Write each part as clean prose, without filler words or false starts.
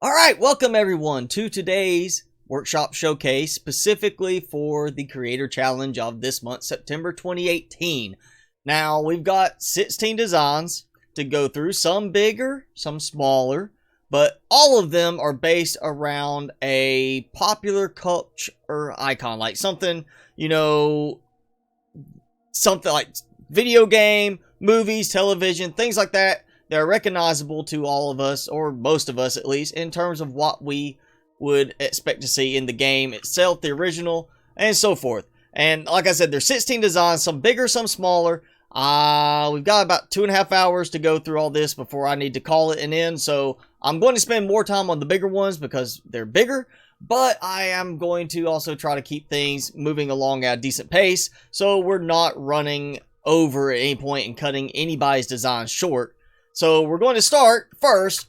Alright, welcome everyone to today's workshop showcase, specifically for the creator challenge of this month, September 2018. Now, we've got 16 designs to go through, some bigger, some smaller, but all of them are based around a popular culture icon, like something, something like video game, movies, television, things like that. They're recognizable to all of us, or most of us at least, in terms of what we would expect to see in the game itself, the original, and so forth. And like I said, there's 16 designs, some bigger, some smaller. We've got about 2.5 hours to go through all this before I need to call it an end. So I'm going to spend more time on the bigger ones because they're bigger, but I am going to also try to keep things moving along at a decent pace so we're not running over at any point and cutting anybody's design short. So we're going to start first,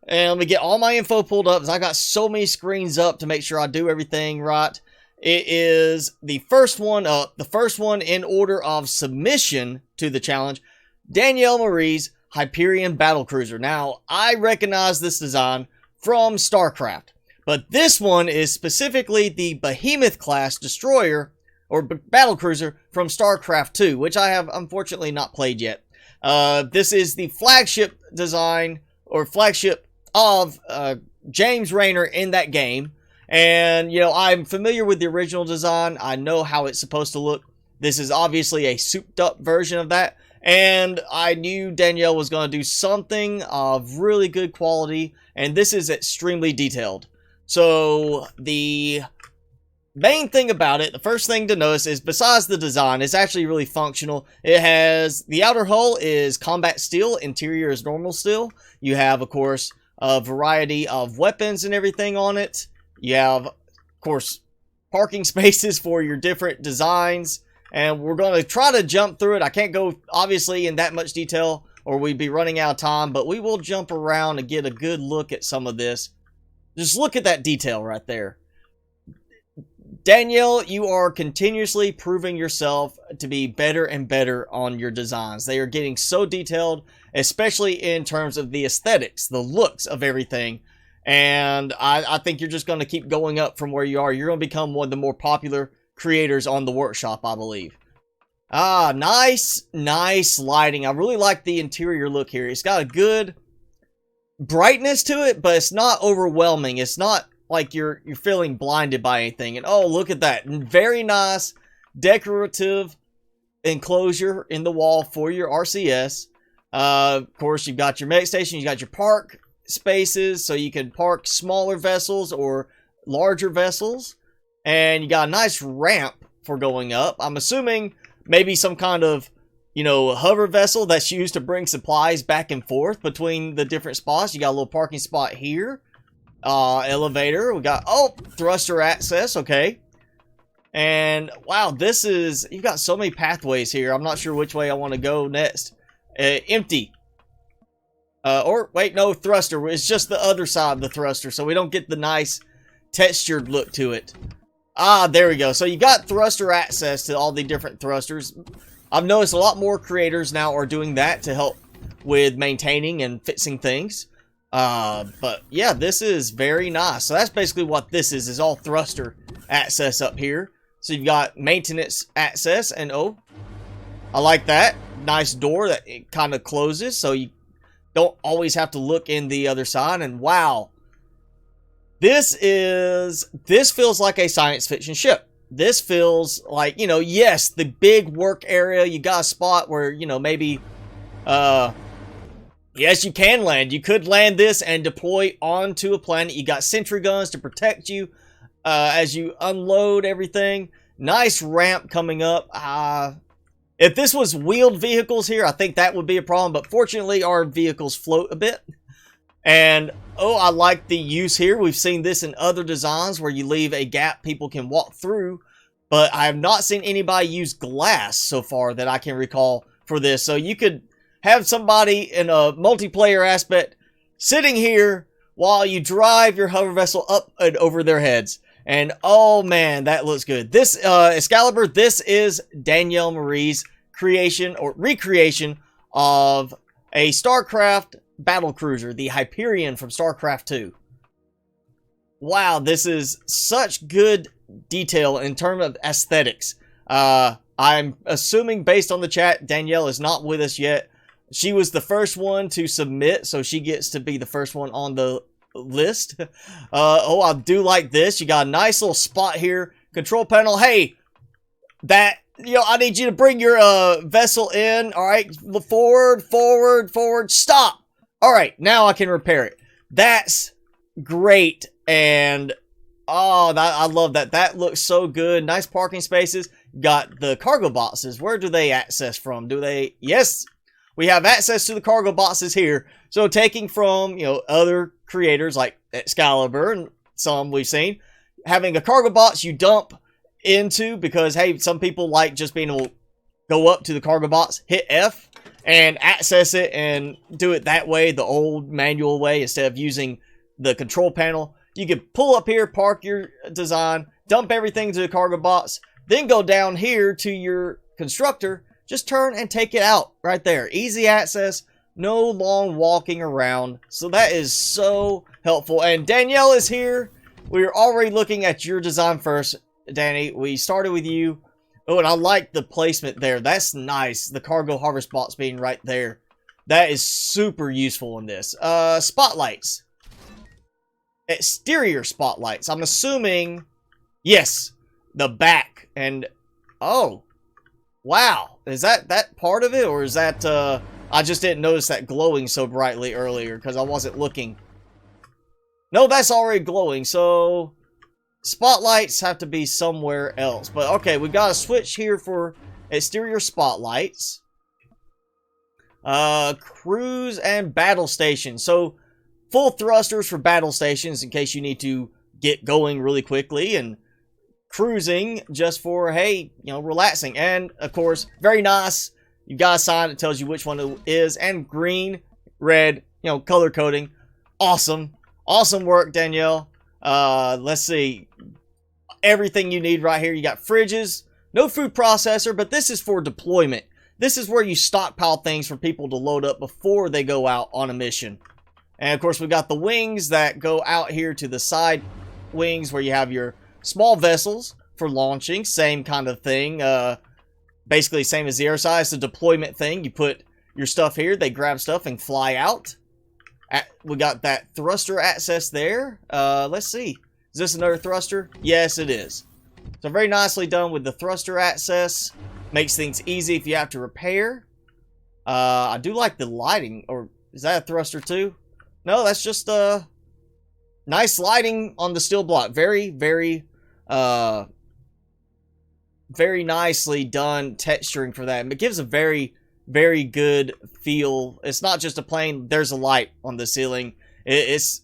and let me get all my info pulled up because I got so many screens up to make sure I do everything right. It is the first one up, the first one in order of submission to the challenge, Daniele Marie's Empyrion Battlecruiser. Now, I recognize this design from StarCraft, but this one is specifically the Behemoth class destroyer or battlecruiser from StarCraft 2, which I have unfortunately not played yet. This is the flagship design, or flagship of James Rayner in that game. And, I'm familiar with the original design. I know how it's supposed to look. This is obviously a souped up version of that. And I knew Danielle was going to do something of really good quality. And this is extremely detailed. So, the main thing about it, the first thing to notice is, besides the design, it's actually really functional. It has, the outer hull is combat steel, interior is normal steel. You have, of course, a variety of weapons and everything on it. You have, of course, parking spaces for your different designs. And we're going to try to jump through it. I can't go, obviously, in that much detail or we'd be running out of time. But we will jump around and get a good look at some of this. Just look at that detail right there. Danielle, you are continuously proving yourself to be better and better on your designs. They are getting so detailed, especially in terms of the aesthetics, the looks of everything. And I think you're just going to keep going up from where you are. You're going to become one of the more popular creators on the workshop, I believe. Nice lighting. I really like the interior look here. It's got a good brightness to it, but it's not overwhelming. It's not like you're feeling blinded by anything. And oh, look at that. Very nice decorative enclosure in the wall for your RCS. Of course, you've got your medic station. You got your park spaces, so you can park smaller vessels or larger vessels. And you got a nice ramp for going up. I'm assuming maybe some kind of, hover vessel that's used to bring supplies back and forth between the different spots. You got a little parking spot here. Elevator. We got, thruster access. Okay. And wow, you've got so many pathways here. I'm not sure which way I want to go next. Empty. Or wait, no, thruster. It's just the other side of the thruster, so we don't get the nice textured look to it. There we go. So you got thruster access to all the different thrusters. I've noticed a lot more creators now are doing that to help with maintaining and fixing things. But yeah, this is very nice. So that's basically what this is all thruster access up here. So you've got maintenance access, and I like that. Nice door that it kind of closes, so you don't always have to look in the other side. And wow, this feels like a science fiction ship. This feels like, yes, the big work area. You got a spot where, maybe, yes, you can land. You could land this and deploy onto a planet. You got sentry guns to protect you as you unload everything. Nice ramp coming up. If this was wheeled vehicles here, I think that would be a problem. But fortunately, our vehicles float a bit. And, I like the use here. We've seen this in other designs where you leave a gap people can walk through. But I have not seen anybody use glass so far that I can recall for this. So you could have somebody in a multiplayer aspect sitting here while you drive your hover vessel up and over their heads. And oh man, that looks good. This Excalibur, this is Daniele Marie's creation or recreation of a StarCraft battlecruiser, the Empyrion from StarCraft 2. wow, this is such good detail in terms of aesthetics. I'm assuming based on the chat, Danielle is not with us yet. She was the first one to submit, so she gets to be the first one on the list. Oh, I do like this. You got a nice little spot here. Control panel. Hey, that, you know, I need you to bring your vessel in. All right, forward, forward, forward. Stop. All right, now I can repair it. That's great. And oh, I love that. That looks so good. Nice parking spaces. Got the cargo boxes. Where do they access from? Do they? Yes, we have access to the cargo boxes here. So taking from, you know, other creators like Excalibur and some we've seen, having a cargo box you dump into, because hey, some people like just being able to go up to the cargo box, hit F, and access it and do it that way, the old manual way, instead of using the control panel. You can pull up here, park your design, dump everything to the cargo box, then go down here to your constructor, just turn and take it out right there. Easy access, no long walking around. So that is so helpful. And Danielle is here. We're already looking at your design first, Danny. We started with you. Oh, and I like the placement there. That's nice. The cargo harvest box being right there. That is super useful in this. Spotlights. Exterior spotlights. I'm assuming, yes, the back. And, oh, wow. Is that part of it? Or is that, I just didn't notice that glowing so brightly earlier because I wasn't looking. No, that's already glowing. So, spotlights have to be somewhere else. But, okay, we've got a switch here for exterior spotlights. Cruise and battle stations. So, full thrusters for battle stations in case you need to get going really quickly, and cruising just for, hey, you know, relaxing. And of course, very nice. You got a sign that tells you which one it is, and green, red, you know, color coding. Awesome. Awesome work, Danielle. Let's see. Everything you need right here. You got fridges, no food processor, but this is for deployment. This is where you stockpile things for people to load up before they go out on a mission. And of course, we've got the wings that go out here to the side wings where you have your small vessels for launching. Same kind of thing. Basically, same as the air side. It's a deployment thing. You put your stuff here. They grab stuff and fly out. We got that thruster access there. Let's see. Is this another thruster? Yes, it is. So very nicely done with the thruster access. Makes things easy if you have to repair. I do like the lighting. Or is that a thruster too? No, that's just nice lighting on the steel block. Very, very, very nicely done texturing for that. And it gives a very, very good feel. It's not just a plain, there's a light on the ceiling. It's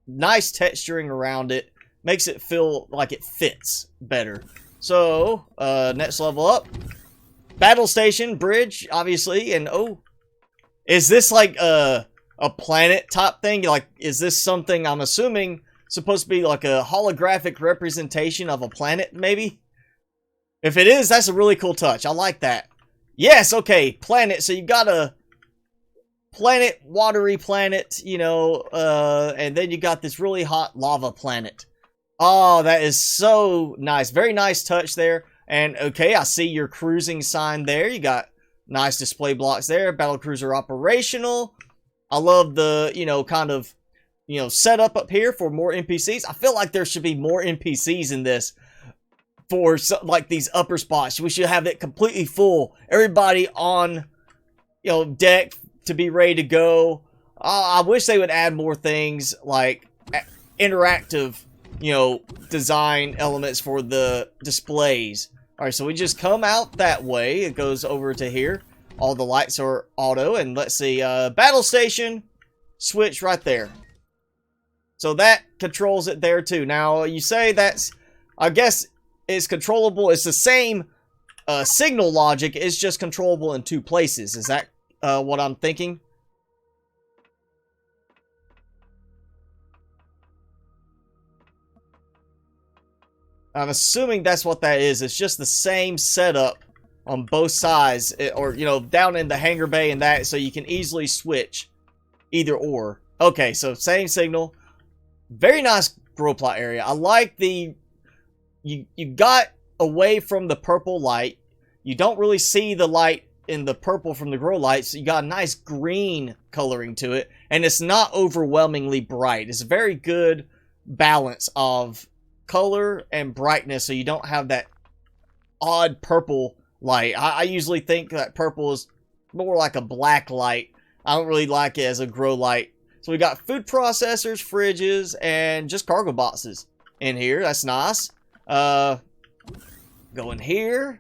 nice texturing around it. Makes it feel like it fits better. So, next level up. Battle station, bridge, obviously. And, oh, is this like a planet type thing? Like, is this something, I'm assuming, supposed to be like a holographic representation of a planet, maybe? If it is, that's a really cool touch. I like that. Yes, okay, planet. So you got a planet, watery planet, you know, and then you got this really hot lava planet. Oh, that is so nice. Very nice touch there. And, okay, I see your cruising sign there. You got nice display blocks there. Battlecruiser operational. I love the, you know, kind of, you know, setup up here for more NPCs. I feel like there should be more NPCs in this for, like, these upper spots. We should have it completely full. Everybody on, you know, deck to be ready to go. I wish they would add more things like interactive, you know, design elements for the displays. Alright, so we just come out that way. It goes over to here. All the lights are auto. And let's see, battle station, switch right there. So that controls it there too. Now, you say that's, I guess, it's controllable. It's the same signal logic. It's just controllable in two places. Is that what I'm thinking? I'm assuming that's what that is. It's just the same setup on both sides, or, you know, down in the hangar bay and that, so you can easily switch either or. Okay, so same signal. Very nice grow plot area. I like the... You got away from the purple light. You don't really see the light in the purple from the grow lights. So you got a nice green coloring to it. And it's not overwhelmingly bright. It's a very good balance of color and brightness. So you don't have that odd purple light. I usually think that purple is more like a black light. I don't really like it as a grow light. So we got food processors, fridges, and just cargo boxes in here. That's nice. Go in here.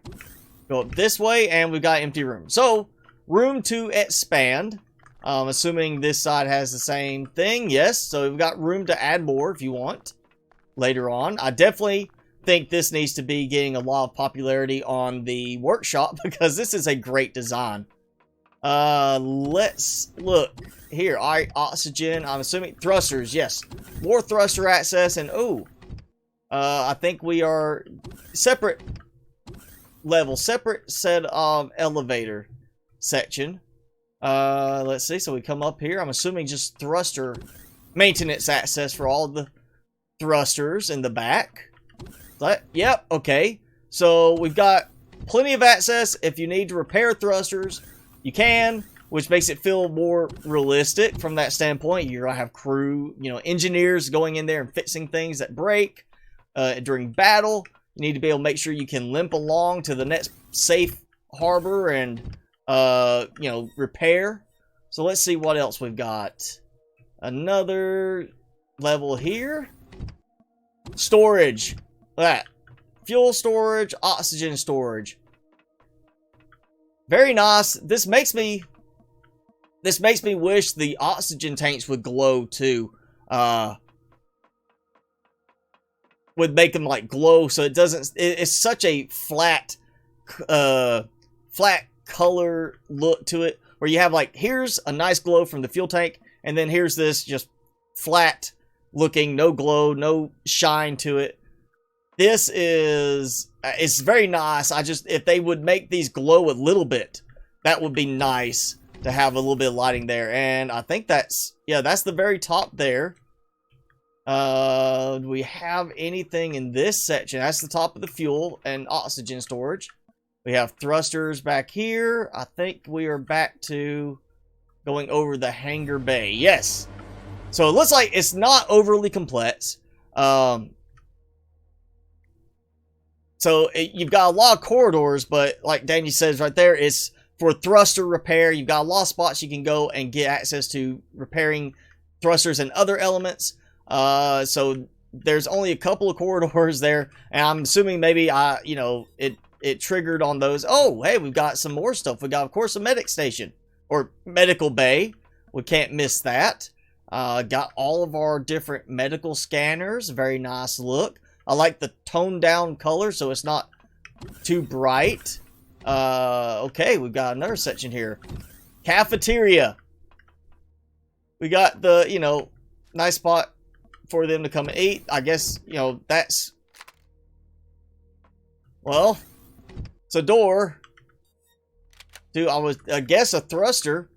Go up this way, and we've got empty room. So, room to expand. Assuming this side has the same thing. Yes, so we've got room to add more if you want later on. I definitely think this needs to be getting a lot of popularity on the workshop because this is a great design. Let's look here. All right, oxygen. I'm assuming thrusters. Yes, more thruster access, and I think we are separate level, separate set of elevator section. Let's see. So we come up here. I'm assuming just thruster maintenance access for all the thrusters in the back. But yep. Okay. So we've got plenty of access. If you need to repair thrusters, you can, which makes it feel more realistic from that standpoint. You're gonna have crew, engineers going in there and fixing things that break during battle. You need to be able to make sure you can limp along to the next safe harbor and, repair. So let's see what else we've got. Another level here. Storage. Look at that. Fuel storage, oxygen storage. Very nice. This makes me wish the oxygen tanks would glow too. Would make them like glow so it doesn't. It's such a flat color look to it, where you have like, here's a nice glow from the fuel tank, and then here's this just flat looking, no glow, no shine to it. This is, it's very nice. If they would make these glow a little bit, that would be nice to have a little bit of lighting there. And I think that's the very top there. Do we have anything in this section? That's the top of the fuel and oxygen storage. We have thrusters back here. I think we are back to going over the hangar bay. Yes. So it looks like it's not overly complex. So you've got a lot of corridors, but like Danny says right there, it's for thruster repair. You've got a lot of spots you can go and get access to repairing thrusters and other elements. So there's only a couple of corridors there, and I'm assuming maybe it triggered on those. Oh, hey, we've got some more stuff. We got, of course, a medic station or medical bay. We can't miss that. Got all of our different medical scanners. Very nice look. I like the toned down color, so it's not too bright. Okay, we've got another section here. Cafeteria. We got the, nice spot for them to come and eat. I guess, that's... Well, it's a door to, I guess, a thruster.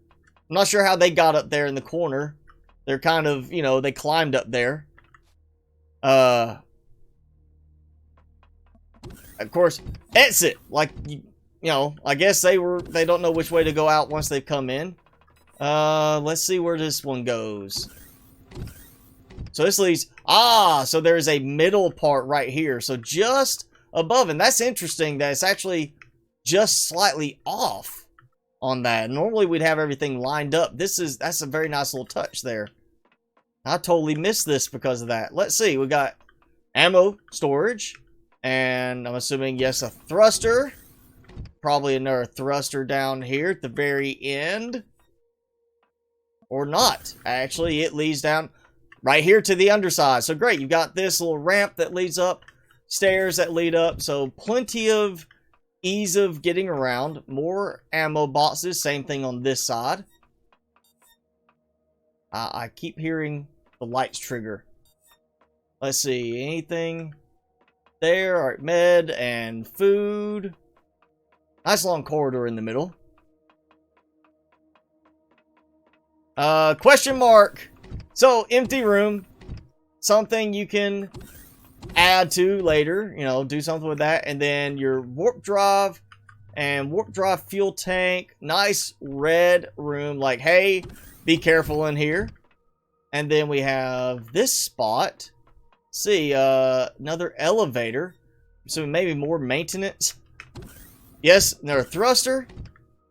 I'm not sure how they got up there in the corner. They're kind of, they climbed up there. Of course, exit. Like, I guess they don't know which way to go out once they've come in. Let's see where this one goes. So this leads, so there's a middle part right here. So just above, and that's interesting that it's actually just slightly off on that. Normally we'd have everything lined up. That's a very nice little touch there. I totally missed this because of that. Let's see, we got ammo storage, and I'm assuming, yes, a thruster. Probably another thruster down here at the very end. Or not. Actually, it leads down right here to the underside. So great, you've got this little ramp that leads up, stairs that lead up. So plenty of ease of getting around. More ammo boxes, same thing on this side. I keep hearing the lights trigger. Let's see, anything there? All right, med and food. Nice long corridor in the middle. Question mark. So, empty room. something you can add to later, you know, do something with that. And then your warp drive and warp drive fuel tank. Nice red room, like, hey, be careful in here. And then we have this spot. See, another elevator. So maybe more maintenance. Yes, another thruster.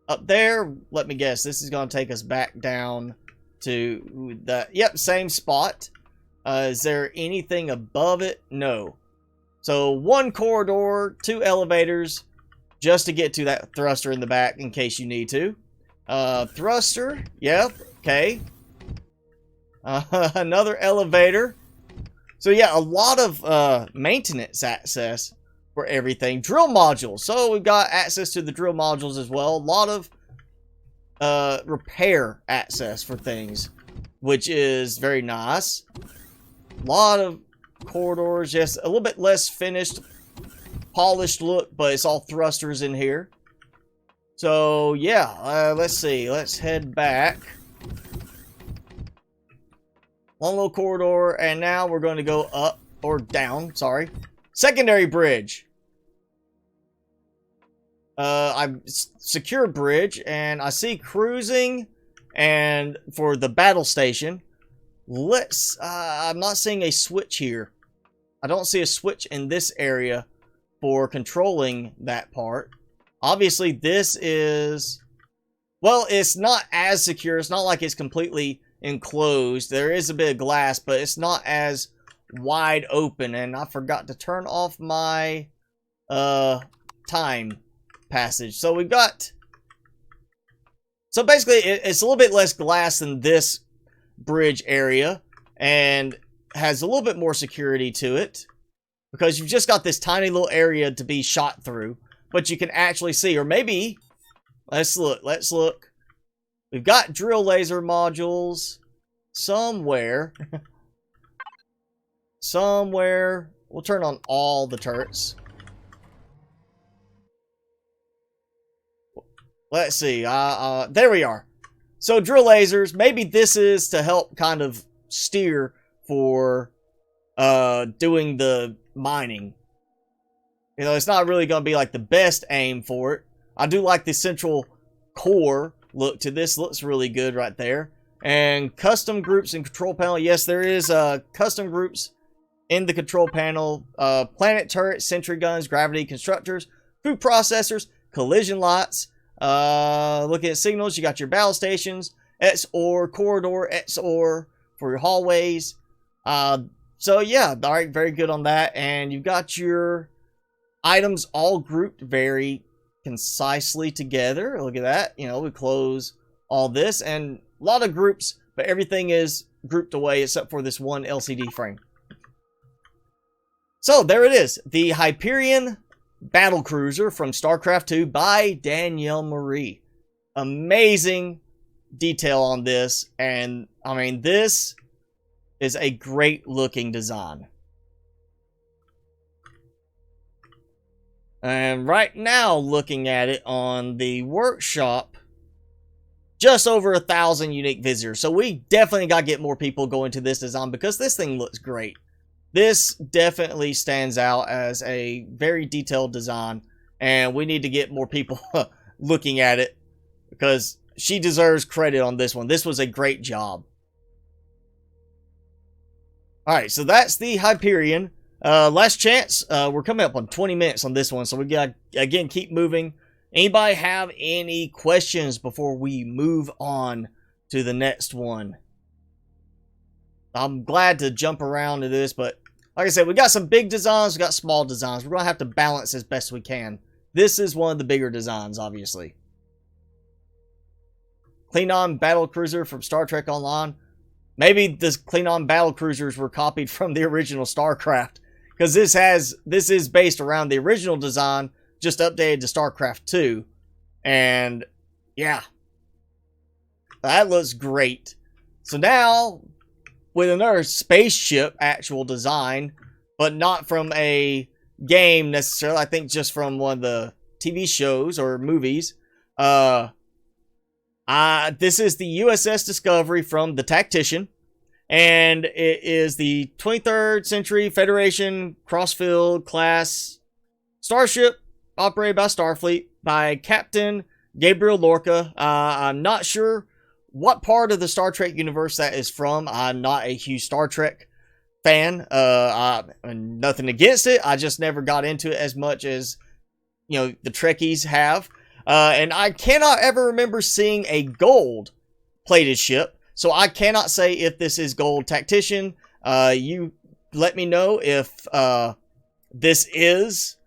Up there, let me guess, this is going to take us back down to the, yep, same spot. Is there anything above it? No. So one corridor, 2 elevators, just to get to that thruster in the back in case you need to. Thruster, yep, okay. Another elevator. So yeah, a lot of maintenance access for everything. Drill modules. So we've got access to the drill modules as well. A lot of repair access for things, which is very nice. A lot of corridors. Yes, a little bit less finished, polished look, but it's all thrusters in here. So yeah, let's see. Let's head back. Long little corridor, and now we're going to go up, or down, sorry. Secondary bridge. I've secured bridge, and I see cruising, and for the battle station. Let's, I'm not seeing a switch here. I don't see a switch in this area for controlling that part. Obviously, this is, well, it's not as secure. It's not like it's completely enclosed. There is a bit of glass, but it's not as wide open. And I forgot to turn off my time passage. So we've got, so basically it's a little bit less glass than this bridge area, and has a little bit more security to it, because you've just got this tiny little area to be shot through, but you can actually see, or maybe, let's look. We've got drill laser modules somewhere. Somewhere. We'll turn on all the turrets. Let's see. There we are. So drill lasers. Maybe this is to help kind of steer for doing the mining. You know, it's not really going to be like the best aim for it. I do like the central core look to this. Looks really good right there. And custom groups and control panel. Yes, there is custom groups in the control panel. Planet turret, sentry guns, gravity constructors, food processors, collision lights. Looking at signals, you got your battle stations, XOR, corridor, XOR for your hallways. So yeah, alright, very good on that. And you've got your items all grouped very concisely together. Look at that. You know, we close all this, and a lot of groups, but everything is grouped away except for this one LCD frame. So there it is, the Empyrion battle cruiser from StarCraft 2 by Daniele Marie. Amazing detail on this, and I mean, this is a great looking design. And right now, looking at it on the workshop, just over 1,000 unique visitors. So we definitely got to get more people going to this design, because this thing looks great. This definitely stands out as a very detailed design, and we need to get more people looking at it, because she deserves credit on this one. This was a great job. Alright, so that's the Empyrion. Last chance. We're coming up on 20 minutes on this one, so we gotta, again, keep moving. Anybody have any questions before we move on to the next one? I'm glad to jump around to this, but like I said, we got some big designs, we got small designs. We're going to have to balance as best we can. This is one of the bigger designs, obviously. Klingon battle cruiser from Star Trek Online. Maybe the Klingon battle cruisers were copied from the original StarCraft, because this is based around the original design, just updated to StarCraft 2. And yeah, that looks great. So now, with another spaceship actual design, but not from a game necessarily, I think just from one of the TV shows or movies. This is the USS Discovery from the Tactician, And it is the 23rd Century Federation Crossfield class starship operated by Starfleet by Captain Gabriel Lorca. I'm not sure what part of the Star Trek universe that is from. I'm not a huge Star Trek fan. Nothing against it. I just never got into it as much as, you know, the Trekkies have. And I cannot ever remember seeing a gold plated ship. So I cannot say if this is gold Tactician. You let me know if this is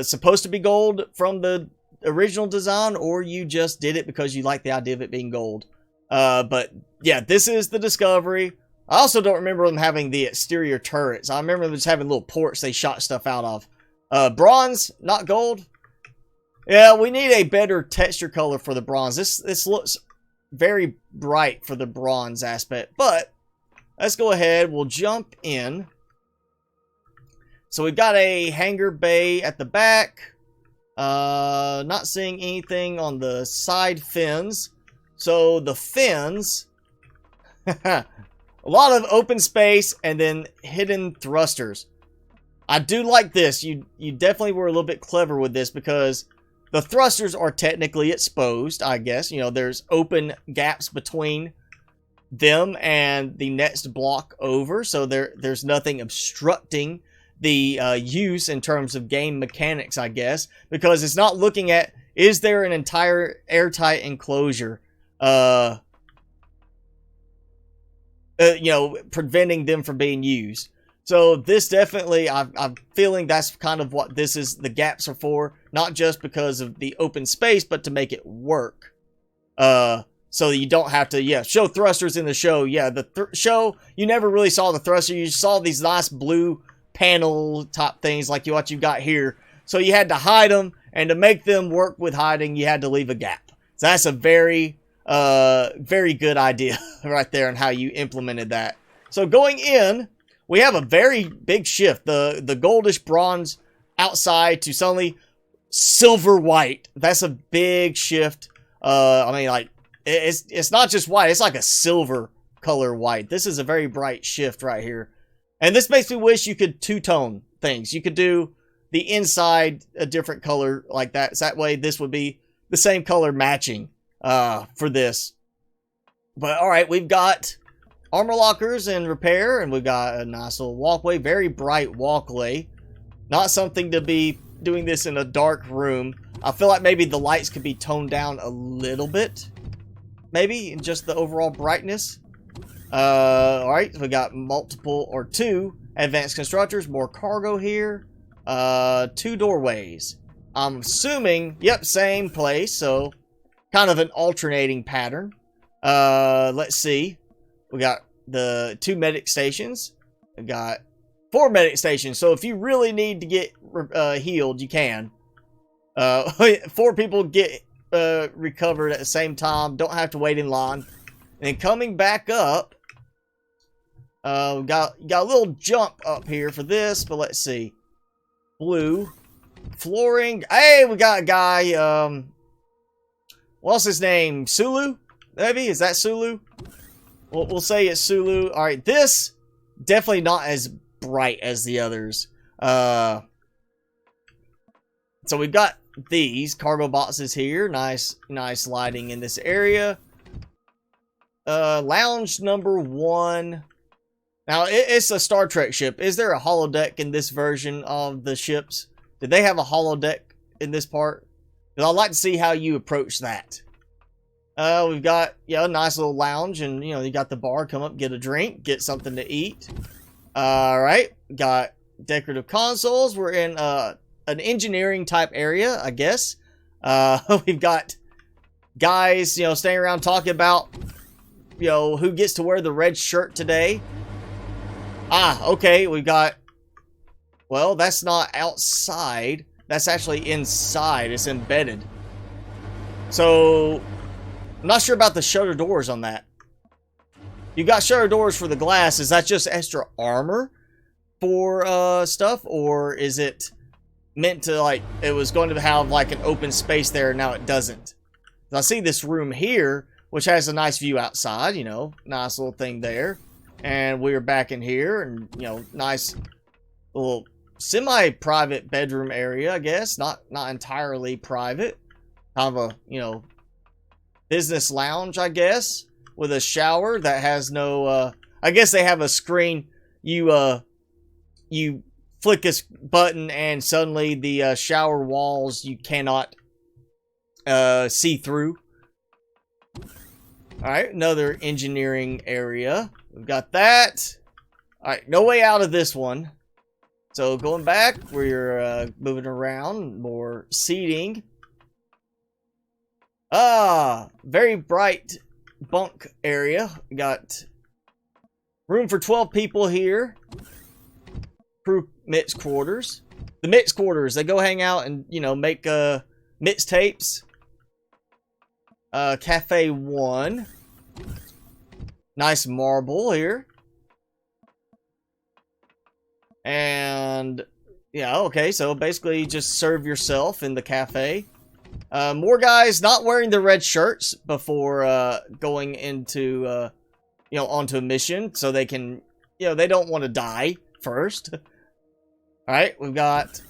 supposed to be gold from the original design, or you just did it because you like the idea of it being gold. But yeah, this is the Discovery. I also don't remember them having the exterior turrets. I remember them just having little ports they shot stuff out of. Bronze, not gold. Yeah, we need a better texture color for the bronze. This looks very bright for the bronze aspect. But let's go ahead. We'll jump in. So we've got a hangar bay at the back. Not seeing anything on the side fins. So the fins, a lot of open space and then hidden thrusters. I do like this. You definitely were a little bit clever with this, because the thrusters are technically exposed, I guess. You know, there's open gaps between them and the next block over. So there's nothing obstructing the use in terms of game mechanics, I guess. Because it's not looking at, is there an entire airtight enclosure, you know, preventing them from being used. So this definitely, I'm feeling that's kind of what this is, the gaps are for. Not just because of the open space, but to make it work. So you don't have to, yeah, show thrusters in the show. Yeah, the show, you never really saw the thruster. You saw these nice blue panel top things like what you got here. So you had to hide them, and to make them work with hiding, you had to leave a gap. So that's a very, very good idea right there on how you implemented that. So going in, we have a very big shift. The goldish bronze outside to suddenly silver white. That's a big shift. I mean, like, it's not just white. It's like a silver color white. This is a very bright shift right here. And this makes me wish you could two-tone things. You could do the inside a different color like that. So that way this would be the same color matching for this. But all right, we've got armor lockers and repair, and we've got a nice little walkway, very bright walkway. Not something to be doing this in a dark room. I feel like maybe the lights could be toned down a little bit, maybe in just the overall brightness. All right, we got multiple or two advanced constructors, more cargo here, two doorways. I'm assuming, yep, same place, so kind of an alternating pattern. Let's see. We got the 2 medic stations. We got 4 medic stations. So if you really need to get healed, you can. 4 people get recovered at the same time. Don't have to wait in line. And coming back up, we got a little jump up here for this. But let's see. Blue. Flooring. Hey, we got a guy. What's his name? Sulu? Maybe? Is that Sulu? We'll say it's Sulu. Alright, this definitely not as bright as the others. So we've got these cargo boxes here. Nice lighting in this area. Lounge number 1. Now, it's a Star Trek ship. Is there a holodeck in this version of the ships? Did they have a holodeck in this part? Because I'd like to see how you approach that. We've got, yeah, a nice little lounge, and, you know, you got the bar, come up, get a drink, get something to eat. Alright, got decorative consoles. We're in, an engineering type area, I guess. We've got guys, you know, staying around talking about, you know, who gets to wear the red shirt today. Ah, okay, we've got, well, that's not outside. That's actually inside. It's embedded. So I'm not sure about the shutter doors on that. You got shutter doors for the glass. Is that just extra armor for stuff? Or is it meant to, like, it was going to have like an open space there, and now it doesn't? I see this room here, which has a nice view outside, you know, nice little thing there. And we're back in here, and, you know, nice little semi-private bedroom area, I guess. Not entirely private. Kind of a, you know, business lounge, I guess, with a shower that has no, I guess they have a screen. You flick this button and suddenly the shower walls you cannot see through. Alright, another engineering area. We've got that. Alright, no way out of this one. So going back, we're moving around, more seating. Very bright bunk area. We got room for 12 people here. Crew mix quarters. The mix quarters, they go hang out and, you know, make mixtapes. Cafe 1. Nice marble here. And yeah, okay, so basically just serve yourself in the cafe. More guys not wearing the red shirts before going into you know, onto a mission, so they can, you know, they don't want to die first. Alright, we've got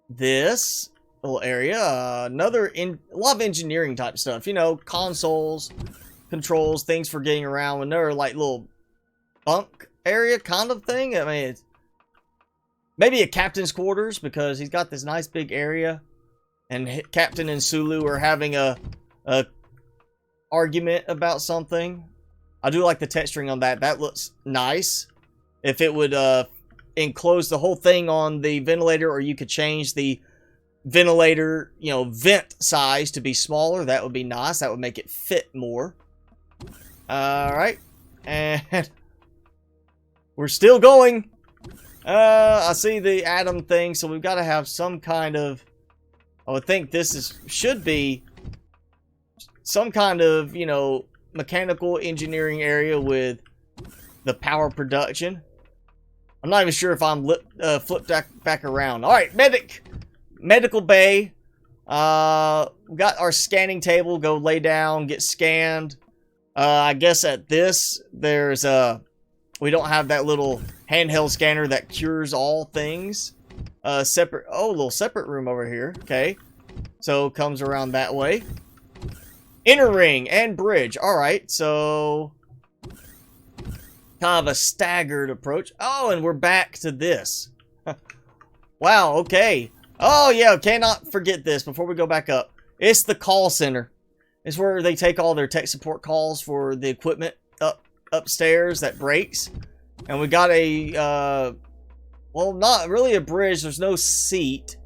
this little area. A lot of engineering type stuff. You know, consoles, controls, things for getting around. Another, like, little bunk area kind of thing. I mean, it's maybe a captain's quarters, because he's got this nice big area. And Captain and Sulu are having a argument about something. I do like the texturing on that. That looks nice. If it would enclose the whole thing on the ventilator, or you could change the ventilator, you know, vent size to be smaller, that would be nice. That would make it fit more. Alright. And we're still going. I see the atom thing, so we've got to have some kind of, I would think this should be some kind of, you know, mechanical engineering area with the power production. I'm not even sure if I'm flipped back around. Alright, medical bay. We got our scanning table. Go lay down, get scanned. I guess at this, there's we don't have that little handheld scanner that cures all things. Separate, oh, a little separate room over here. Okay. So, comes around that way. Inner ring and bridge. Alright, so kind of a staggered approach. Oh, and we're back to this. Wow, okay. Oh, yeah, cannot forget this before we go back up. It's the call center. It's where they take all their tech support calls for the equipment upstairs that breaks. And we got a, well, not really a bridge. There's no seat.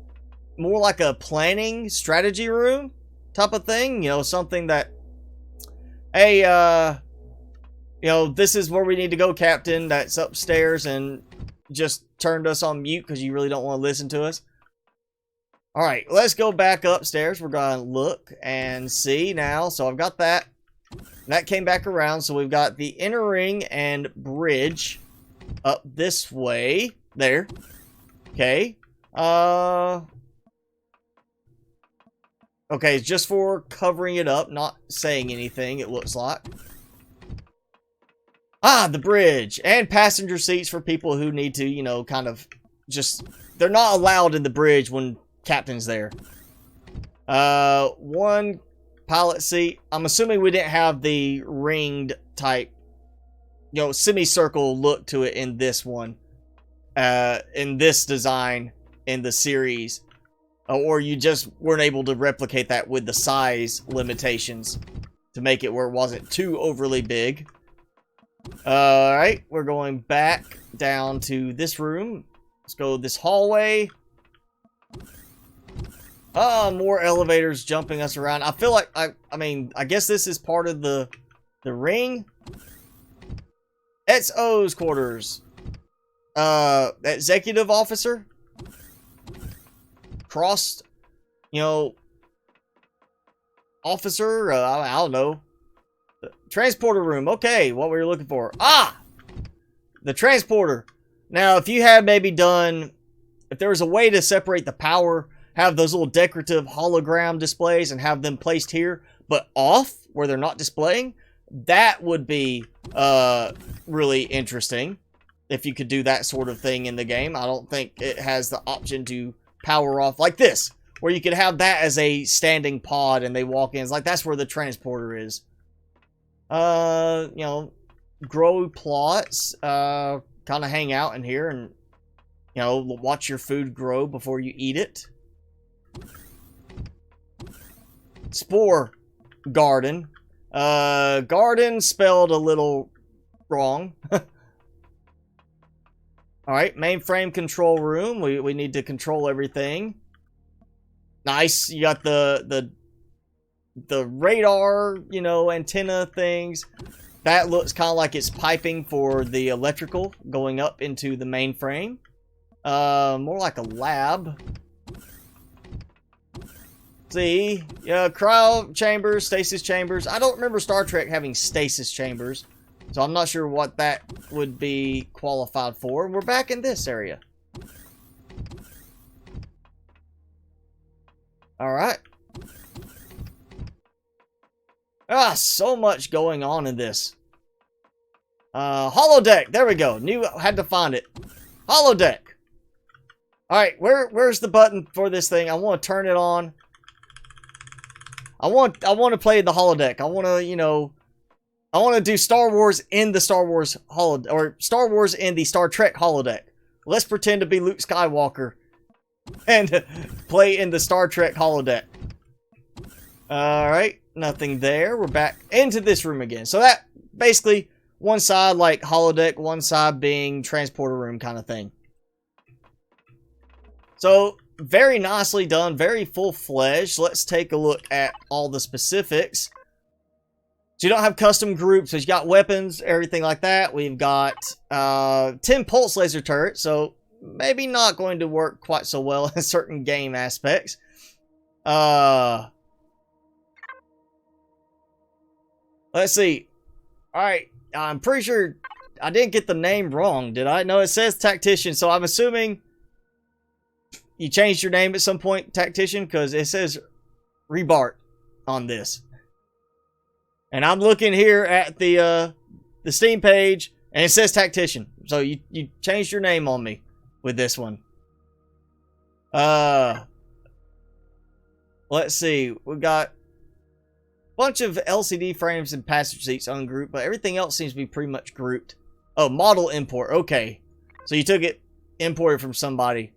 More like a planning strategy room type of thing. You know, something that, hey, you know, this is where we need to go, Captain. That's upstairs and just turned us on mute because you really don't want to listen to us. Alright, let's go back upstairs. We're going to look and see now. So I've got that. That came back around. So we've got the inner ring and bridge up this way. There. Okay. Okay, just for covering it up, not saying anything, it looks like. Ah, the bridge. And passenger seats for people who need to, you know, kind of just... They're not allowed in the bridge when Captain's there. One pilot seat. I'm assuming we didn't have the ringed type, you know, semicircle look to it in this one. In this design in the series. Or you just weren't able to replicate that with the size limitations to make it where it wasn't too overly big. Alright, we're going back down to this room. Let's go this hallway. Oh, more elevators jumping us around. I feel like, I mean, I guess this is part of the ring. XO's quarters. Executive officer. Crossed, you know, officer, I don't know. Transporter room. Okay, what were you looking for? Ah! The transporter. Now, if you had maybe done... If there was a way to separate the power, have those little decorative hologram displays and have them placed here, but off, where they're not displaying, That would be really interesting if you could do that sort of thing in the game. I don't think it has the option to power off like this, where you could have that as a standing pod and they walk in. It's like that's where the transporter is. You know, grow plots, kind of hang out in here and, you know, watch your food grow before you eat it. Spore garden. Garden spelled a little wrong. Alright, mainframe control room. We need to control everything. Nice. You got the radar, you know, antenna things. That looks kind of like it's piping for the electrical going up into the mainframe. More like a lab. See, cryo chambers, stasis chambers. I don't remember Star Trek having stasis chambers, so I'm not sure what that would be qualified for. We're back in this area. Alright. Ah, so much going on in this. Holodeck. There we go. Had to find it. Holodeck. Alright, where's the button for this thing? I want to turn it on. I want to play the holodeck. I want to, you know, I want to do Star Wars in the Star Wars holodeck, or Star Wars in the Star Trek holodeck. Let's pretend to be Luke Skywalker and play in the Star Trek holodeck. Alright, nothing there. We're back into this room again. So that, basically, one side like holodeck, one side being transporter room kind of thing. So, very nicely done, very full-fledged. Let's take a look at all the specifics. So you don't have custom groups, so you got weapons, everything like that. We've got 10 pulse laser turrets, so maybe not going to work quite so well in certain game aspects. Let's see. Alright, I'm pretty sure I didn't get the name wrong, did I? No, it says Tactician, so I'm assuming you changed your name at some point, Tactician, because it says Rebart on this. And I'm looking here at the Steam page, and it says Tactician. So you changed your name on me with this one. Let's see. We've got a bunch of LCD frames and passenger seats ungrouped, but everything else seems to be pretty much grouped. Oh, model import. Okay. So you took it, imported from somebody.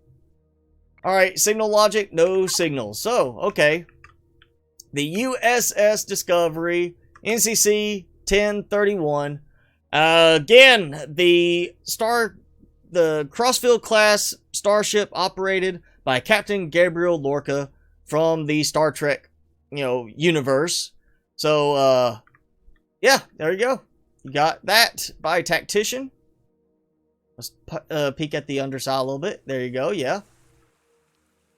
Alright, signal logic, no signals. So, okay. The USS Discovery, NCC 1031. Again, the Crossfield class starship operated by Captain Gabriel Lorca from the Star Trek, you know, universe. So, yeah, there you go. You got that by Tactician. Let's peek at the underside a little bit. There you go, yeah.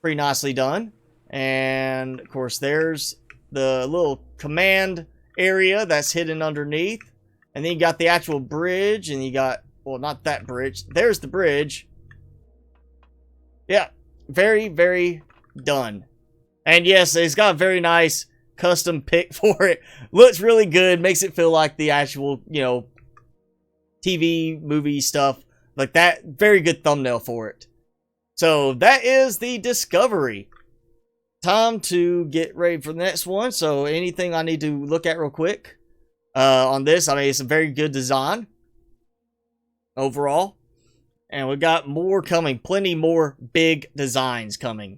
Pretty nicely done. And, of course, there's the little command area that's hidden underneath. And then you got the actual bridge, and you got, well, not that bridge. There's the bridge. Yeah, very, very done. And yes, it's got a very nice custom pic for it. Looks really good. Makes it feel like the actual, you know, TV, movie stuff. Like that. Very good thumbnail for it. So that is the Discovery. Time to get ready for the next one. So anything I need to look at real quick on this? I mean, it's a very good design overall. And we got more coming. Plenty more big designs coming.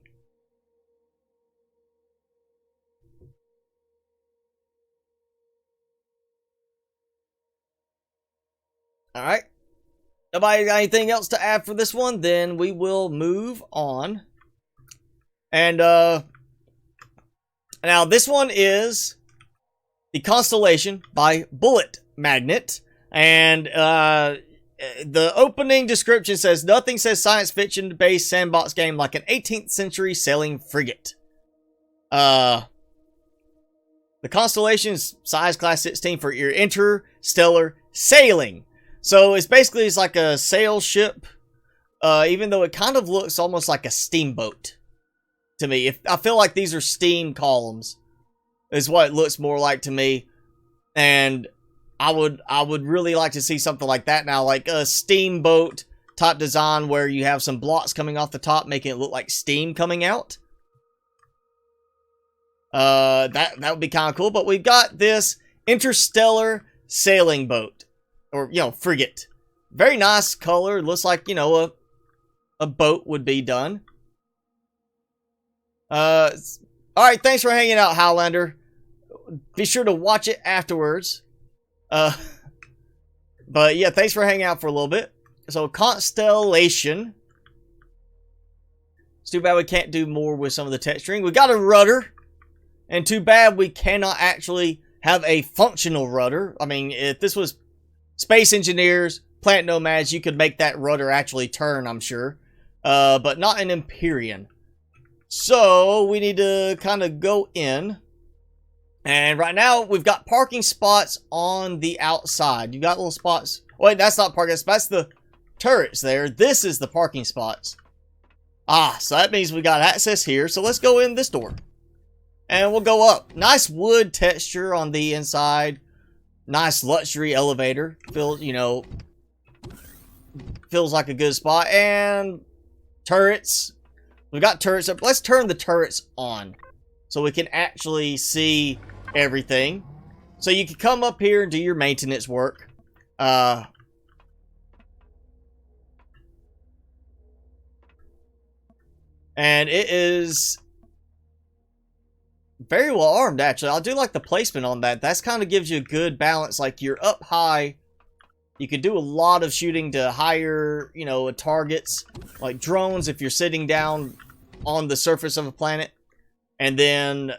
Alright. Nobody got anything else to add for this one? Then we will move on. And, now this one is the Constellation by Bullet Magnet. And, the opening description says, nothing says science fiction-based sandbox game like an 18th century sailing frigate. The Constellation's size class 16 for your interstellar sailing. So it's basically like a sail ship, even though it kind of looks almost like a steamboat to me. I feel like these are steam columns is what it looks more like to me. And I would really like to see something like that now, like a steamboat type design where you have some blocks coming off the top, making it look like steam coming out. That would be kind of cool. But we've got this interstellar sailing boat, or frigate. Very nice color. Looks like a boat would be done. All right. Thanks for hanging out, Highlander. Be sure to watch it afterwards. But yeah, thanks for hanging out for a little bit. So, Constellation. It's too bad we can't do more with some of the texturing. We got a rudder. And too bad we cannot actually have a functional rudder. I mean, if this was Space Engineers, Planet Nomads, you could make that rudder actually turn, I'm sure. But not an Empyrion. So, we need to kind of go in. And right now, we've got parking spots on the outside. You got little spots. Wait, that's not parking spots. That's the turrets there. This is the parking spots. Ah, so that means we got access here. So let's go in this door. And we'll go up. Nice wood texture on the inside. Nice luxury elevator. Feels like a good spot. And turrets. We've got turrets up. Let's turn the turrets on so we can actually see everything. So you can come up here and do your maintenance work. And it is very well armed, actually. I do like the placement on that. That's kind of gives you a good balance. Like, you're up high. You can do a lot of shooting to higher, targets. Like drones if you're sitting down on the surface of a planet. And then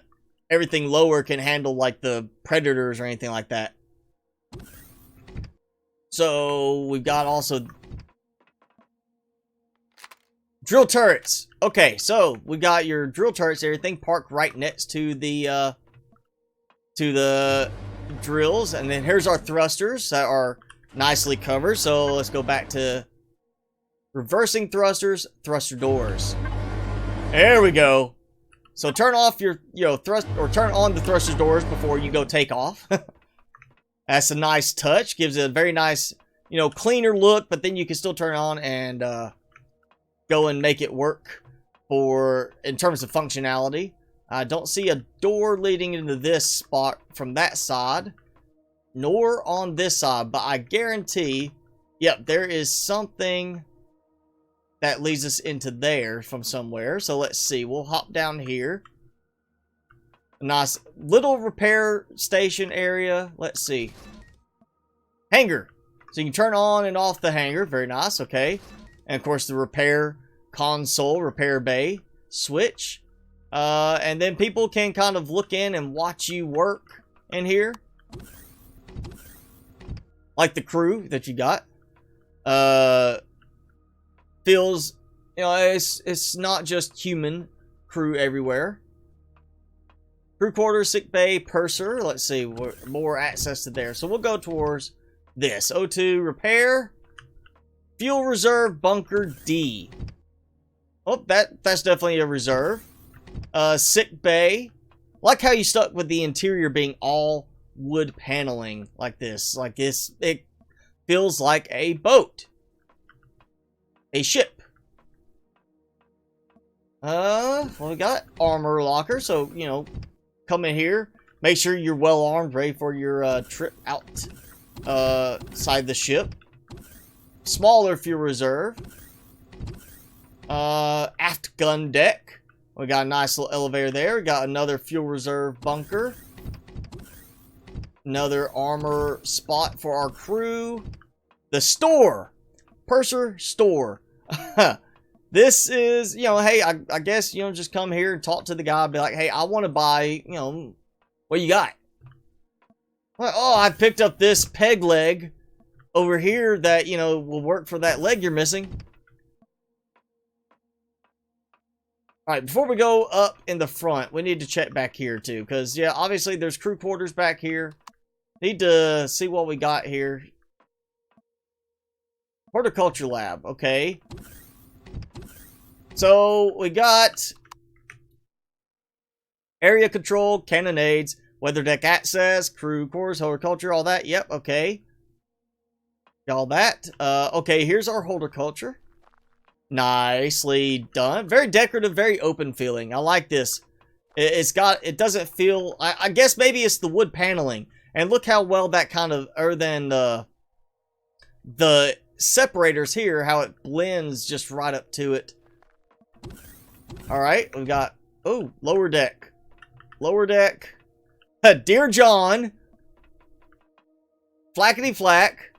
everything lower can handle, like, the predators or anything like that. So, we've got also drill turrets. Okay, so we got your drill turrets, everything parked right next to the drills, and then here's our thrusters that are nicely covered. So let's go back to reversing thrusters, thruster doors. There we go. So turn off your thrust, or turn on the thruster doors before you go take off. That's a nice touch. Gives it a very nice, cleaner look, but then you can still turn it on and go and make it work in terms of functionality. I don't see a door leading into this spot from that side, nor on this side, but I guarantee, yep, there is something that leads us into there from somewhere. So let's see. We'll hop down here. A nice little repair station area. Let's see. Hangar. So you can turn on and off the hangar. Very nice. Okay. And of course the repair console, repair bay switch. And then people can kind of look in and watch you work in here. Like the crew that you got. Feels, it's not just human crew everywhere. Crew quarters, sick bay, purser. Let's see, more access to there. So we'll go towards this. O2 repair. Fuel reserve bunker D. Oh, that's definitely a reserve. Sick bay. Like how you stuck with the interior being all wood paneling like this. Like this, it feels like a boat. A ship. Well, we got armor locker, so, come in here. Make sure you're well armed, ready for your trip out side the ship. Smaller fuel reserve. Aft gun deck. We got a nice little elevator there. We got another fuel reserve bunker. Another armor spot for our crew. The store. Purser store. This is, hey, I guess, just come here and talk to the guy. Be like, hey, I want to buy, what you got? Like, oh, I picked up this peg leg over here that, will work for that leg you're missing. Alright, before we go up in the front, we need to check back here too. Because, yeah, obviously there's crew quarters back here. Need to see what we got here. Horticulture lab, okay. So, we got area control, cannonades, Weather deck access, crew quarters, horticulture, all that. Yep, okay. Got all that. Okay, here's our horticulture. Nicely done. Very decorative, very open feeling. I like this. It doesn't feel, I guess maybe it's the wood paneling. And look how well that kind of, other than the separators here, how it blends just right up to it. Alright, we've got, oh, lower deck. Lower deck. Dear John. Flackety flack.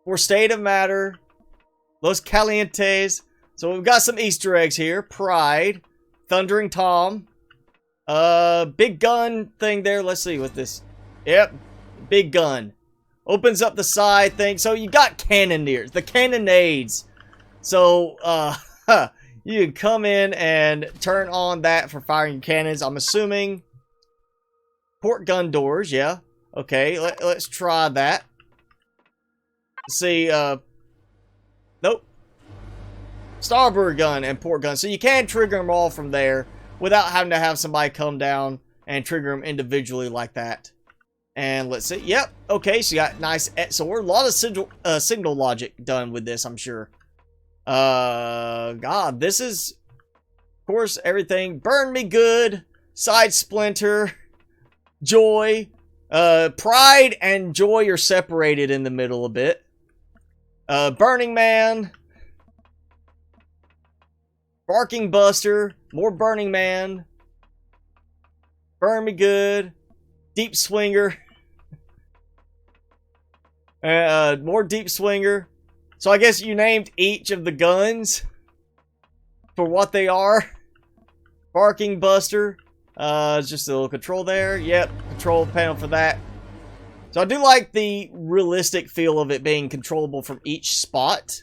For state of matter. Los Calientes. So we've got some Easter eggs here. Pride. Thundering Tom. Big gun thing there. Let's see what this. Yep. Big gun. Opens up the side thing. So you got cannoneers. The cannonades. So, you can come in and turn on that for firing cannons. I'm assuming port gun doors. Yeah. Okay. Let's try that. Let's see. Nope. Starboard gun and port gun. So you can trigger them all from there without having to have somebody come down and trigger them individually like that. And let's see. Yep. Okay. So you got nice. So we're a lot of signal logic done with this, I'm sure. God, this is, of course, everything. Burn me good. Side splinter. Joy. Pride and joy are separated in the middle a bit. Burning Man. Barking Buster. More Burning Man. Burn me good. Deep Swinger. More Deep Swinger. So I guess you named each of the guns for what they are. Barking Buster. Just a little control there. Yep, control panel for that. So I do like the realistic feel of it being controllable from each spot.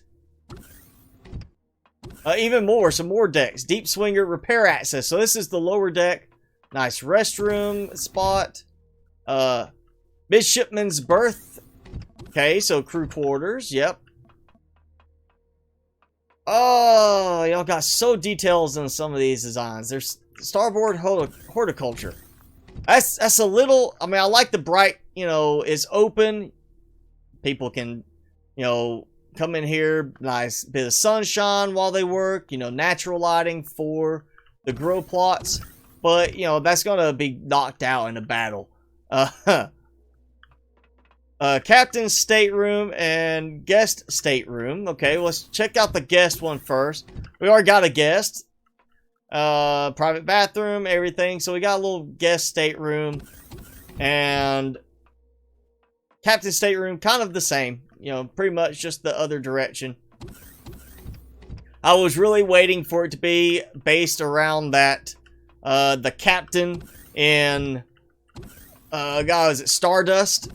Even more, some more decks. Deep Swinger, repair access. So this is the lower deck. Nice restroom spot. Midshipman's berth. Okay, so crew quarters. Yep. Oh, y'all got so details in some of these designs. There's starboard horticulture. That's a little, I mean, I like the bright, you know, it's open. People can, you know, come in here, nice bit of sunshine while they work, you know, natural lighting for the grow plots. But, you know, that's going to be knocked out in a battle. Captain's stateroom and guest stateroom. Okay, let's check out the guest one first. We already got a guest. Private bathroom, everything. So we got a little guest stateroom. And captain's stateroom, kind of the same. You know, pretty much just the other direction. I was really waiting for it to be based around that, the captain in, God, is it Stardust?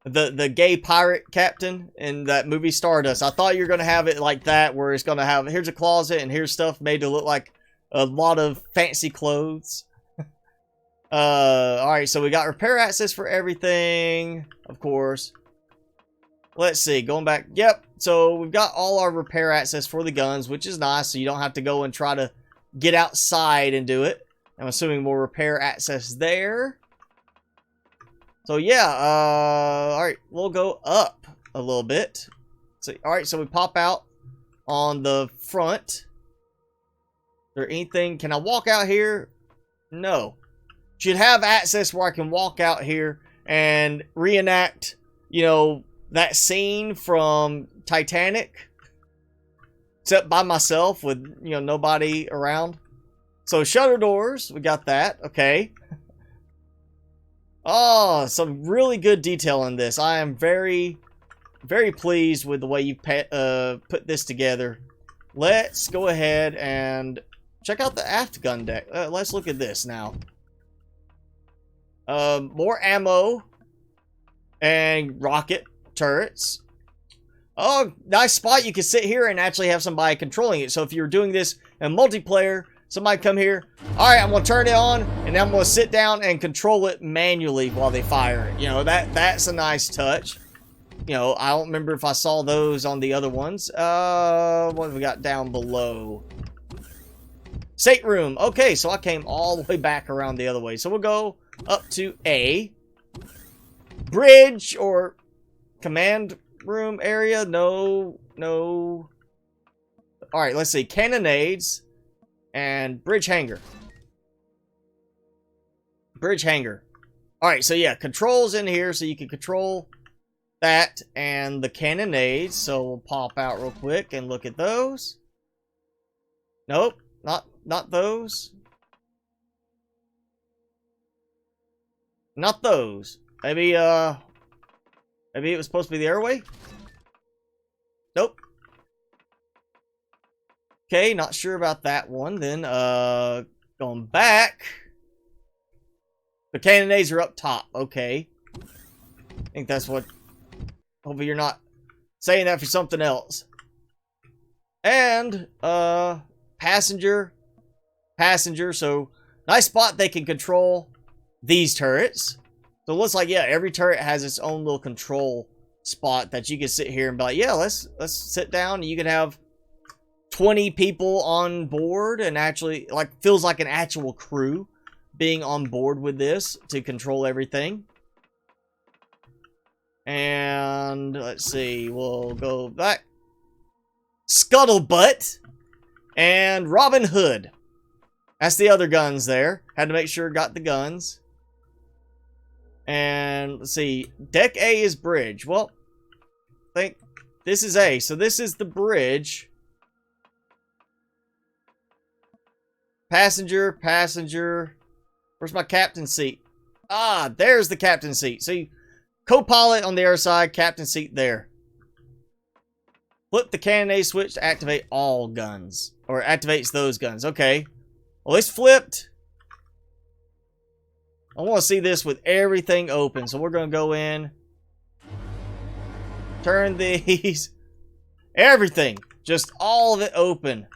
The gay pirate captain in that movie Stardust. I thought you were going to have it like that, where it's going to have, here's a closet and here's stuff made to look like a lot of fancy clothes. Alright, so we got repair access for everything, of course. Let's see, going back, yep, so we've got all our repair access for the guns, which is nice, so you don't have to go and try to get outside and do it. I'm assuming more repair access there. So yeah, alright, we'll go up a little bit. So, alright, so we pop out on the front. Is there anything, can I walk out here? No. Should have access where I can walk out here and reenact, you know, that scene from Titanic. Except by myself with, you know, nobody around. So shutter doors, we got that, okay. Oh, some really good detail in this. I am very, very pleased with the way you put this together. Let's go ahead and check out the aft gun deck. Let's look at this now. More ammo and rocket turrets. Oh, nice spot. You can sit here and actually have somebody controlling it. So if you're doing this in multiplayer, somebody come here. Alright, I'm going to turn it on, and then I'm going to sit down and control it manually while they fire it. You know, that's a nice touch. You know, I don't remember if I saw those on the other ones. What have we got down below? Stateroom. Okay, so I came all the way back around the other way. So we'll go up to A. Bridge or command room area. No. Alright, let's see. Cannonades and bridge hangar. Bridge hangar. Alright, so yeah, controls in here so you can control that and the cannonades. So we'll pop out real quick and look at those. Nope, not those. Not those. Maybe it was supposed to be the airway? Nope. Okay, not sure about that one. Then, going back. The cannonades are up top. Okay. I think that's what... Hopefully you're not saying that for something else. And, passenger. So, nice spot they can control these turrets. So it looks like, yeah, every turret has its own little control spot that you can sit here and be like, yeah, let's sit down. You can have 20 people on board and actually, like, feels like an actual crew being on board with this to control everything. And let's see, we'll go back. Scuttlebutt and Robin Hood. That's the other guns there. Had to make sure got the guns. And let's see, deck A is bridge. Well, I think this is A, so this is the bridge. Passenger. Where's my captain seat? Ah, there's the captain seat. So, co-pilot on the air side, captain seat there. Flip the cannonade switch to activate all guns. Or activates those guns. Okay. Well, it's flipped. I want to see this with everything open. So we're going to go in. Turn these. Everything. Just all of it open.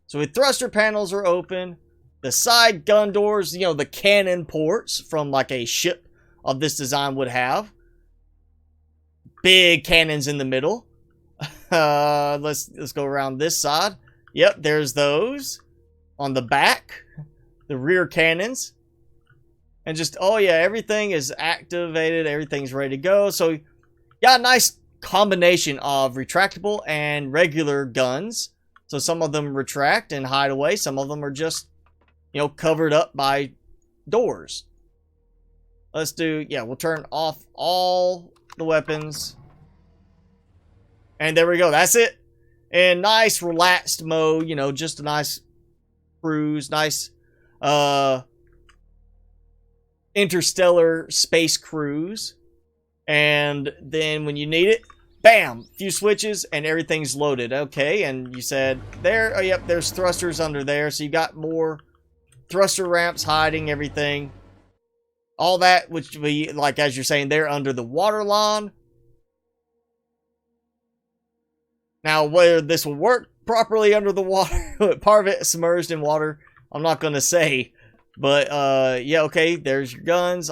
So the thruster panels are open. The side gun doors, you know, the cannon ports from like a ship of this design would have. Big cannons in the middle. Let's go around this side. Yep, there's those. On the back, the rear cannons. And just, oh yeah, everything is activated. Everything's ready to go. So, got a nice combination of retractable and regular guns. So some of them retract and hide away. Some of them are just, you know, covered up by doors. Let's do, yeah, we'll turn off all the weapons. And there we go. That's it. And nice relaxed mode, you know, just a nice cruise, nice interstellar space cruise. And then when you need it, bam, few switches and everything's loaded. Okay, and you said there, oh yep, there's thrusters under there, so you got more thruster ramps hiding everything. All that, which be like, as you're saying, they're under the waterline. Now, whether this will work properly under the water, part of it submerged in water, I'm not going to say. But, yeah, okay, there's your guns.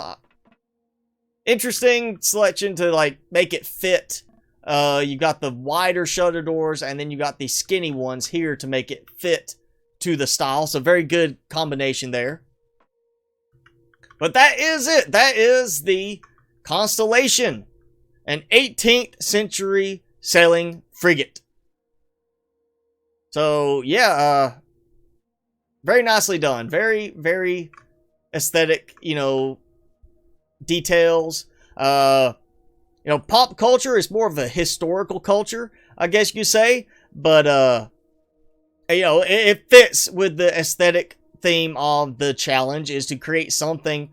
Interesting selection to, like, make it fit. You got the wider shutter doors, and then you got the skinny ones here to make it fit to the style. So, very good combination there. But that is it. That is the Constellation. An 18th century sailing frigate. So, yeah, very nicely done. Very, very aesthetic, you know, details. You know, pop culture is more of a historical culture, I guess you say. But, you know, it fits with the aesthetic theme of the challenge, is to create something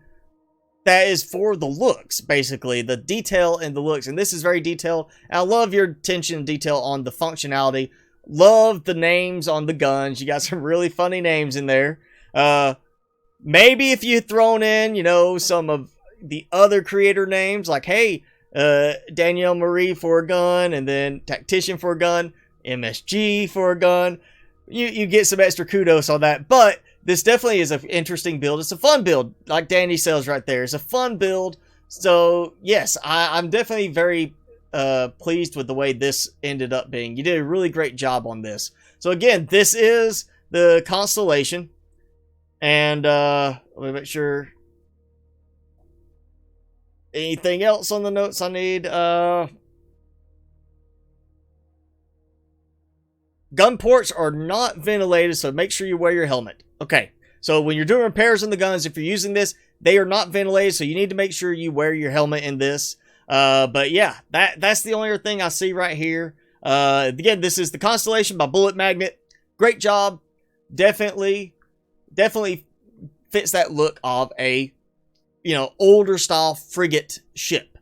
that is for the looks, basically. The detail and the looks. And this is very detailed. And I love your attention and detail on the functionality. Love the names on the guns. You got some really funny names in there. Maybe if you had thrown in, you know, some of the other creator names, like, hey, Daniele Marie for a gun, and then Tactician for a gun, MSG for a gun, you get some extra kudos on that. But this definitely is an interesting build. It's a fun build, like Danny says right there. It's a fun build. So, yes, I'm definitely very pleased with the way this ended up being. You did a really great job on this. So again, this is the Constellation. And let me make sure. Anything else on the notes I need? Gun ports are not ventilated, so make sure you wear your helmet. Okay, so when you're doing repairs on the guns, if you're using this, they are not ventilated, so you need to make sure you wear your helmet in this. But yeah, that's the only other thing I see right here. Again, this is the Constellation by Bullet Magnet. Great job. Definitely fits that look of a, you know, older style frigate ship.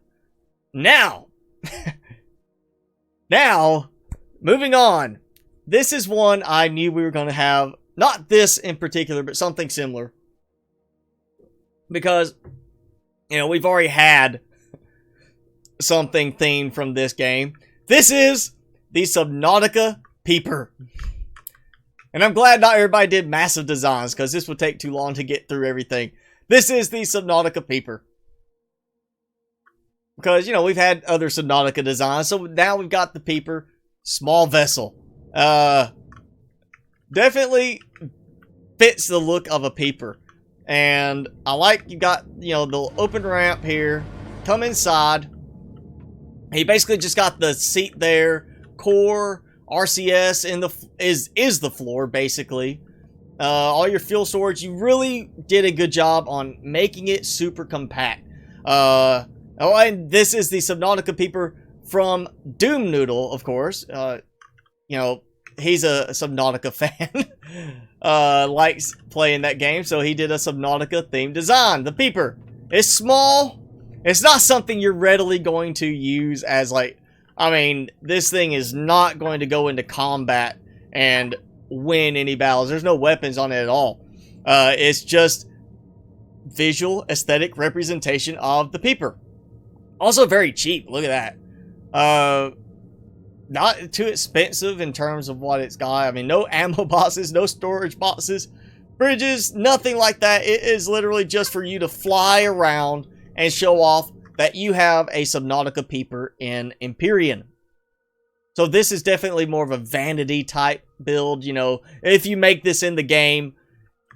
Now, moving on. This is one I knew we were going to have. Not this in particular, but something similar. Because, you know, we've already had something themed from this game. This is the Subnautica Peeper. And I'm glad not everybody did massive designs, because this would take too long to get through everything. This is the Subnautica Peeper. Because, you know, we've had other Subnautica designs, so now we've got the Peeper. Small vessel. Definitely fits the look of a Peeper. And I like you got, you know, the open ramp here. Come inside. He basically just got the seat there. Core, RCS in the is the floor, basically. All your fuel storage. You really did a good job on making it super compact. Oh, and this is the Subnautica Peeper from Doom Noodle, of course. You know, he's a Subnautica fan. Likes playing that game, so he did a Subnautica themed design. The Peeper. It's small. It's not something you're readily going to use as, like, I mean, this thing is not going to go into combat and win any battles. There's no weapons on it at all. It's just visual, aesthetic representation of the Peeper. Also very cheap. Look at that. Not too expensive in terms of what it's got. I mean, no ammo boxes, no storage boxes, bridges, nothing like that. It is literally just for you to fly around and show off that you have a Subnautica Peeper in Empyrion. So this is definitely more of a vanity type build. You know, if you make this in the game,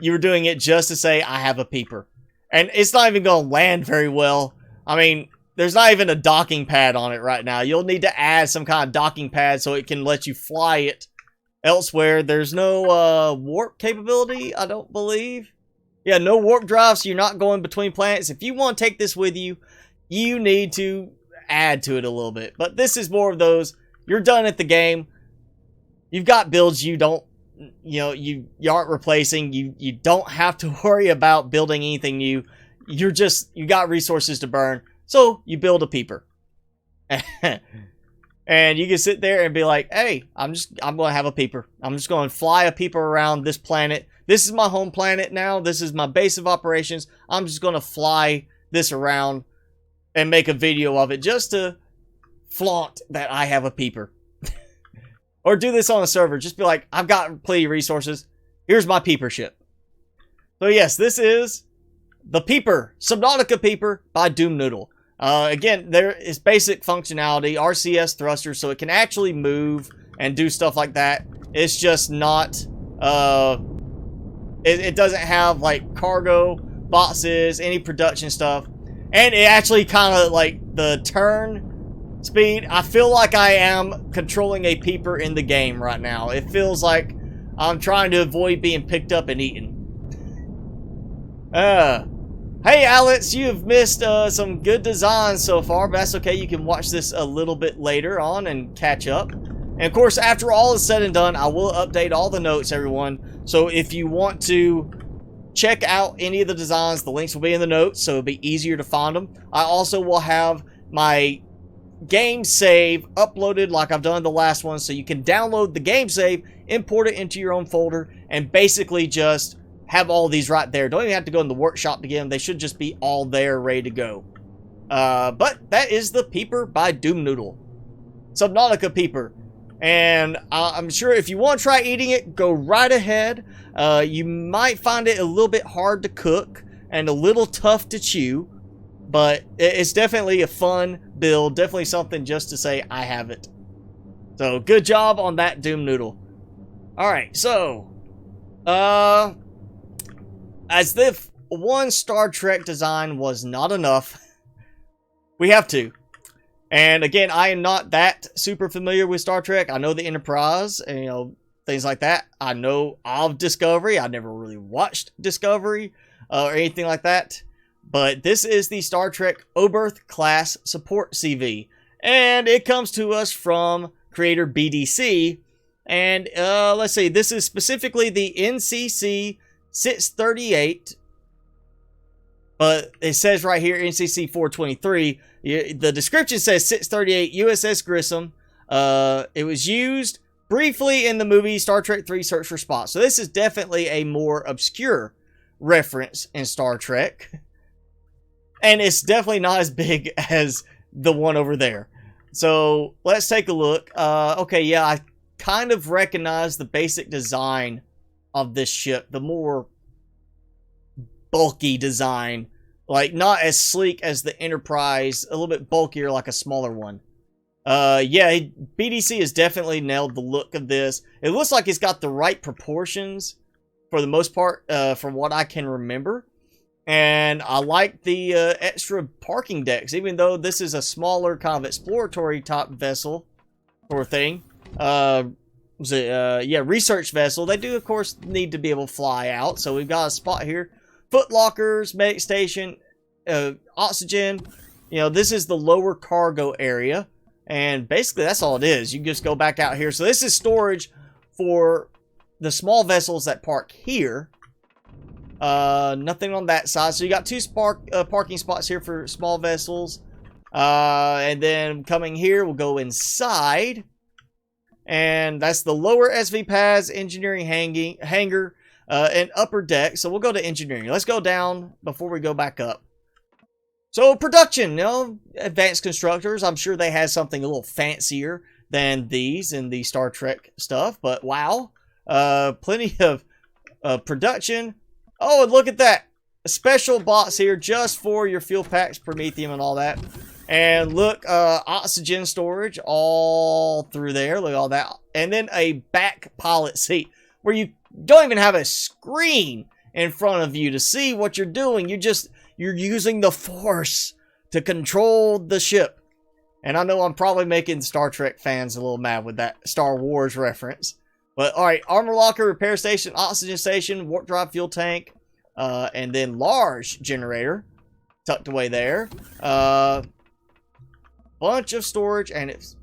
you're doing it just to say, I have a Peeper. And it's not even going to land very well. I mean, there's not even a docking pad on it right now. You'll need to add some kind of docking pad so it can let you fly it elsewhere. There's no warp capability, I don't believe. Yeah, no warp drive, so you're not going between planets. If you want to take this with you, you need to add to it a little bit. But this is more of those, you're done at the game. You've got builds you don't, you know, you aren't replacing. You don't have to worry about building anything new. You got resources to burn. So, you build a Peeper. And you can sit there and be like, hey, I'm going to have a Peeper. I'm just going to fly a Peeper around this planet. This is my home planet now. This is my base of operations. I'm just going to fly this around and make a video of it just to flaunt that I have a Peeper. Or do this on a server. Just be like, I've got plenty of resources. Here's my Peeper ship. So yes, this is the Peeper. Subnautica Peeper by Doom Noodle. Again, there is basic functionality, RCS thrusters, so it can actually move and do stuff like that. It's just not, it doesn't have, like, cargo boxes, any production stuff. And it actually kind of, like, the turn speed, I feel like I am controlling a Peeper in the game right now. It feels like I'm trying to avoid being picked up and eaten. Hey Alex, you've missed some good designs so far, but that's okay. You can watch this a little bit later on and catch up. And of course, after all is said and done, I will update all the notes, everyone. So if you want to check out any of the designs, the links will be in the notes, so it'll be easier to find them. I also will have my game save uploaded like I've done the last one, so you can download the game save, import it into your own folder, and basically just have all these right there. Don't even have to go in the workshop to get them. They should just be all there, ready to go. But that is the Peeper by Doom Noodle. Subnautica Peeper. And I'm sure if you want to try eating it, go right ahead. You might find it a little bit hard to cook and a little tough to chew. But it's definitely a fun build. Definitely something just to say, I have it. So, good job on that, Doom Noodle. Alright, so... as if one Star Trek design was not enough, we have two. And again, I am not that super familiar with Star Trek. I know the Enterprise and, you know, things like that. I know of Discovery. I never really watched Discovery or anything like that. But this is the Star Trek Oberth class support CV. And it comes to us from creator BDC. And let's see, this is specifically the NCC 638. But it says right here, NCC 423. The description says 638 USS Grissom. It was used briefly in the movie Star Trek 3 Search for Spock. So this is definitely a more obscure reference in Star Trek. And it's definitely not as big as the one over there. So let's take a look. Okay, yeah, I kind of recognize the basic design of this ship. The more bulky design. Like, not as sleek as the Enterprise. A little bit bulkier, like a smaller one. Yeah, BDC has definitely nailed the look of this. It looks like it's got the right proportions for the most part, from what I can remember. And I like the extra parking decks, even though this is a smaller kind of exploratory type vessel or thing. Yeah, research vessel. They do, of course, need to be able to fly out. So we've got a spot here. Foot lockers, medic station, oxygen. You know, this is the lower cargo area. And basically, that's all it is. You can just go back out here. So this is storage for the small vessels that park here. Nothing on that side. So you got two parking spots here for small vessels. And then coming here, we'll go inside. And that's the lower SV pads, engineering hangar, and upper deck. So we'll go to engineering. Let's go down before we go back up. So production, you know, advanced constructors. I'm sure they had something a little fancier than these in the Star Trek stuff. But wow, plenty of production. Oh, and look at that. A special box here just for your fuel packs, Promethium and all that. And look, oxygen storage all through there. Look at all that. And then a back pilot seat where you don't even have a screen in front of you to see what you're doing. You're using the Force to control the ship. And I know I'm probably making Star Trek fans a little mad with that Star Wars reference. But alright, armor locker, repair station, oxygen station, warp drive, fuel tank, and then large generator tucked away there. Bunch of storage, and it's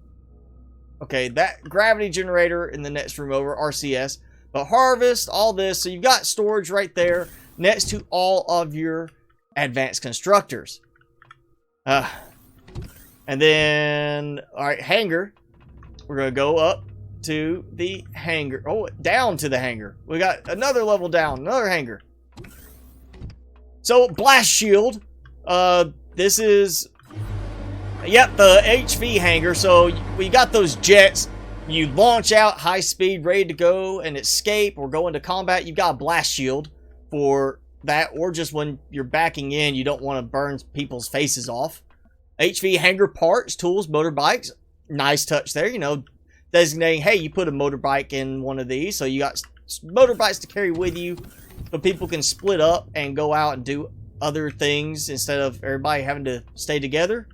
okay, that gravity generator in the next room over, RCS. But harvest, all this, so you've got storage right there next to all of your advanced constructors. And then, alright, hangar. We're going to go up to the hangar. Oh, down to the hangar. We got another level down, another hangar. So, blast shield. This is, yep, the HV hangar. So, we got those jets. You launch out high speed, ready to go and escape or go into combat. You've got a blast shield for that, or just when you're backing in, you don't want to burn people's faces off. HV hangar parts, tools, motorbikes. Nice touch there, you know, designating, hey, you put a motorbike in one of these, so you got motorbikes to carry with you, but people can split up and go out and do other things instead of everybody having to stay together.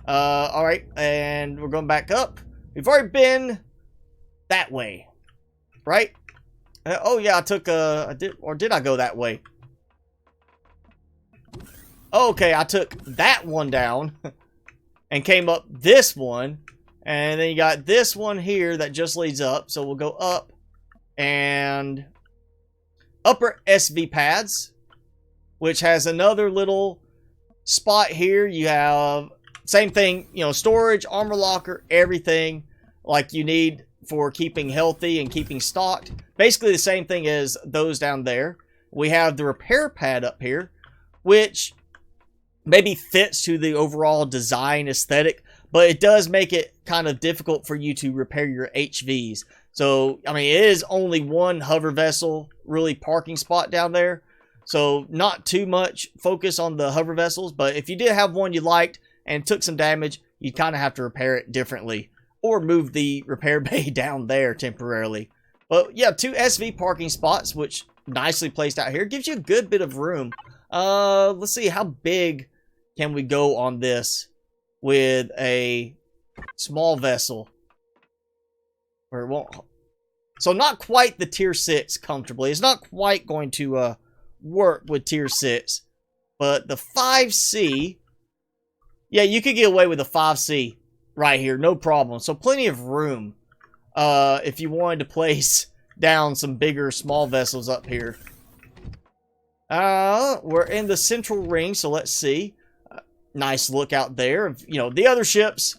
Alright, and we're going back up. We've already been that way, right? Oh yeah, I took did I go that way? Okay, I took that one down and came up this one, and then you got this one here that just leads up. So we'll go up and upper SV pads, which has another little spot here. You have same thing, you know, storage, armor locker, everything like you need for keeping healthy and keeping stocked. Basically the same thing as those down there. We have the repair pad up here, which maybe fits to the overall design aesthetic, but it does make it kind of difficult for you to repair your HVs. So, I mean, it is only one hover vessel, really, parking spot down there. So, not too much focus on the hover vessels, but if you did have one you liked and took some damage, you'd kind of have to repair it differently, or move the repair bay down there temporarily. But yeah, two SV parking spots, which nicely placed out here. Gives you a good bit of room. Let's see, how big can we go on this with a small vessel? Or it won't. So not quite the tier 6 comfortably. It's not quite going to work with tier 6. But the 5C, yeah, you could get away with a 5C right here, no problem. So plenty of room if you wanted to place down some bigger small vessels up here. We're in the central ring, so let's see. Nice look out there. You know, the other ships.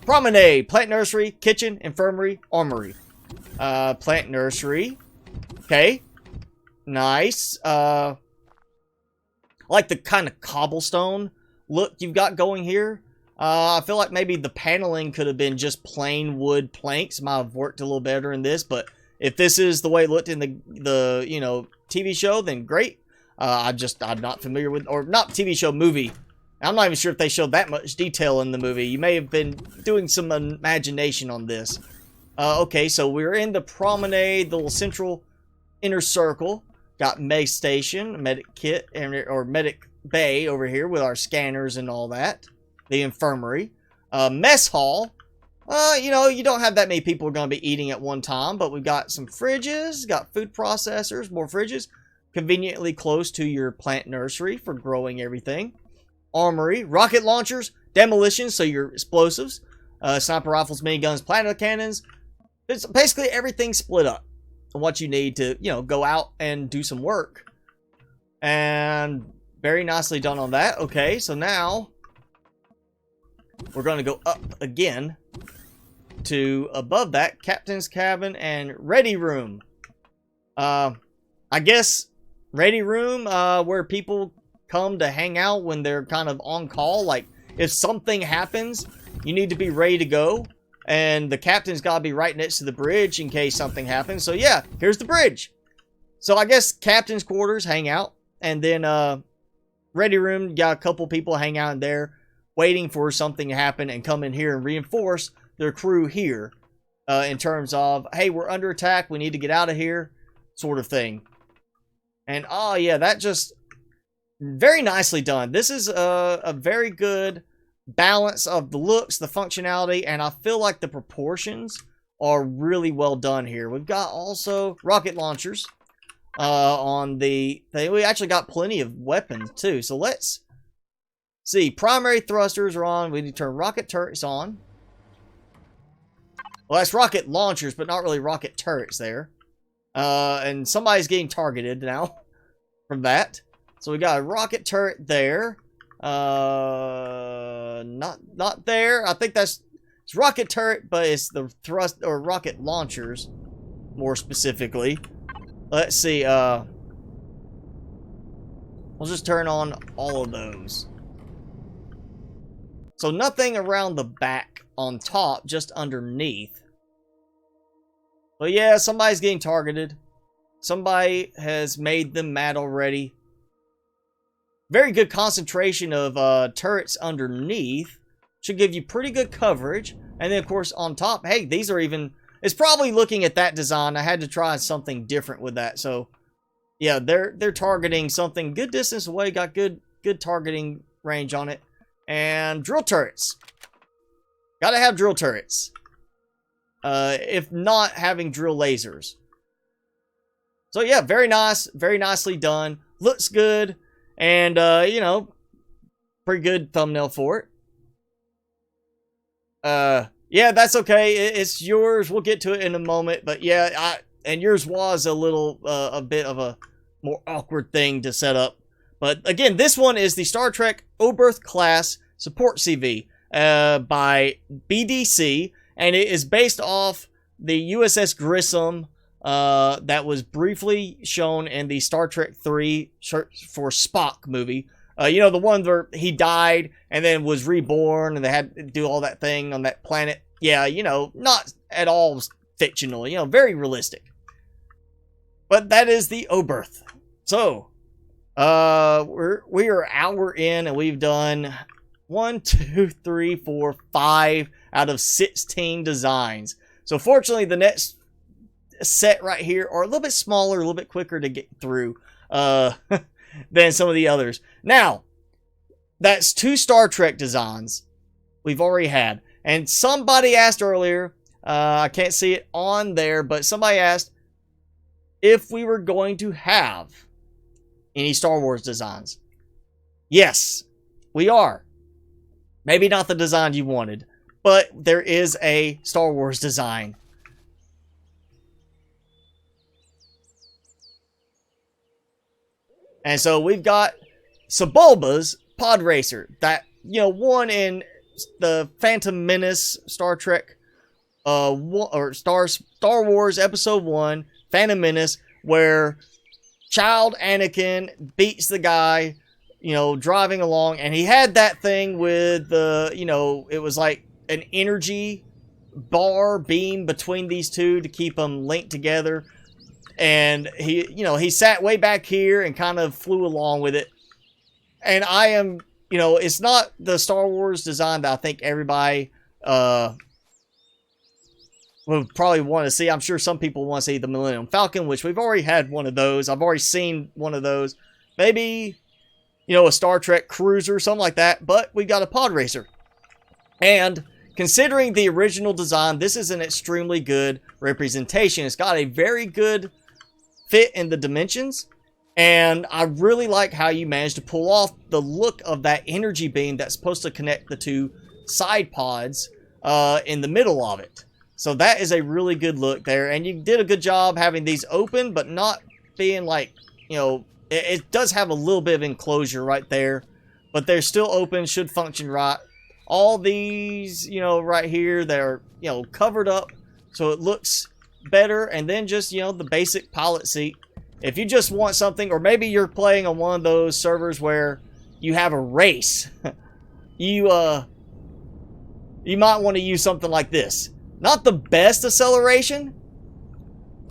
Promenade, plant nursery, kitchen, infirmary, armory. Plant nursery. Okay. Nice. I like the kind of cobblestone look you've got going here. I feel like maybe the paneling could have been just plain wood planks. Might have worked a little better in this, but if this is the way it looked in the you know, TV show, then great. I'm not familiar with, or not TV show, movie. I'm not even sure if they showed that much detail in the movie. You may have been doing some imagination on this. Okay, so we're in the promenade, the little central inner circle. Got Meg Station, Medic Kit, or Medic Bay over here with our scanners and all that. The infirmary. Mess hall. You know, you don't have that many people who are going to be eating at one time, but we've got some fridges, got food processors, more fridges. Conveniently close to your plant nursery for growing everything. Armory, rocket launchers, demolition, so your explosives, sniper rifles, miniguns, plasma cannons. It's basically everything split up on what you need to, you know, go out and do some work. And very nicely done on that. Okay, so now we're going to go up again to above that, captain's cabin and ready room. I guess ready room where people come to hang out when they're kind of on call. Like, if something happens, you need to be ready to go. And the captain's got to be right next to the bridge in case something happens. So, yeah, here's the bridge. So, I guess captain's quarters, hang out. And then, ready room, you got a couple people hang out in there waiting for something to happen and come in here and reinforce their crew here. In terms of, hey, we're under attack, we need to get out of here, sort of thing. And, oh, yeah, that just... very nicely done. This is a very good balance of the looks, the functionality, and I feel like the proportions are really well done here. We've got also rocket launchers on the thing. We actually got plenty of weapons too. So let's see. Primary thrusters are on. We need to turn rocket turrets on. Well, that's rocket launchers, but not really rocket turrets there. And somebody's getting targeted now from that. So we got a rocket turret there. Not there. I think it's rocket turret, but it's the thrust or rocket launchers, more specifically. Let's see. We'll just turn on all of those. So nothing around the back on top, just underneath. But yeah, somebody's getting targeted. Somebody has made them mad already. Very good concentration of turrets underneath. Should give you pretty good coverage. And then, of course, on top, hey, these are even... It's probably looking at that design. I had to try something different with that. So, yeah, they're targeting something good distance away. Got good targeting range on it. And drill turrets. Gotta have drill turrets. If not, having drill lasers. So, yeah, very nice. Very nicely done. Looks good. And, you know, pretty good thumbnail for it. Yeah, that's okay. It's yours. We'll get to it in a moment. But, yeah, and yours was a little, a bit of a more awkward thing to set up. But, again, this one is the Star Trek Oberth class support CV by BDC. And it is based off the USS Grissom that was briefly shown in the Star Trek 3 for Spock movie. You know, the one where he died and then was reborn and they had to do all that thing on that planet. Yeah, you know, not at all fictional. You know, very realistic. But that is the Oberth. So, we are an hour in and we've done 1, 2, 3, 4, 5 out of 16 designs. So, fortunately, the next set right here are a little bit smaller, a little bit quicker to get through than some of the others. Now, that's 2 Star Trek designs we've already had. And somebody asked earlier, I can't see it on there, but somebody asked if we were going to have any Star Wars designs. Yes, we are. Maybe not the design you wanted, but there is a Star Wars design. And so we've got Sebulba's Pod Racer. That, you know, one in the Phantom Menace Star Trek, or Star Wars Episode 1, Phantom Menace, where child Anakin beats the guy, you know, driving along, and he had that thing with the, you know, it was like an energy bar beam between these two to keep them linked together. And he, you know, he sat way back here and kind of flew along with it. And I am, you know, it's not the Star Wars design that I think everybody would probably want to see. I'm sure some people want to see the Millennium Falcon, which we've already had one of those. I've already seen one of those. Maybe, you know, a Star Trek cruiser, something like that. But we got a pod racer. And considering the original design, this is an extremely good representation. It's got a very good fit in the dimensions. And I really like how you managed to pull off the look of that energy beam that's supposed to connect the 2 side pods in the middle of it. So that is a really good look there. And you did a good job having these open, but not being like, you know, it does have a little bit of enclosure right there. But they're still open, should function right. All these, you know, right here, they're, you know, covered up so it looks better. And then just, you know, the basic pilot seat. If you just want something, or maybe you're playing on one of those servers where you have a race, you might want to use something like this. Not the best acceleration,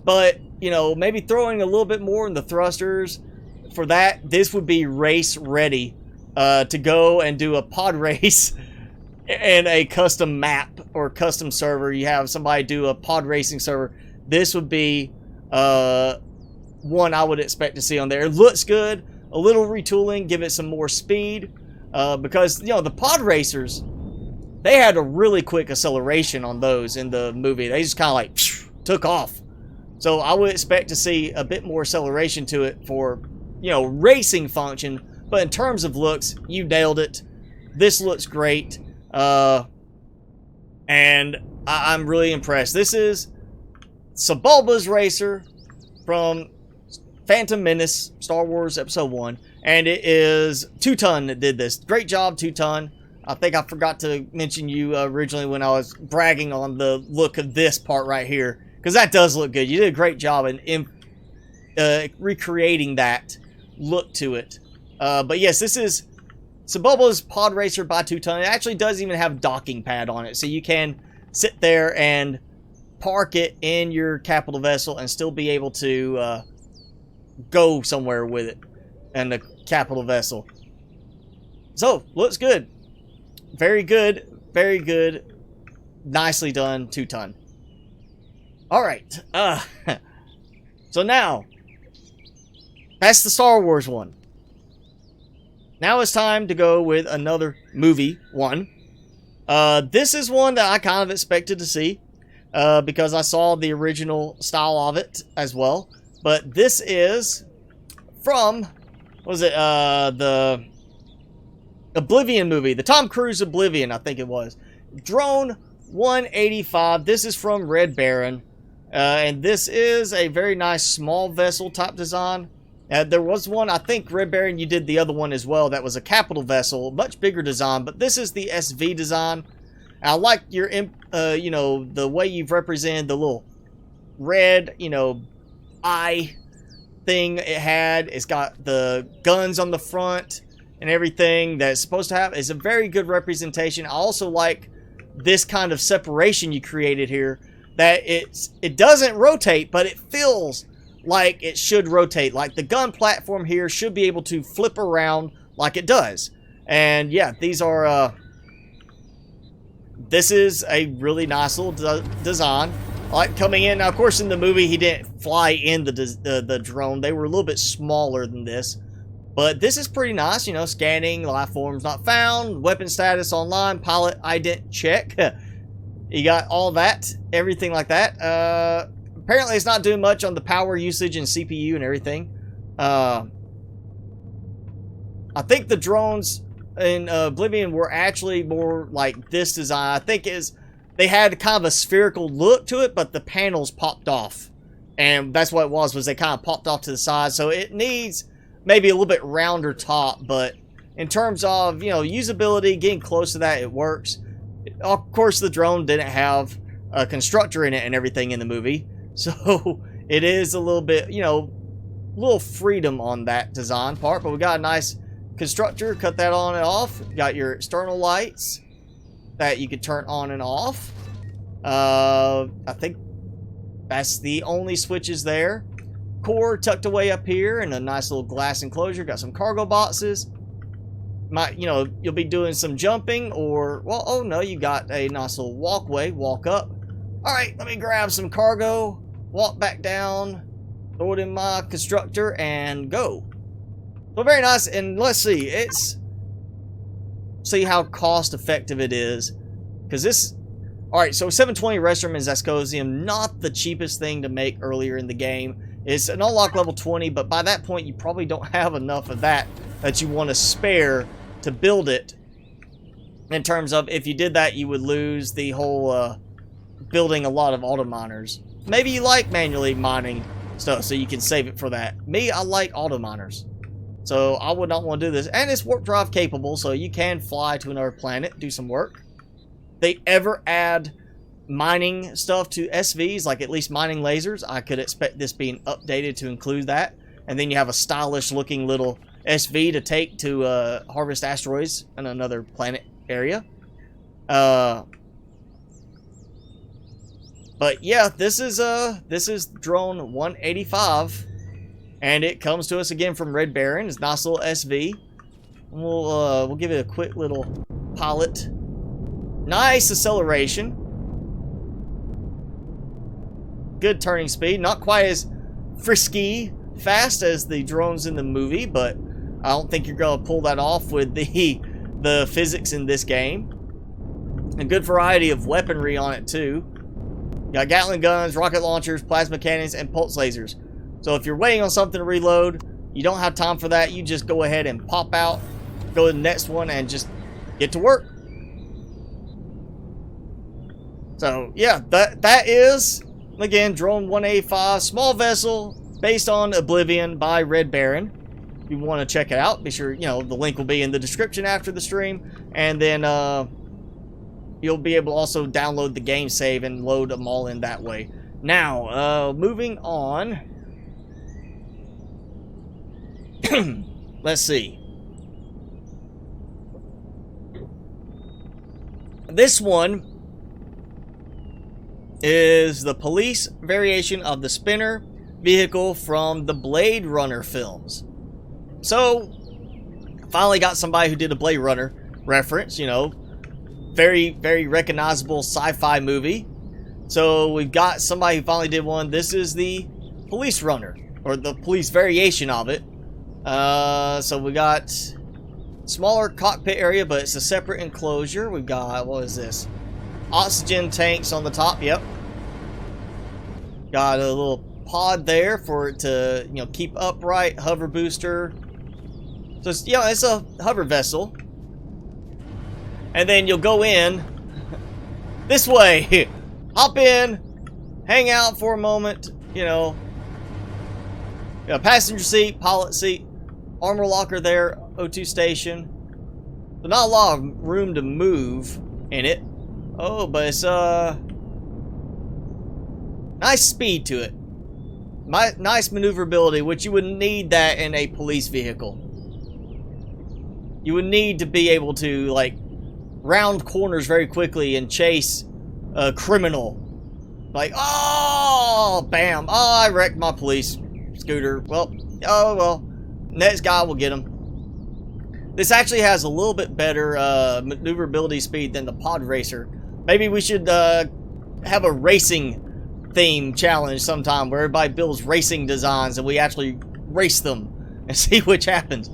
but, you know, maybe throwing a little bit more in the thrusters. For that, this would be race ready to go and do a pod race in a custom map or custom server. You have somebody do a pod racing server. This would be one I would expect to see on there. It looks good. A little retooling, give it some more speed. Because, you know, the pod racers, they had a really quick acceleration on those in the movie. They just kind of like took off. So I would expect to see a bit more acceleration to it for, you know, racing function. But in terms of looks, you nailed it. This looks great. And I'm really impressed. This is Sebulba's Racer from Phantom Menace, Star Wars Episode 1. And it is TwoTon that did this. Great job, TwoTon. I think I forgot to mention you originally when I was bragging on the look of this part right here. Because that does look good. You did a great job in recreating that look to it. But yes, this is Sebulba's Pod Racer by TwoTon. It actually does even have a docking pad on it. So you can sit there and park it in your capital vessel and still be able to go somewhere with it and the capital vessel. So, looks good. Very good. Very good. Nicely done, TwoTon. Alright. So now, that's the Star Wars one. Now it's time to go with another movie one. This is one that I kind of expected to see. Because I saw the original style of it as well. But this is from, what was it, the Oblivion movie. The Tom Cruise Oblivion, I think it was. Drone 185. This is from Red Baron. And this is a very nice small vessel type design. There was one, I think, Red Baron, you did the other one as well. That was a capital vessel. Much bigger design. But this is the SV design. I like your, you know, the way you've represented the little red, you know, eye thing it had. It's got the guns on the front and everything that it's supposed to have. It's a very good representation. I also like this kind of separation you created here. That it doesn't rotate, but it feels like it should rotate. Like the gun platform here should be able to flip around like it does. And yeah, these are... this is a really nice little design. like coming in. Now, of course, in the movie, he didn't fly in the drone. They were a little bit smaller than this. But this is pretty nice, you know, scanning, life forms not found, weapon status online, pilot ident check. You got all that, everything like that. Apparently, it's not doing much on the power usage and CPU and everything. I think the drones in Oblivion were actually more like this design. I think they had kind of a spherical look to it, but the panels popped off. And that's what it was they kind of popped off to the side. So it needs maybe a little bit rounder top, but in terms of, you know, usability, getting close to that, it works. Of course, the drone didn't have a constructor in it and everything in the movie, so it is a little bit, you know, little freedom on that design part, but we got a nice constructor, cut that on and off. You got your external lights that you could turn on and off. I think that's the only switches there. Core tucked away up here in a nice little glass enclosure. Got some cargo boxes. You know, you'll be doing some jumping or, well, oh no, you got a nice little walkway, walk up. All right, let me grab some cargo, walk back down, throw it in my constructor and go. So very nice. And let's see, see how cost effective it is. Cause this, all right, so 720 restroom in Zascosium, not the cheapest thing to make earlier in the game. It's an unlock level 20, but by that point, you probably don't have enough of that you want to spare to build it. In terms of, if you did that, you would lose the whole building a lot of auto miners. Maybe you like manually mining stuff, so you can save it for that. Me, I like auto miners. So I would not want to do this. And it's warp drive capable, so you can fly to another planet, do some work. They ever add mining stuff to SVs, like at least mining lasers, I could expect this being updated to include that. And then you have a stylish looking little SV to take to harvest asteroids in another planet area. But yeah, this is drone 185, and it comes to us again from Red Baron. It's a nice little SV. We'll give it a quick little pilot. Nice acceleration. Good turning speed. Not quite as frisky fast as the drones in the movie, but I don't think you're going to pull that off with the physics in this game. A good variety of weaponry on it too. You got Gatling guns, rocket launchers, plasma cannons, and pulse lasers. So if you're waiting on something to reload, you don't have time for that, you just go ahead and pop out, go to the next one, and just get to work. So yeah, that is, again, drone 185, small vessel, based on Oblivion by Red Baron. If you want to check it out, be sure, you know, the link will be in the description after the stream, and then you'll be able to also download the game save and load them all in that way. Now, moving on. Let's see. This one is the police variation of the spinner vehicle from the Blade Runner films. So, finally got somebody who did a Blade Runner reference, you know. Very, very recognizable sci-fi movie. So, we've got somebody who finally did one. This is the police runner, or the police variation of it. So we got smaller cockpit area, but it's a separate enclosure. We've got, what is this? Oxygen tanks on the top, yep. Got a little pod there for it to, you know, keep upright, hover booster. So it's, yeah, it's a hover vessel. And then you'll go in this way. Hop in, hang out for a moment, you know. Passenger seat, pilot seat, armor locker there, O2 station. So not a lot of room to move in it. Oh, but it's nice speed to it. Nice maneuverability, which you would need that in a police vehicle. You would need to be able to, like, round corners very quickly and chase a criminal. Like, oh, bam. Oh, I wrecked my police scooter. Well, oh well. Next guy will get him. This actually has a little bit better maneuverability speed than the pod racer. Maybe we should have a racing theme challenge sometime where everybody builds racing designs and we actually race them and see which happens.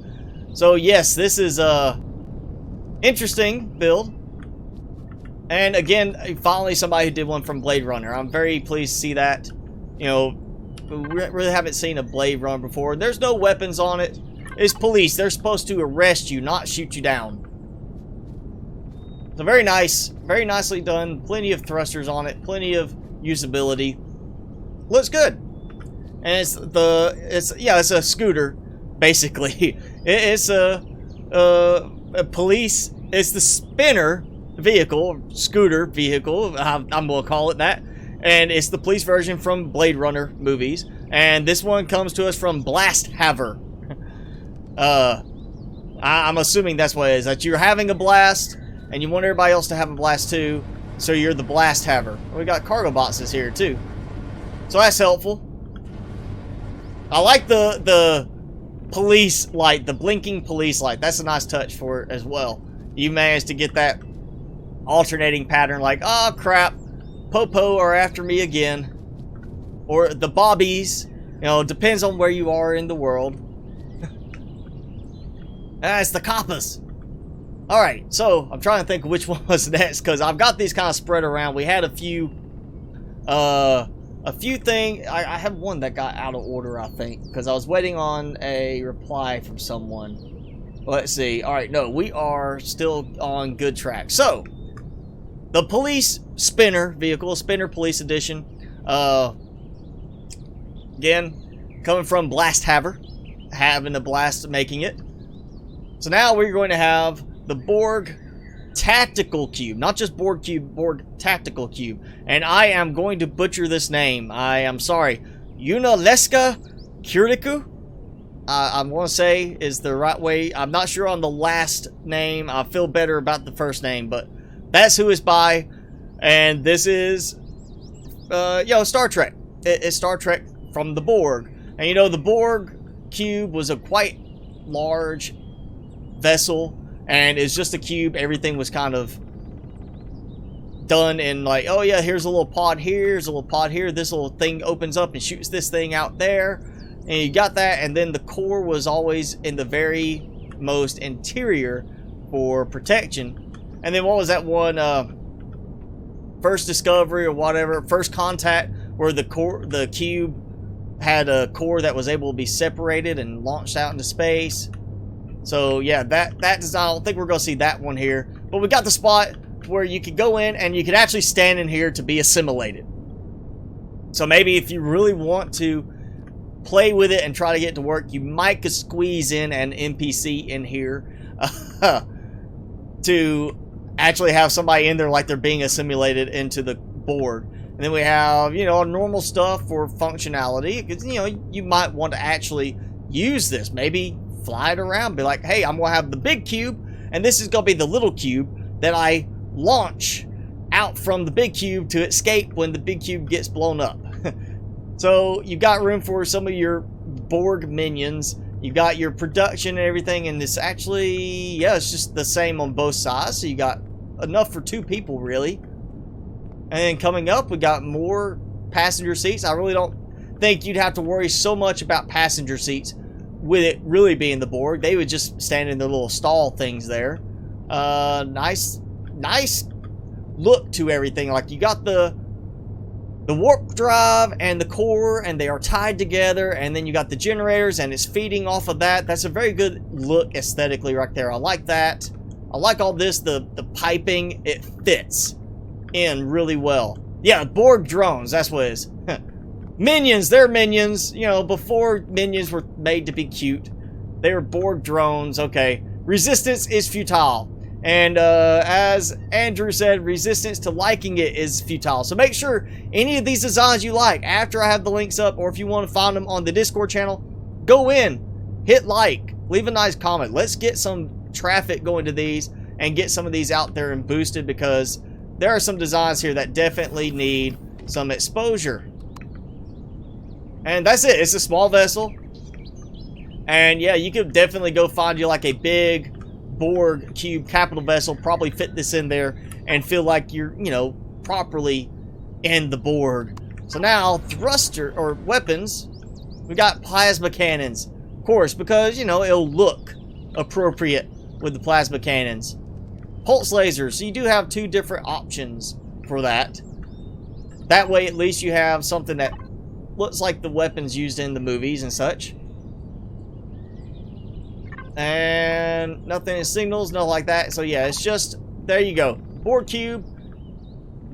So yes, this is a interesting build. And again, finally somebody who did one from Blade Runner. I'm very pleased to see that. You know, we really haven't seen a Blade Runner before. There's no weapons on it. It's police. They're supposed to arrest you, not shoot you down. So very nice. Very nicely done. Plenty of thrusters on it. Plenty of usability. Looks good. And it's a scooter, basically. It's a police. It's the spinner vehicle, scooter vehicle. I'm gonna call it that. And it's the police version from Blade Runner movies. And this one comes to us from Blasthaver. I'm assuming that's what it is. That you're having a blast, and you want everybody else to have a blast too. So you're the Blasthaver. We got cargo boxes here too. So that's helpful. I like the police light, the blinking police light. That's a nice touch for it as well. You managed to get that alternating pattern like, oh crap, Popo are after me again. Or the Bobbies. You know, depends on where you are in the world. It's the Kappas. Alright, so I'm trying to think which one was next because I've got these kind of spread around. We had a few things. I have one that got out of order, I think, because I was waiting on a reply from someone. Let's see. Alright, no, we are still on good track. So, the police spinner vehicle, spinner police edition. Again, coming from Blasthaver. Having a blast making it. So now we're going to have the Borg Tactical Cube. Not just Borg Cube, Borg Tactical Cube. And I am going to butcher this name. I am sorry. Unaleska Kuriku? I want to say is the right way. I'm not sure on the last name. I feel better about the first name, but that's who it's by. And this is, Star Trek. It's Star Trek from the Borg. And you know, the Borg Cube was a quite large vessel, and it's just a cube. Everything was kind of done in like, oh yeah, here's a little pod here, here's a little pod here, this little thing opens up and shoots this thing out there, and you got that. And then the core was always in the very most interior for protection. And then what was that one, First Discovery or whatever, First Contact, where the cube had a core that was able to be separated and launched out into space. So yeah, that design, I don't think we're going to see that one here. But we got the spot where you could go in and you could actually stand in here to be assimilated. So maybe if you really want to play with it and try to get it to work, you might could squeeze in an NPC in here to actually have somebody in there like they're being assimilated into the Borg. And then we have, you know, normal stuff for functionality. Because, you know, you might want to actually use this. Maybe fly it around. Be like, hey, I'm going to have the big cube. And this is going to be the little cube that I launch out from the big cube to escape when the big cube gets blown up. So you've got room for some of your Borg minions. You've got your production and everything. And it's actually, yeah, it's just the same on both sides. So you got enough for 2 people, really. And then coming up, we got more passenger seats. I really don't think you'd have to worry so much about passenger seats with it really being the Borg. They would just stand in their little stall things there. Nice look to everything. Like you got the warp drive and the core, and they are tied together. And then you got the generators, and it's feeding off of that. That's a very good look aesthetically right there. I like that. I like all this. The piping, it fits in really well. Yeah, Borg drones, that's what it is. Minions, they're minions. You know, before minions were made to be cute, they were Borg drones. Okay, resistance is futile. And as Andrew said, resistance to liking it is futile. So make sure any of these designs you like, after I have the links up, or if you want to find them on the Discord channel, go in, hit like, leave a nice comment. Let's get some traffic going to these and get some of these out there and boosted, because there are some designs here that definitely need some exposure. And that's it. It's a small vessel. And yeah, you could definitely go find you like a big Borg cube capital vessel, probably fit this in there and feel like you're, you know, properly in the Borg. So now, thruster, or weapons, we got plasma cannons. Of course, because, you know, it'll look appropriate with the plasma cannons. Pulse lasers, so you do have 2 different options for that. That way, at least you have something that looks like the weapons used in the movies and such. And nothing in signals, nothing like that. So yeah, it's just, there you go. Borg cube,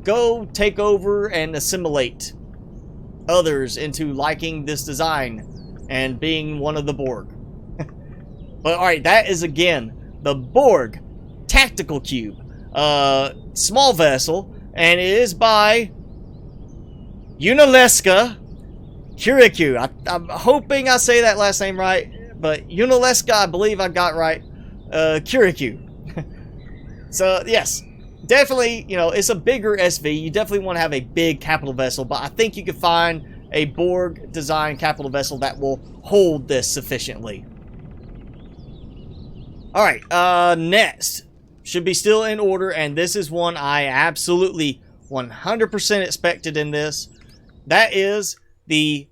go take over and assimilate others into liking this design and being one of the Borg. But alright, that is again the Borg Tactical Cube. Small vessel, and it is by Unileska Kirikou. I'm hoping I say that last name right, but Unileska, I believe I got right. Kirikou. So, yes, definitely, you know, it's a bigger SV. You definitely want to have a big capital vessel, but I think you can find a Borg design capital vessel that will hold this sufficiently. Alright, next. Should be still in order, and this is one I absolutely 100% expected in this. That is the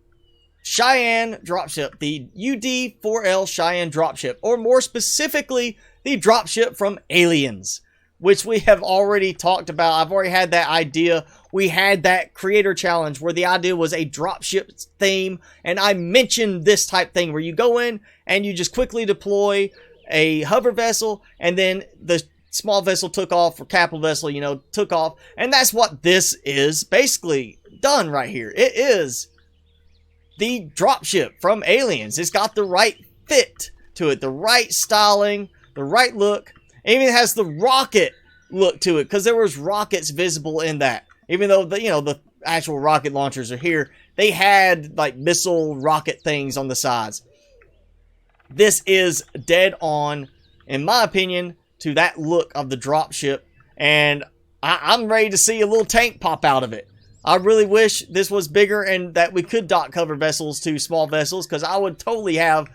Cheyenne dropship, the UD-4L Cheyenne dropship, or more specifically, the dropship from Aliens, which we have already talked about. I've already had that idea. We had that creator challenge where the idea was a dropship theme, and I mentioned this type thing where you go in and you just quickly deploy a hover vessel, and then the small vessel took off, or capital vessel, you know, took off, and that's what this is basically done right here. It is the dropship from Aliens. It's got the right fit to it, the right styling, the right look. It even has the rocket look to it, because there was rockets visible in that. Even though the, you know, the actual rocket launchers are here, they had like missile rocket things on the sides. This is dead on, in my opinion, to that look of the dropship, and I'm ready to see a little tank pop out of it. I really wish this was bigger and that we could dock hover vessels to small vessels, because I would totally have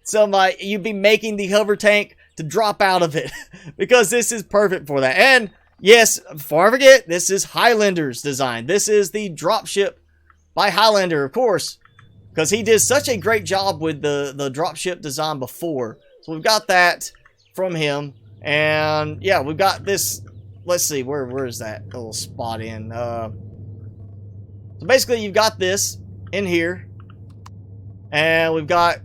somebody, you'd be making the hover tank to drop out of it, because this is perfect for that. And yes, before I forget, this is Highlander's design. This is the dropship by Highlander, of course, because he did such a great job with the dropship design before. So we've got that from him. And yeah, we've got this. Let's see, where is that little spot in? So basically, you've got this in here, and we've got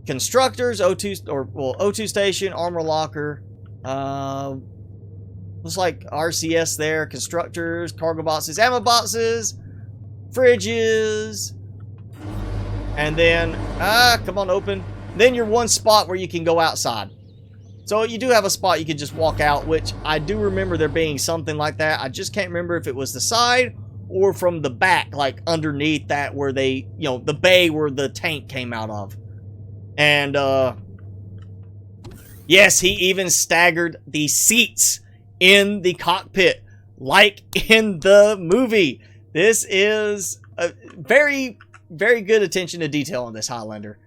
constructors, O2 station, armor locker. Looks like RCS there. Constructors, cargo boxes, ammo boxes, fridges, and then come on, open. Then your one spot where you can go outside. So you do have a spot you can just walk out, which I do remember there being something like that. I just can't remember if it was the side or from the back, like underneath that where they, you know, the bay where the tank came out of. And, yes, he even staggered the seats in the cockpit, like in the movie. This is a very, very good attention to detail on this Highlander.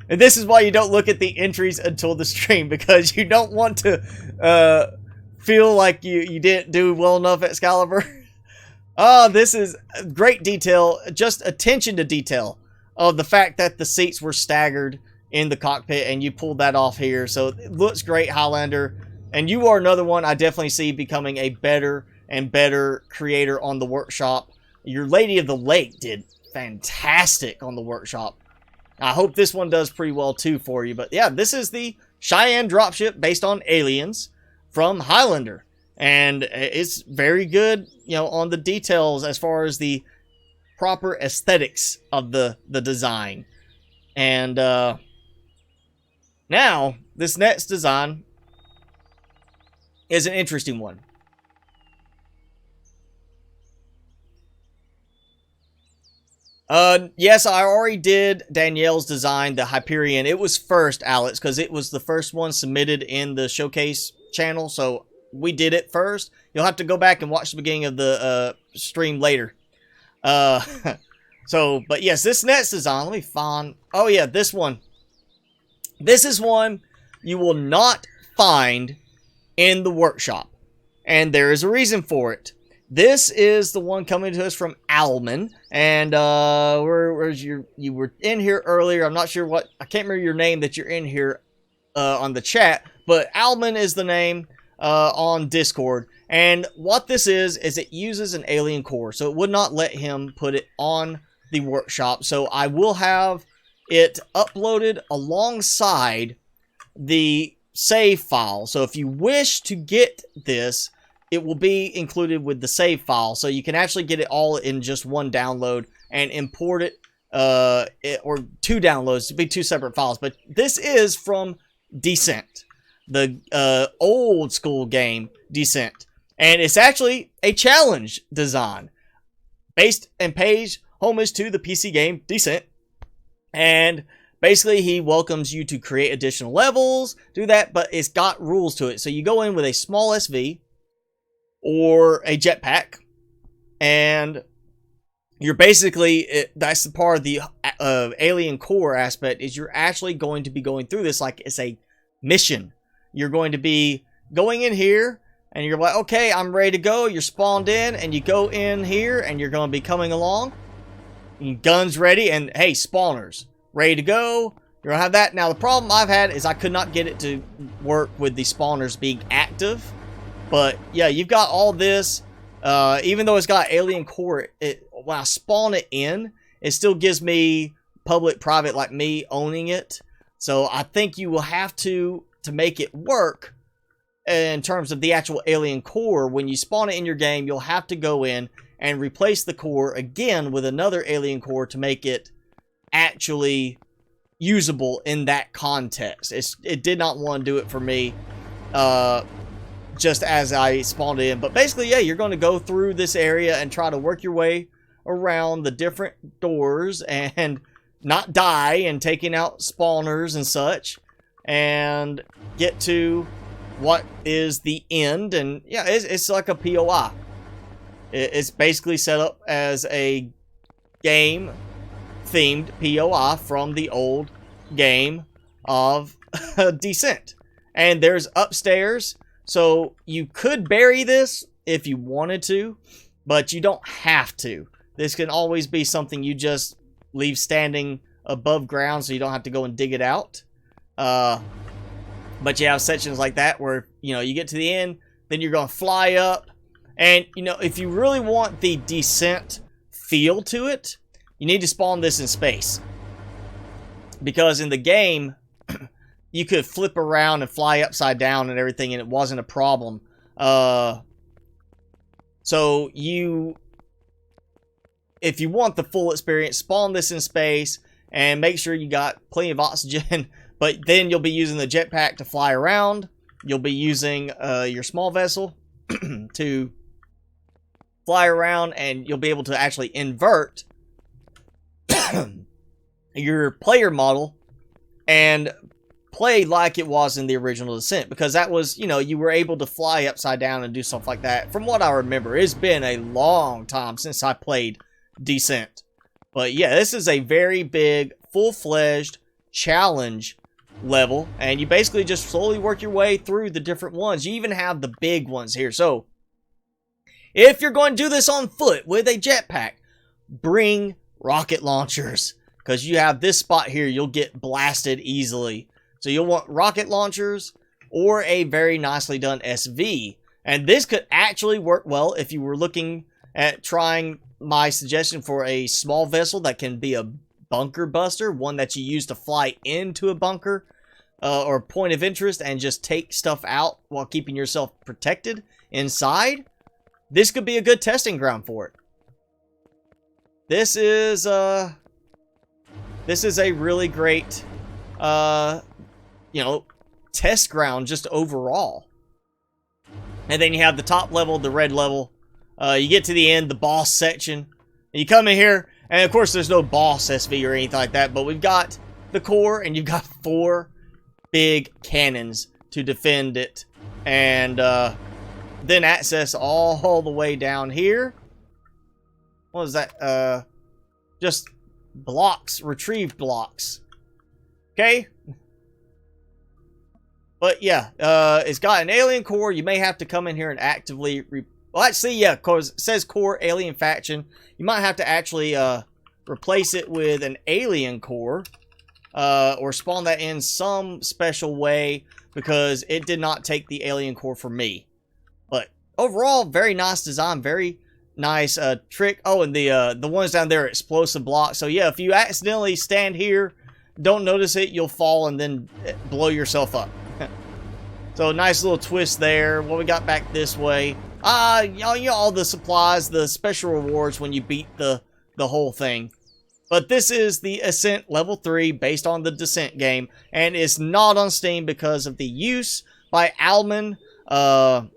And this is why you don't look at the entries until the stream, because you don't want to feel like you didn't do well enough at Excalibur. Oh, this is great detail, just attention to detail of the fact that the seats were staggered in the cockpit, and you pulled that off here. So it looks great, Highlander. And you are another one I definitely see becoming a better and better creator on the workshop. Your Lady of the Lake did fantastic on the workshop. I hope this one does pretty well too for you. But yeah, this is the Cheyenne dropship based on Aliens from Highlander. And it's very good, you know, on the details as far as the proper aesthetics of the design. And now, this next design is an interesting one. Yes, I already did Danielle's design, the Empyrion. It was first, Alex, because it was the first one submitted in the showcase channel, so we did it first. You'll have to go back and watch the beginning of the stream later. But yes, this next design, let me find, oh yeah, this one. This is one you will not find in the workshop, and there is a reason for it. This is the one coming to us from Owlman, and where's you were in here earlier. I'm not sure what, I can't remember your name that you're in here on the chat, but Owlman is the name on Discord. And what this is it uses an alien core, so it would not let him put it on the workshop. So I will have it uploaded alongside the save file. So if you wish to get this, it will be included with the save file, so you can actually get it all in just one download and import it, or two downloads to be two separate files. But this is from Descent, the old school game Descent, and it's actually a challenge design based and pays homage to the PC game Descent. And basically, he welcomes you to create additional levels, do that, but it's got rules to it. So you go in with a small SV or a jetpack, and you're basically, that's the part of the alien core aspect, is you're actually going to be going through this like it's a mission. You're going to be going in here, and you're like, okay, I'm ready to go. You're spawned in, and you go in here, and you're going to be coming along. Guns ready, and hey, spawners ready to go. You're gonna have that. Now, the problem I've had is I could not get it to work with the spawners being active. But yeah, you've got all this. Even though it's got alien core, when I spawn it in, it still gives me public, private, like me owning it. So I think you will have to make it work in terms of the actual alien core. When you spawn it in your game, you'll have to go in and replace the core again with another alien core to make it actually usable in that context. It did not want to do it for me just as I spawned in. But basically, yeah, you're going to go through this area and try to work your way around the different doors and not die and taking out spawners and such, and get to what is the end. And yeah, it's like a POI. It's basically set up as a game themed POI from the old game of Descent. And there's upstairs, so you could bury this if you wanted to, but you don't have to. This can always be something you just leave standing above ground, so you don't have to go and dig it out. But you have sections like that where, you know, you get to the end, then you're going to fly up. And, you know, if you really want the Descent feel to it, you need to spawn this in space. Because in the game, you could flip around and fly upside down and everything, and it wasn't a problem. So if you want the full experience, spawn this in space and make sure you got plenty of oxygen. But then you'll be using the jetpack to fly around. You'll be using your small vessel to fly around, and you'll be able to actually invert your player model and play like it was in the original Descent, because that was, you know, you were able to fly upside down and do stuff like that. From what I remember, it's been a long time since I played Descent. But yeah, this is a very big, full-fledged challenge level, and you basically just slowly work your way through the different ones. You even have the big ones here. So if you're going to do this on foot with a jetpack, bring rocket launchers, because you have this spot here, you'll get blasted easily. So you'll want rocket launchers or a very nicely done SV. And this could actually work well if you were looking at trying my suggestion for a small vessel that can be a bunker buster, one that you use to fly into a bunker or point of interest and just take stuff out while keeping yourself protected inside. This could be a good testing ground for it. This is a really great, you know, test ground just overall. And then you have the top level, the red level. You get to the end, the boss section. And you come in here, and of course there's no boss SV or anything like that, but we've got the core, and you've got 4 big cannons to defend it. And then access all the way down here. What was that? Just blocks, retrieved blocks. Okay? But yeah, it's got an alien core. You may have to come in here and actively Well, actually, yeah, because it says core alien faction. You might have to actually replace it with an alien core or spawn that in some special way because it did not take the alien core for me. But overall, very nice design, very nice trick. Oh, and the ones down there are explosive blocks. So yeah, if you accidentally stand here, don't notice it, you'll fall and then blow yourself up. So nice little twist there. What we got back this way? You know, all the supplies, the special rewards when you beat the whole thing. But this is the Ascent Level 3 based on the Descent game, and it's not on Steam because of the use by Owlman of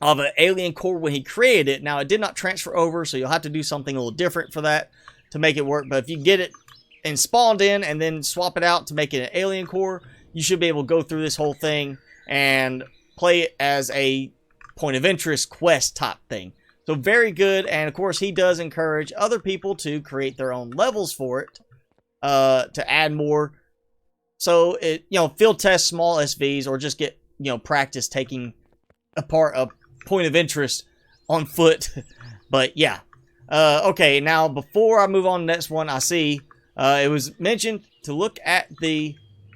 an alien core when he created it. Now, it did not transfer over, so you'll have to do something a little different for that to make it work. But if you get it and spawned in and then swap it out to make it an alien core, you should be able to go through this whole thing and play it as a point of interest quest type thing. So very good, and of course he does encourage other people to create their own levels for it to add more. So it, you know, field test small SVs or just get, you know, practice taking apart a point of interest on foot. But yeah, okay. Now before I move on to the next one, I see it was mentioned to look at the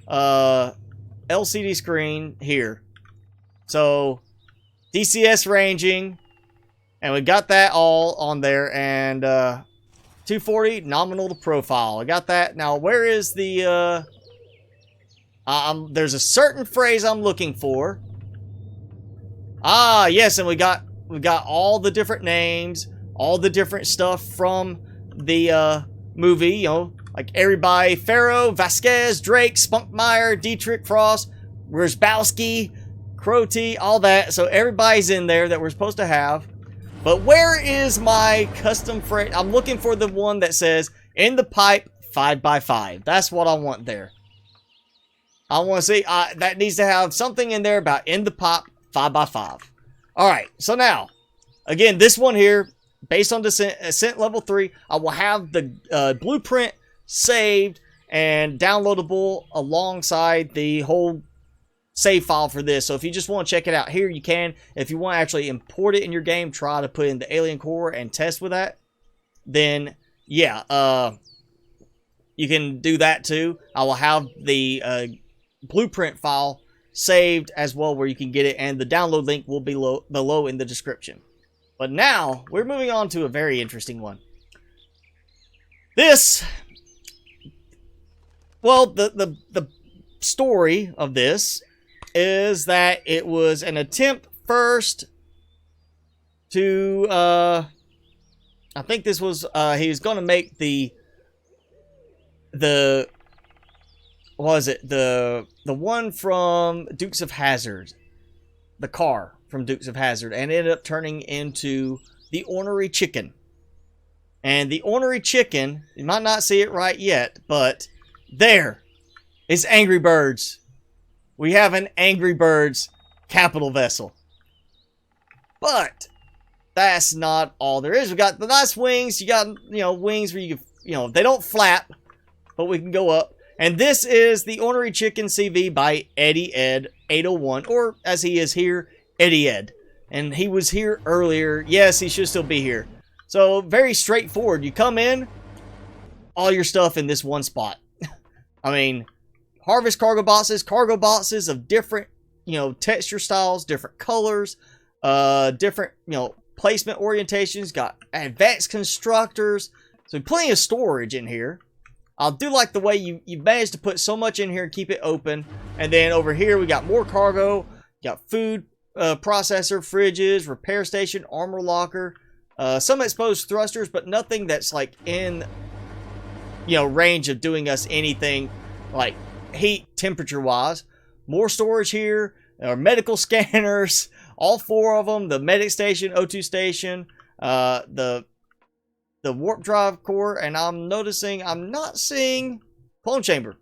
LCD screen here. So DCS ranging. And we got that all on there, and 240 nominal to profile. I got that. Now, where is the? There's a certain phrase I'm looking for. Ah, yes, and we got all the different names, all the different stuff from the movie. You know, like everybody: Pharaoh, Vasquez, Drake, Spunkmeyer, Dietrich, Frost, Wierzbowski, Crotty, all that. So everybody's in there that we're supposed to have. But where is my custom phrase? I'm looking for the one that says, in the pipe, 5x5. That's what I want there. I want to see, that needs to have something in there about in the pipe, 5x5. Alright, so now, again, this one here, based on Ascent Level 3, I will have the blueprint saved and downloadable alongside the whole save file for this. So if you just want to check it out here, you can. If you want to actually import it in your game, try to put in the alien core and test with that, then yeah, you can do that too. I will have the blueprint file saved as well where you can get it, and the download link will be below in the description. But now we're moving on to a very interesting one. This, well, the story of this is that it was an attempt first to, I think this was, he was going to make the, what was it, the one from Dukes of Hazzard, the car from Dukes of Hazzard, and it ended up turning into the Ornery Chicken. And the Ornery Chicken, you might not see it right yet, but there is Angry Birds. We have an Angry Birds capital vessel. But that's not all there is. We got the nice wings. You got, you know, wings where you know, they don't flap, but we can go up. And this is the Ornery Chicken CV by Eddie Ed 801, or as he is here, Eddie Ed. And he was here earlier. Yes, he should still be here. So very straightforward. You come in, all your stuff in this one spot. I mean, harvest cargo boxes of different, you know, texture styles, different colors, different, you know, placement orientations, got advanced constructors, so plenty of storage in here. I do like the way you managed to put so much in here and keep it open. And then over here we got more cargo, got food processor, fridges, repair station, armor locker, some exposed thrusters, but nothing that's like in, you know, range of doing us anything like heat temperature wise. More storage here, our medical scanners, all four of them, the medic station, O2 station, the warp drive core, and I'm noticing I'm not seeing clone chamber.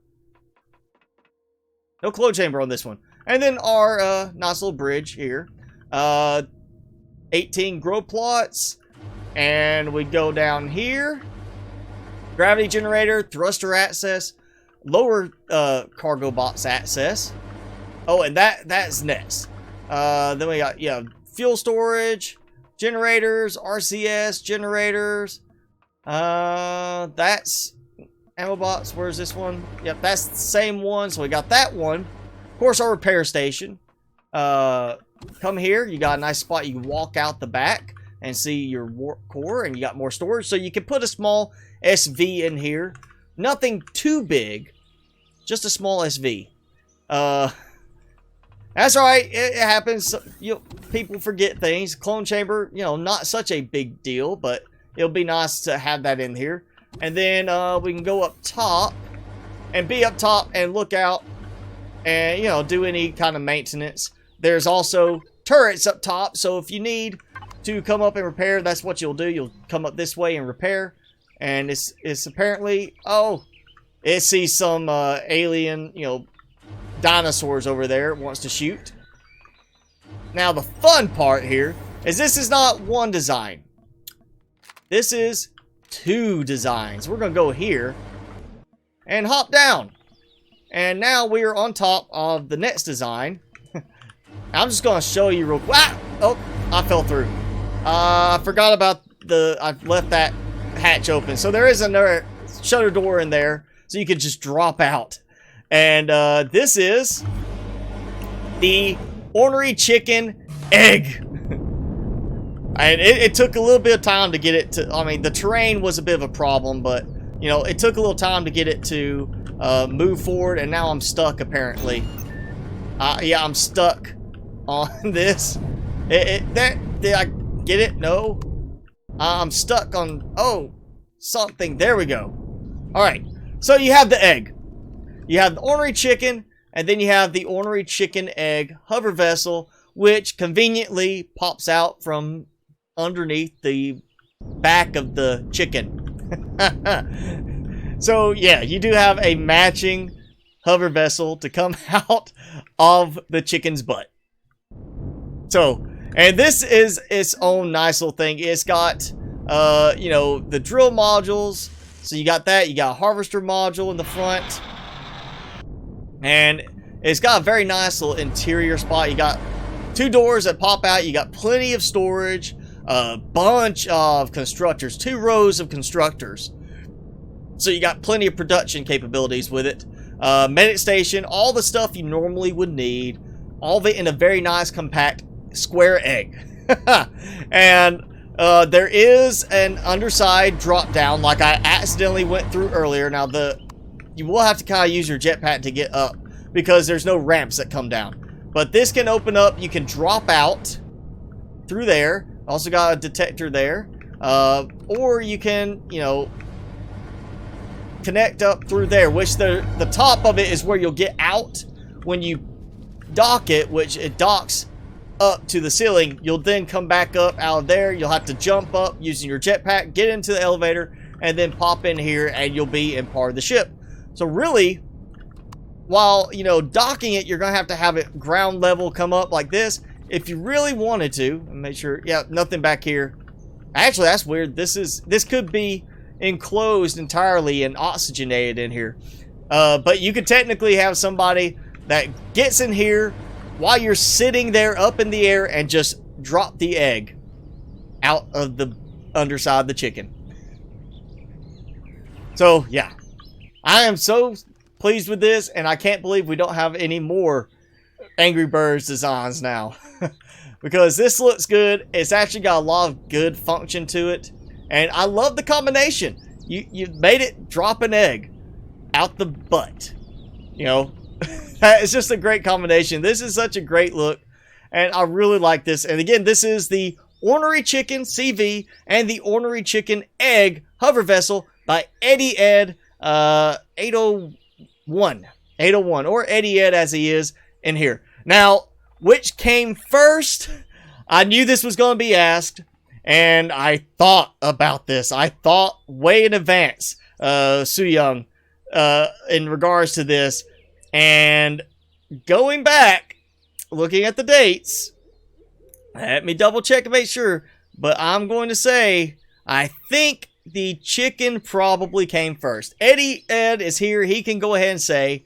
No clone chamber on this one. And then our nice little bridge here, 18 grow plots, and we go down here, gravity generator, thruster access, lower cargo box access. Oh, and that's next. Then we got, yeah, fuel storage, generators, RCS, generators. That's ammo box. Where's this one? Yep, that's the same one. So we got that one. Of course, our repair station. Come here. You got a nice spot. You can walk out the back and see your warp core, and you got more storage. So you can put a small SV in here. Nothing too big. Just a small SV. That's alright. It happens. People forget things. Clone chamber, not such a big deal, but it'll be nice to have that in here. And then we can go up top and be up top and look out and, do any kind of maintenance. There's also turrets up top, so if you need to come up and repair, that's what you'll do. You'll come up this way and repair. And it's apparently, it sees some alien, dinosaurs over there it wants to shoot. Now the fun part here is this is not one design. This is two designs. We're going to go here and hop down. And now we are on top of the next design. I'm just going to show you real quick. Oh, I fell through. I forgot about I left that hatch open. So there is another shutter door in there, so you can just drop out. And this is the ornery chicken egg. And it took a little bit of time to get it to, the terrain was a bit of a problem, but, it took a little time to get it to move forward, and now I'm stuck, apparently. Yeah, I'm stuck on this. Did I get it? No. I'm stuck on, something. There we go. Alright, so you have the egg. You have the ornery chicken, and then you have the ornery chicken egg hover vessel, which conveniently pops out from underneath the back of the chicken. So, yeah, you do have a matching hover vessel to come out of the chicken's butt. So, and this is its own nice little thing. It's got, the drill modules. So you got that. You got a harvester module in the front. And it's got a very nice little interior spot. You got two doors that pop out. You got plenty of storage. A bunch of constructors. 2 rows of constructors. So you got plenty of production capabilities with it. Medic station. All the stuff you normally would need. All of it in a very nice compact square egg. And there is an underside drop down like I accidentally went through earlier. Now you will have to kind of use your jetpack to get up because there's no ramps that come down. But this can open up. You can drop out through there. Also got a detector there. Or you can, connect up through there, which the top of it is where you'll get out when you dock it, which it docks up to the ceiling. You'll then come back up out of there. You'll have to jump up using your jetpack, get into the elevator, and then pop in here, and you'll be in part of the ship. So really, while, docking it, you're going to have it ground level come up like this. If you really wanted to, make sure, yeah, nothing back here. Actually, that's weird. This could be enclosed entirely and oxygenated in here. But you could technically have somebody that gets in here while you're sitting there up in the air and just drop the egg out of the underside of the chicken. So, yeah. I am so pleased with this, and I can't believe we don't have any more Angry Birds designs now. Because this looks good. It's actually got a lot of good function to it. And I love the combination. You made it drop an egg out the butt. It's just a great combination. This is such a great look. And I really like this. And again, this is the Ornery Chicken CV and the Ornery Chicken Egg Hover Vessel by Eddie Ed 801. 801, or Eddie Ed as he is in here. Now, which came first? I knew this was going to be asked, and I thought about this. I thought way in advance, Su Young, in regards to this. And going back, looking at the dates, let me double check and make sure, but I'm going to say, I think the chicken probably came first. Eddie Ed is here. He can go ahead and say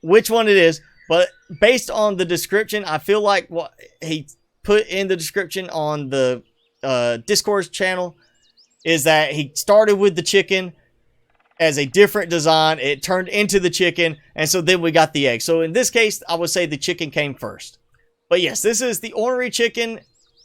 which one it is. But based on the description, I feel like what he put in the description on the Discord channel is that he started with the chicken as a different design. It turned into the chicken, and so then we got the egg. So in this case, I would say the chicken came first. But yes, this is the Ornery Chicken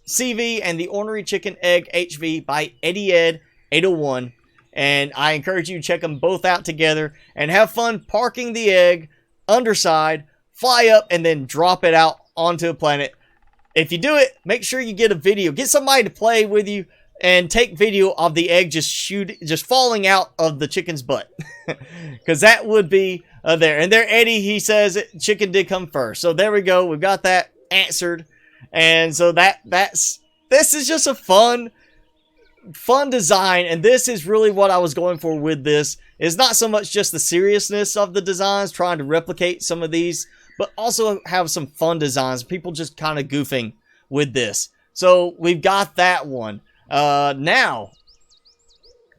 CV and the Ornery Chicken Egg HV by Eddie Ed 801. And I encourage you to check them both out together and have fun parking the egg underside, fly up, and then drop it out onto a planet. If you do it, make sure you get a video. Get somebody to play with you and take video of the egg just falling out of the chicken's butt. Because that would be there. And there, Eddie, he says chicken did come first. So there we go. We've got that answered. And so this is just a fun design, and this is really what I was going for with this. It's not so much just the seriousness of the designs, trying to replicate some of these, but also have some fun designs, people just kind of goofing with this. So we've got that one. Now,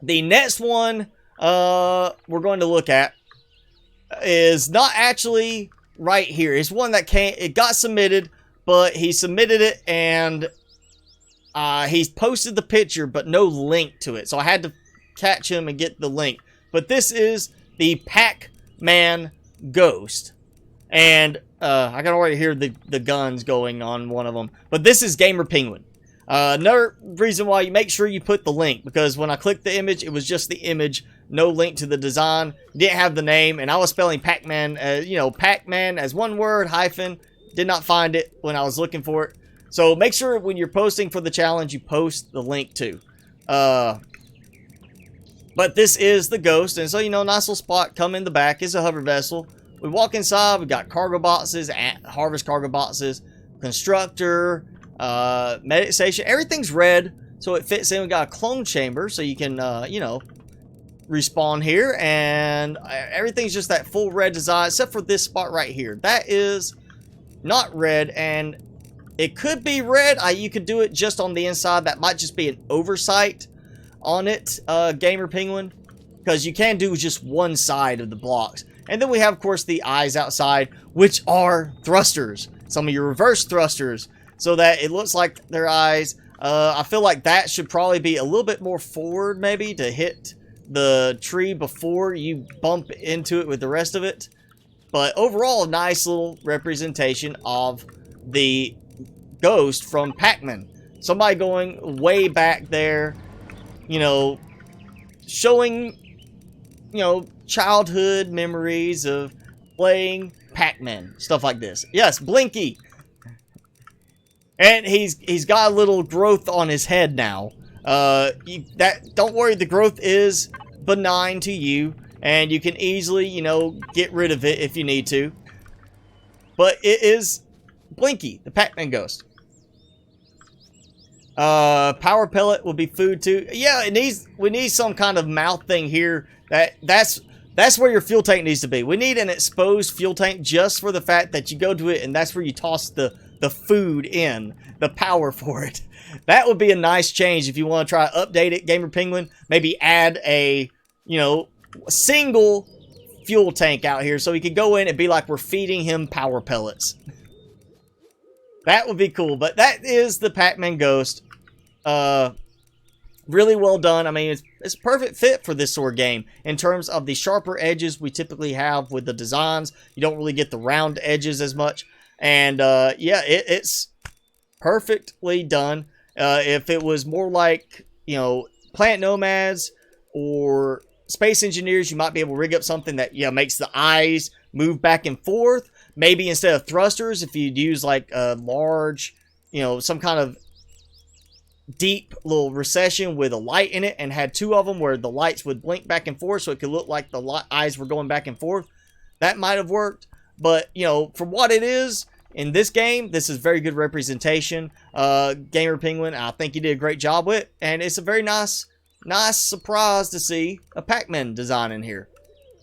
the next one we're going to look at is not actually right here. It's one that it got submitted, but he submitted it and he's posted the picture, but no link to it. So I had to catch him and get the link. But this is the Pac-Man Ghost. And I can already hear the guns going on one of them. But this is Gamer Penguin. Another reason why you make sure you put the link, because when I clicked the image, it was just the image, no link to the design. Didn't have the name, and I was spelling Pac-Man, Pac-Man as one word, hyphen. Did not find it when I was looking for it. So make sure when you're posting for the challenge, you post the link too. But this is the Ghost. And so, nice little spot. Come in the back. It's a hover vessel. We walk inside. We got cargo boxes, harvest cargo boxes, constructor, medic station. Everything's red, so it fits in. We got a clone chamber, so you can, respawn here. And everything's just that full red design, except for this spot right here. That is not red, and it could be red. You could do it just on the inside. That might just be an oversight on it, Gamer Penguin, because you can do just one side of the blocks. And then we have, of course, the eyes outside, which are thrusters. Some of your reverse thrusters, so that it looks like their eyes. I feel like that should probably be a little bit more forward, maybe, to hit the tree before you bump into it with the rest of it. But overall, a nice little representation of the Ghost from Pac-Man. Somebody going way back there, showing, childhood memories of playing Pac-Man, stuff like this. Yes, Blinky. And he's got a little growth on his head now. Don't worry, the growth is benign to you, and you can easily, get rid of it if you need to. But it is Blinky, the Pac-Man Ghost. Power pellet will be food too. Yeah, we need some kind of mouth thing here. That's where your fuel tank needs to be. We need an exposed fuel tank just for the fact that you go to it and that's where you toss the food in, the power for it. That would be a nice change if you want to try to update it, Gamer Penguin. Maybe add a, single fuel tank out here so he could go in and be like we're feeding him power pellets. That would be cool, but that is the Pac-Man Ghost. Really well done. I mean, it's a perfect fit for this sort of game. In terms of the sharper edges we typically have with the designs, you don't really get the round edges as much. And, yeah, it's perfectly done. If it was more like, Plant Nomads or Space Engineers, you might be able to rig up something that, makes the eyes move back and forth. Maybe instead of thrusters, if you'd use like a large, some kind of deep little recession with a light in it and had two of them where the lights would blink back and forth so it could look like the eyes were going back and forth. That might have worked. But, for what it is in this game, this is very good representation. Gamer Penguin, I think you did a great job with it. And it's a very nice surprise to see a Pac-Man design in here.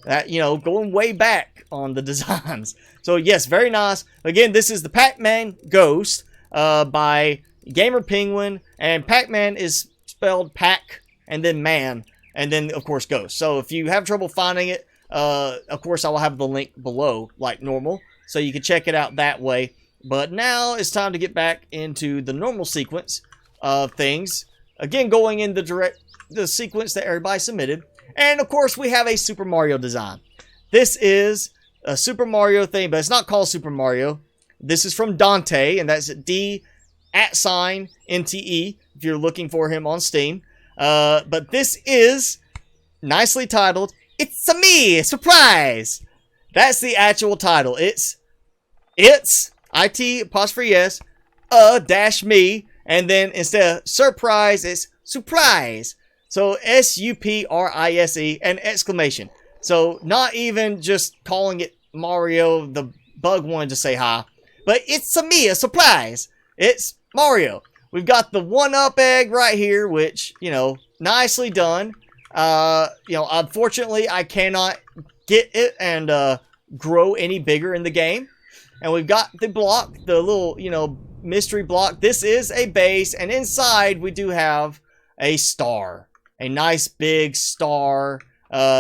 That, going way back on the designs. So, yes, very nice. Again, this is the Pac-Man Ghost by Gamer Penguin. And Pac-Man is spelled Pac and then Man. And then, of course, Ghost. So, if you have trouble finding it, of course, I will have the link below like normal. So, you can check it out that way. But now it's time to get back into the normal sequence of things. Again, going in the sequence that everybody submitted. And of course, we have a Super Mario design. This is a Super Mario thing, but it's not called Super Mario. This is from Dante, and that's D @NTE if you're looking for him on Steam. But this is nicely titled, It's a Me, Surprise! That's the actual title. It's IT''S, dash me, and then instead of surprise, it's surprise. So SUPRISE and exclamation. So not even just calling it Mario, the bug wanted to say hi, but it's a me, a surprise. It's Mario. We've got the 1-up egg right here, which, you know, nicely done. Unfortunately, I cannot get it and grow any bigger in the game. And we've got the block, the little, mystery block. This is a base, and inside we do have a star. A nice big star.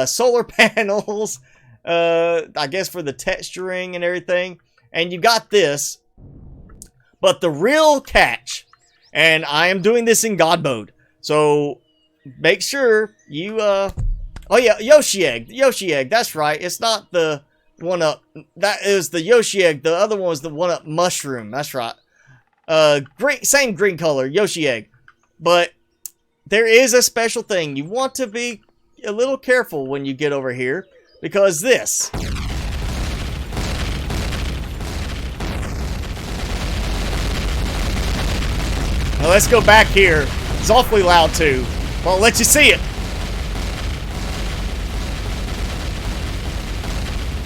Solar panels, I guess for the texturing and everything. And you got this. But the real catch, and I am doing this in God mode, so make sure you, oh yeah, Yoshi egg, that's right. It's not the 1-up, that is the Yoshi egg. The other one was the 1-up mushroom, that's right. Same green color, Yoshi egg. But there is a special thing. You want to be a little careful when you get over here, because this. Now let's go back here. It's awfully loud too. Well, I'll let you see it.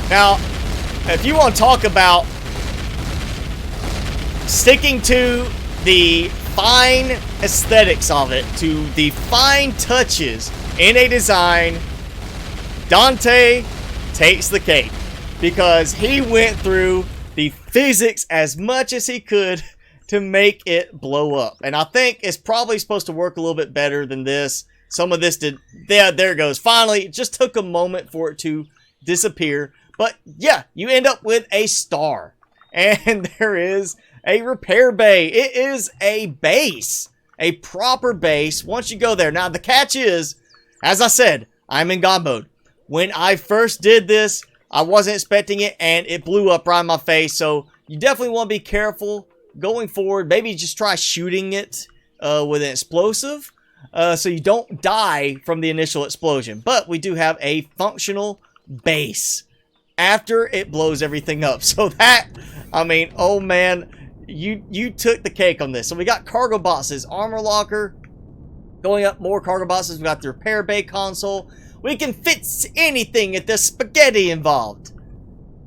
Now, if you want to talk about sticking to the fine aesthetics of it, to the fine touches in a design, Dante takes the cake, because he went through the physics as much as he could to make it blow up. And I think it's probably supposed to work a little bit better than this. Some of this did. There it goes. Finally, it just took a moment for it to disappear. But yeah, you end up with a star. And there is a repair bay. It is a base. A proper base once you go there. Now, the catch is, as I said, I'm in God mode. When I first did this, I wasn't expecting it, and it blew up right in my face. So you definitely want to be careful going forward. Maybe just try shooting it with an explosive so you don't die from the initial explosion. But we do have a functional base after it blows everything up. So that, I mean, oh man, you took the cake on this. So we got cargo boxes, armor locker, going up more cargo boxes. We got the repair bay console. We can fit anything if there's spaghetti involved.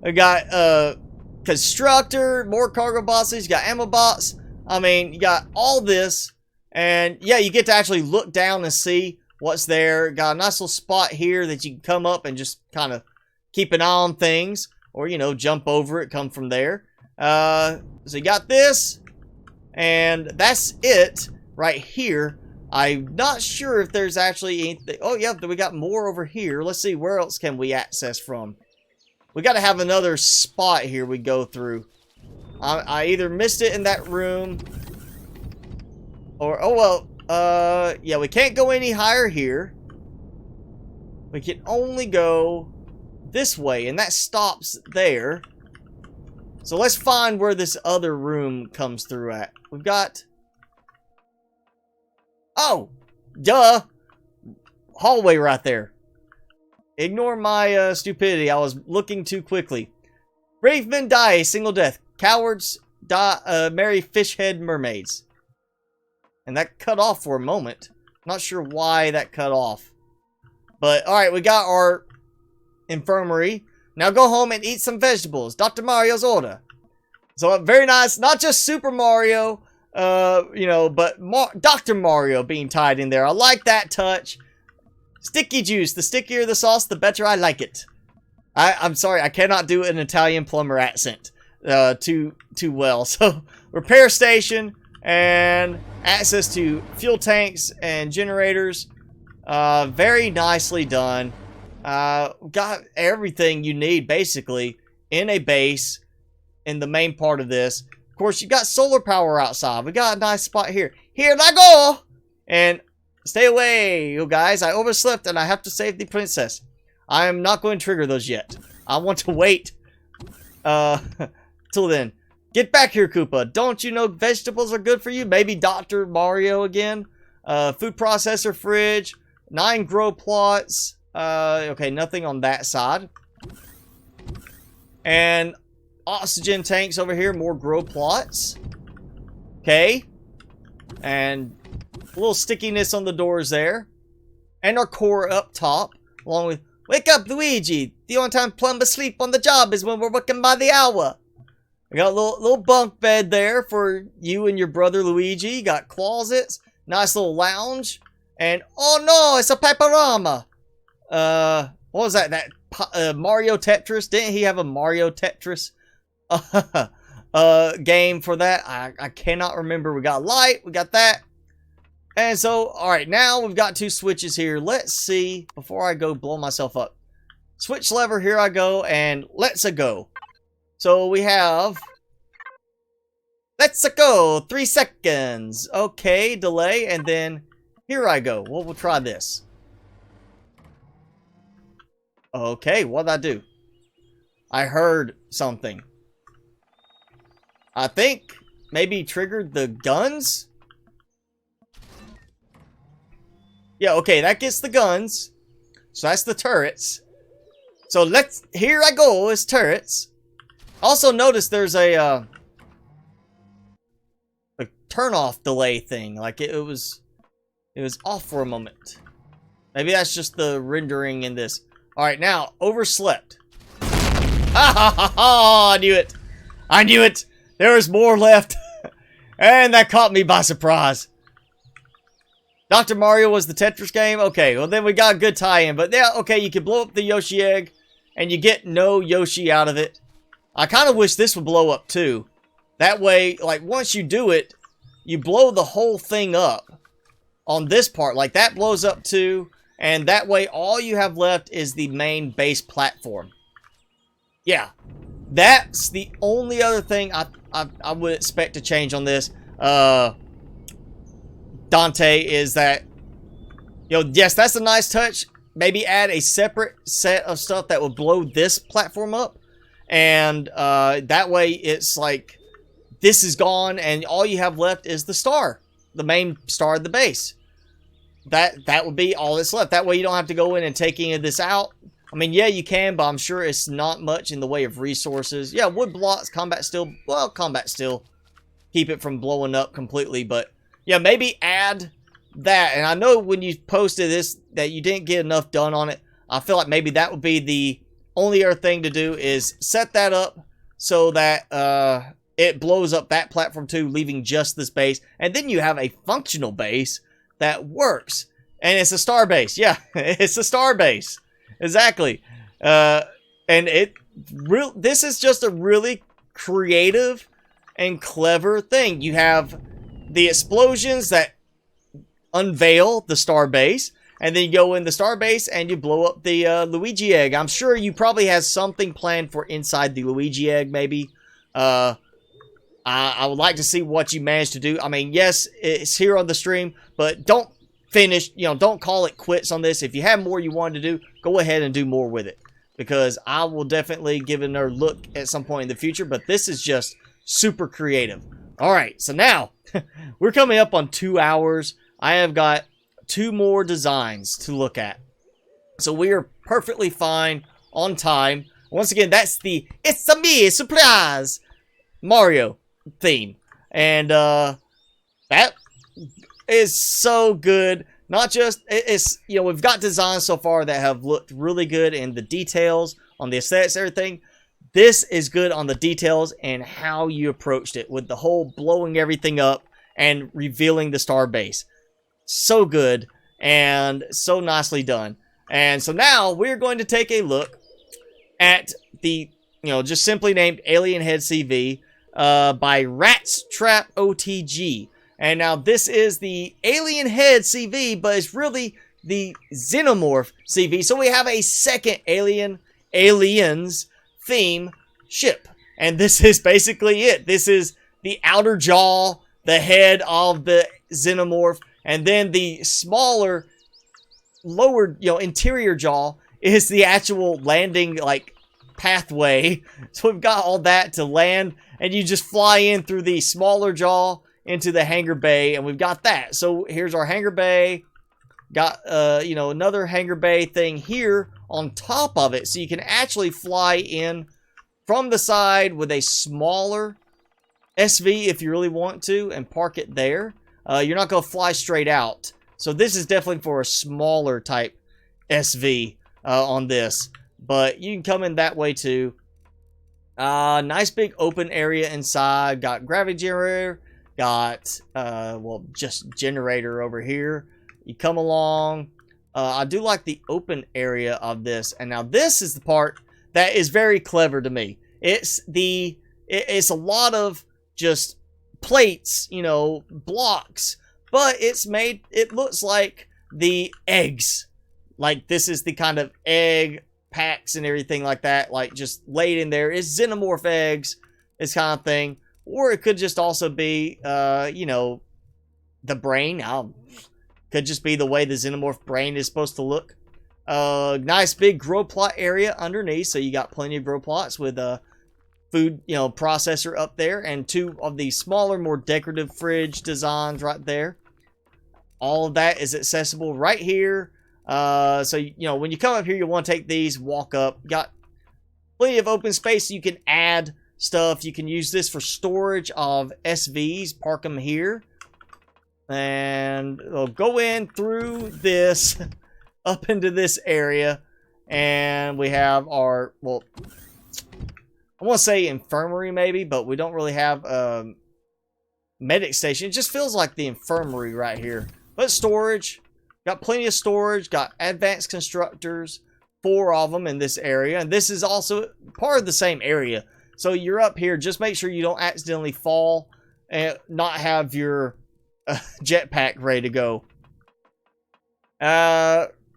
We got constructor, more cargo boxes, you got ammo box. I mean, you got all this, and yeah, you get to actually look down and see what's there. Got a nice little spot here that you can come up and just kind of keep an eye on things, or jump over it, come from there. So you got this, and that's it right here. I'm not sure if there's actually anything. Oh yeah, we got more over here. Let's see, where else can we access from? We got to have another spot here we go through. I either missed it in that room, or, oh well, yeah, we can't go any higher here. We can only go this way, and that stops there. So let's find where this other room comes through at. We've got, oh, duh, hallway right there. Ignore my stupidity. I was looking too quickly. Brave men die a single death. Cowards die, marry fish-head mermaids. And that cut off for a moment. Not sure why that cut off. But, alright, we got our infirmary. Now go home and eat some vegetables. Dr. Mario's order. So, very nice. Not just Super Mario, but Dr. Mario being tied in there. I like that touch. Sticky juice. The stickier the sauce, the better I like it. I'm sorry, I cannot do an Italian plumber accent too well. So, repair station and access to fuel tanks and generators. Very nicely done. Got everything you need basically in a base in the main part of this. course, you got solar power outside. We got a nice spot here. Here I go! And stay away, you guys. I overslept and I have to save the princess. I am not going to trigger those yet. I want to wait till then. Get back here, Koopa. Don't you know vegetables are good for you? Maybe Dr. Mario again. Food processor, fridge. 9 grow plots. Okay, nothing on that side. And oxygen tanks over here. More grow plots. Okay. And a little stickiness on the doors there. And our core up top. Along with, wake up, Luigi. The only time plumbers sleep on the job is when we're working by the hour. We got a little bunk bed there for you and your brother Luigi. You got closets. Nice little lounge. And, oh no, it's a panorama. What was that? That Mario Tetris? Didn't he have a Mario Tetris game for that? I cannot remember. We got light. We got that. And so, alright, now we've got 2 switches here. Let's see, before I go blow myself up. Switch lever, here I go, and let's-a go. So we have... Let's-a go! 3 seconds. Okay, delay, and then here I go. Well, we'll try this. Okay, what did I do? I heard something. I think maybe triggered the guns? Yeah, okay, that gets the guns. So that's the turrets. So here I go, it's turrets. Also notice there's a turn off delay thing. Like it was off for a moment. Maybe that's just the rendering in this. Alright, now, overslept. Ha ha ha ha! I knew it! I knew it! There was more left. And that caught me by surprise. Dr. Mario was the Tetris game? Okay, well then we got a good tie-in. But yeah, okay, you can blow up the Yoshi egg. And you get no Yoshi out of it. I kind of wish this would blow up too. That way, like, once you do it, you blow the whole thing up. On this part, like, that blows up too. And that way, all you have left is the main base platform. Yeah. That's the only other thing I would expect to change on this. Dante, is that, you know, yes, that's a nice touch. Maybe add a separate set of stuff that will blow this platform up. And that way it's like, this is gone and all you have left is the star. The main star of the base. That would be all that's left. That way you don't have to go in and take any of this out. I mean, yeah, you can, but I'm sure it's not much in the way of resources. Yeah, wood blocks, combat steel. Well, combat steel. Keep it from blowing up completely. But, yeah, maybe add that. And I know when you posted this that you didn't get enough done on it. I feel like maybe that would be the only other thing to do is set that up so that it blows up that platform too, leaving just this base. And then you have a functional base that works. And it's a star base. Yeah, it's a star base. Exactly. And this is just a really creative and clever thing. You have the explosions that unveil the star base, and then you go in the star base and you blow up the Luigi egg. I'm sure you probably has something planned for inside the Luigi egg, maybe. I would like to see what you managed to do. I mean, yes, it's here on the stream, but don't finish, don't call it quits on this. If you have more you wanted to do, go ahead and do more with it, because I will definitely give it another look at some point in the future, but this is just super creative. Alright, so now we're coming up on 2 hours. I have got 2 more designs to look at, so we are perfectly fine on time. Once again, that's the "It's a me surprise" Mario theme, and that is so good. Not just, it's, we've got designs so far that have looked really good in the details, on the aesthetics, everything. This is good on the details and how you approached it with the whole blowing everything up and revealing the star base. So good and so nicely done. And so now we're going to take a look at the, just simply named Alien Head CV by Ratztrap OTG. And now this is the Alien Head CV, but it's really the Xenomorph CV. So we have a second Aliens theme ship. And this is basically it. This is the outer jaw, the head of the xenomorph, and then the smaller, lower, interior jaw is the actual landing, like, pathway. So we've got all that to land, and you just fly in through the smaller jaw into the hangar bay, and we've got that. So here's our hangar bay. Got, another hangar bay thing here on top of it. So you can actually fly in from the side with a smaller SV if you really want to and park it there. You're not going to fly straight out. So this is definitely for a smaller type SV on this. But you can come in that way too. Nice big open area inside. Got gravity generator. Got, just generator over here. You come along. I do like the open area of this. And now this is the part that is very clever to me. It's a lot of just plates, blocks. But it looks like the eggs. Like this is the kind of egg packs and everything like that. Like just laid in there. It's xenomorph eggs. This kind of thing. Or it could just also be, the brain. Could just be the way the xenomorph brain is supposed to look. Nice big grow plot area underneath. So you got plenty of grow plots with a food, processor up there. And two of the smaller, more decorative fridge designs right there. All of that is accessible right here. So, when you come up here, you want to take these, walk up. Got plenty of open space. You can add stuff. You can use this for storage of SVs. Park them here. And we'll go in through this up into this area. And we have our, I want to say infirmary maybe, but we don't really have a medic station. It just feels like the infirmary right here. But storage. Got plenty of storage. Got advanced constructors. 4 of them in this area. And this is also part of the same area. So you're up here. Just make sure you don't accidentally fall and not have your jetpack ready to go.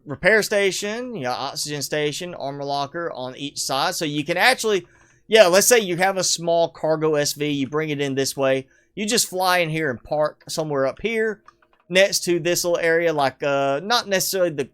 Repair station. You got oxygen station. Armor locker on each side. So you can actually, let's say you have a small cargo SV. You bring it in this way. You just fly in here and park somewhere up here next to this little area. Like, not necessarily the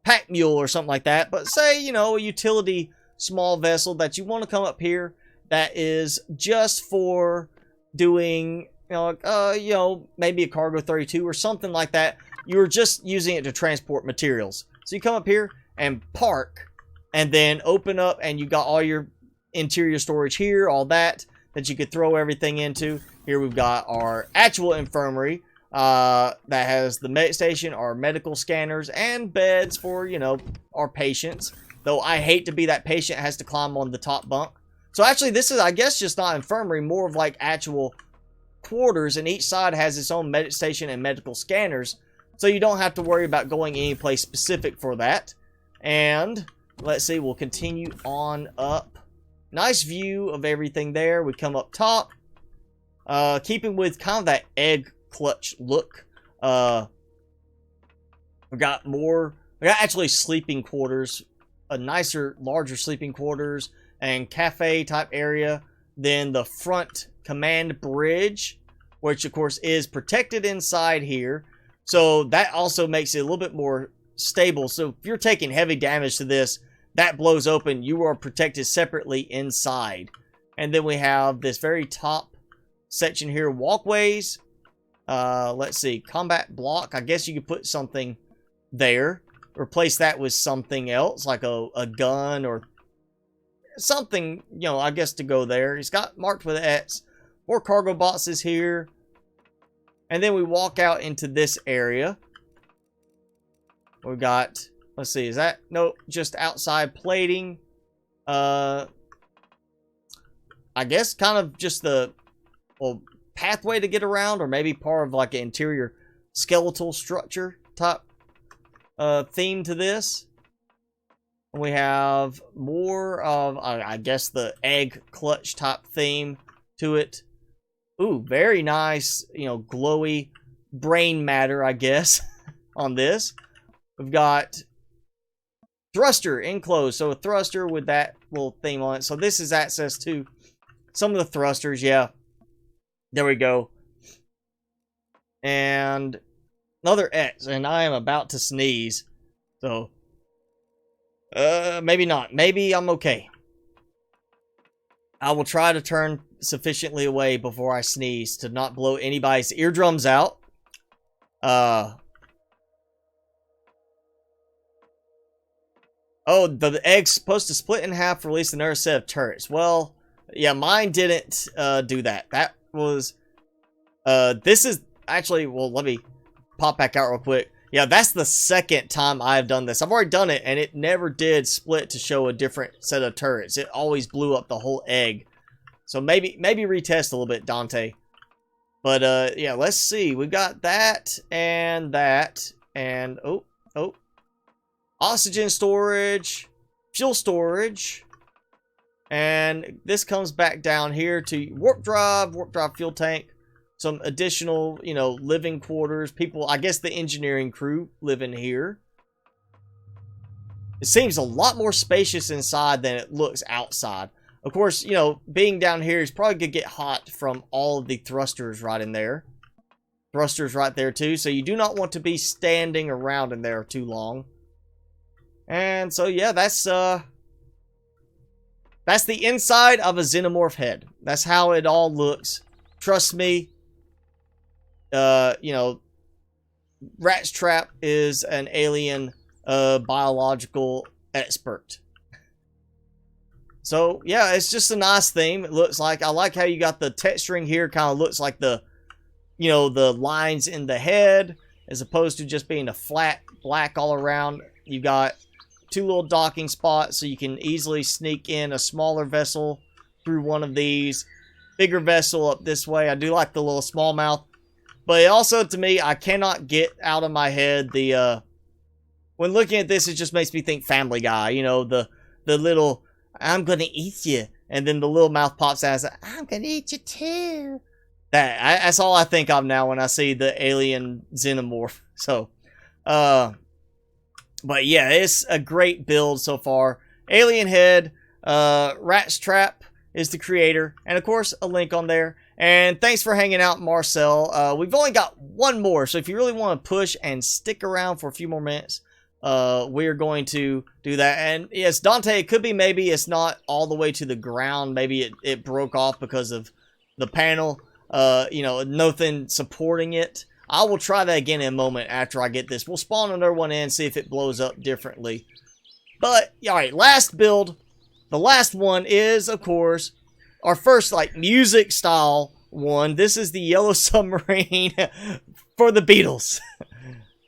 pack mule or something like that. But say, a utility small vessel that you want to come up here. That is just for doing, maybe a cargo 32 or something like that. You're just using it to transport materials. So you come up here and park and then open up and you got all your interior storage here, all that you could throw everything into. Here we've got our actual infirmary that has the med station, our medical scanners, and beds for, our patients. Though I hate to be that patient that has to climb on the top bunk. So actually this is, I guess, just not infirmary, more of like actual quarters, and each side has its own medic station and medical scanners. So you don't have to worry about going any place specific for that. And let's see, we'll continue on up. Nice view of everything there. We come up top. Keeping with kind of that egg clutch look. We got actually sleeping quarters. A nicer, larger sleeping quarters. And cafe type area. Then the front command bridge, which of course is protected inside here. So that also makes it a little bit more stable. So if you're taking heavy damage to this, that blows open, you are protected separately inside. And then we have this very top section here, walkways. Let's see, combat block. I guess you could put something there. Replace that with something else, like a gun or something, I guess to go there. It's got marked with X. 4 cargo boxes here. And then we walk out into this area. We've got, let's see, is that, no, just outside plating. I guess kind of just the, pathway to get around, or maybe part of like an interior skeletal structure type theme to this. We have more of, I guess, the egg clutch type theme to it. Ooh, very nice, glowy brain matter, I guess, on this. We've got thruster enclosed. So a thruster with that little theme on it. So this is access to some of the thrusters, yeah. There we go. And another X, and I am about to sneeze. So, maybe not. Maybe I'm okay. I will try to turn sufficiently away before I sneeze to not blow anybody's eardrums out. Oh, the egg's supposed to split in half to release another set of turrets. Well, yeah, mine didn't do that. That was... this is actually... Well, let me pop back out real quick. Yeah, that's the second time I've done this. I've already done it, and it never did split to show a different set of turrets. It always blew up the whole egg. So maybe retest a little bit, Dante. But, yeah, let's see. We've got that, and... Oh. Oxygen storage, fuel storage, and this comes back down here to warp drive fuel tank, some additional, you know, living quarters. People, I guess the engineering crew live in here. It seems a lot more spacious inside than it looks outside. Of course, you know, being down here is probably going to get hot from all of the thrusters right in there. Thrusters right there too, so you do not want to be standing around in there too long. And so, yeah, that's the inside of a xenomorph head. That's how it all looks. Trust me, you know, Ratztrap is an alien biological expert. So, yeah, it's just a nice theme. It looks like, I like how you got the texturing here. Kind of looks like the, you know, the lines in the head, as opposed to just being a flat black all around. You got two little docking spots, so you can easily sneak in a smaller vessel through one of these. Bigger vessel up this way. I do like the little smallmouth. But it also, to me, I cannot get out of my head the, when looking at this, it just makes me think Family Guy. You know, the little, I'm gonna eat you. And then the little mouth pops out and says, I'm gonna eat you too. That's all I think of now when I see the alien xenomorph. So, but yeah, it's a great build so far. Alien head, Ratztrap is the creator, and of course a link on there. And thanks for hanging out, Marcel. We've only got one more, so if you really want to push and stick around for a few more minutes, we're going to do that. And yes, Dante, it could be maybe it's not all the way to the ground. Maybe it broke off because of the panel. You know, nothing supporting it. I will try that again in a moment after I get this. We'll spawn another one in, see if it blows up differently. But, alright, last build. The last one is, of course, our first, like, music style one. This is the Yellow Submarine for the Beatles.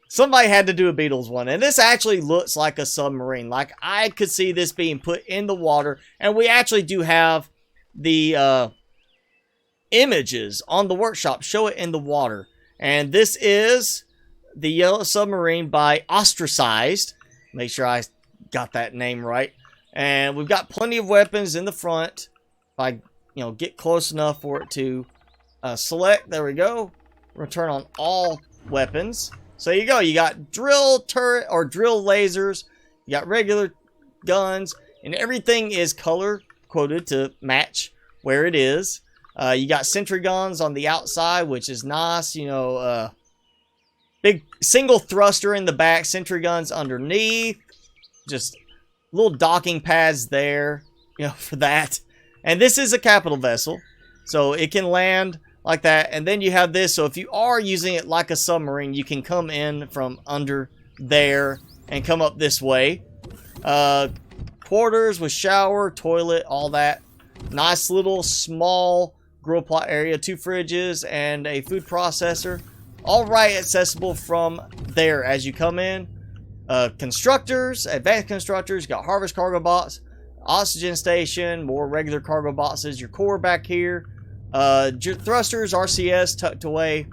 Somebody had to do a Beatles one. And this actually looks like a submarine. Like, I could see this being put in the water. And we actually do have the images on the workshop. Show it in the water. And this is the Yellow Submarine by Ostracized. Make sure I got that name right. And we've got plenty of weapons in the front. If I, you know, get close enough for it to select. There we go. We're going to turn on all weapons. So there you go. You got drill turret or drill lasers. You got regular guns. And everything is color coded to match where it is. You got sentry guns on the outside, which is nice. You know, big single thruster in the back, sentry guns underneath. Just little docking pads there, you know, for that. And this is a capital vessel, so it can land like that. And then you have this, so if you are using it like a submarine, you can come in from under there and come up this way. Quarters with shower, toilet, all that. Nice little small grill plot area, 2 fridges, and a food processor. All right, accessible from there as you come in. Constructors, advanced constructors, got harvest cargo box, oxygen station, more regular cargo boxes, your core back here. Thrusters, RCS tucked away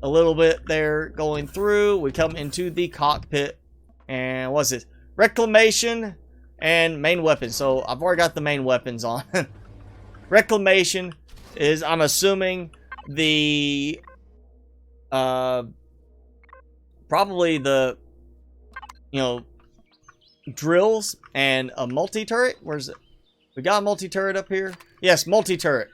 a little bit there going through. We come into the cockpit, and what's it? Reclamation and main weapons. So I've already got the main weapons on. Reclamation is, I'm assuming, the probably the, you know, drills and a multi-turret. Where's it? We got a multi-turret up here. Yes, multi-turret.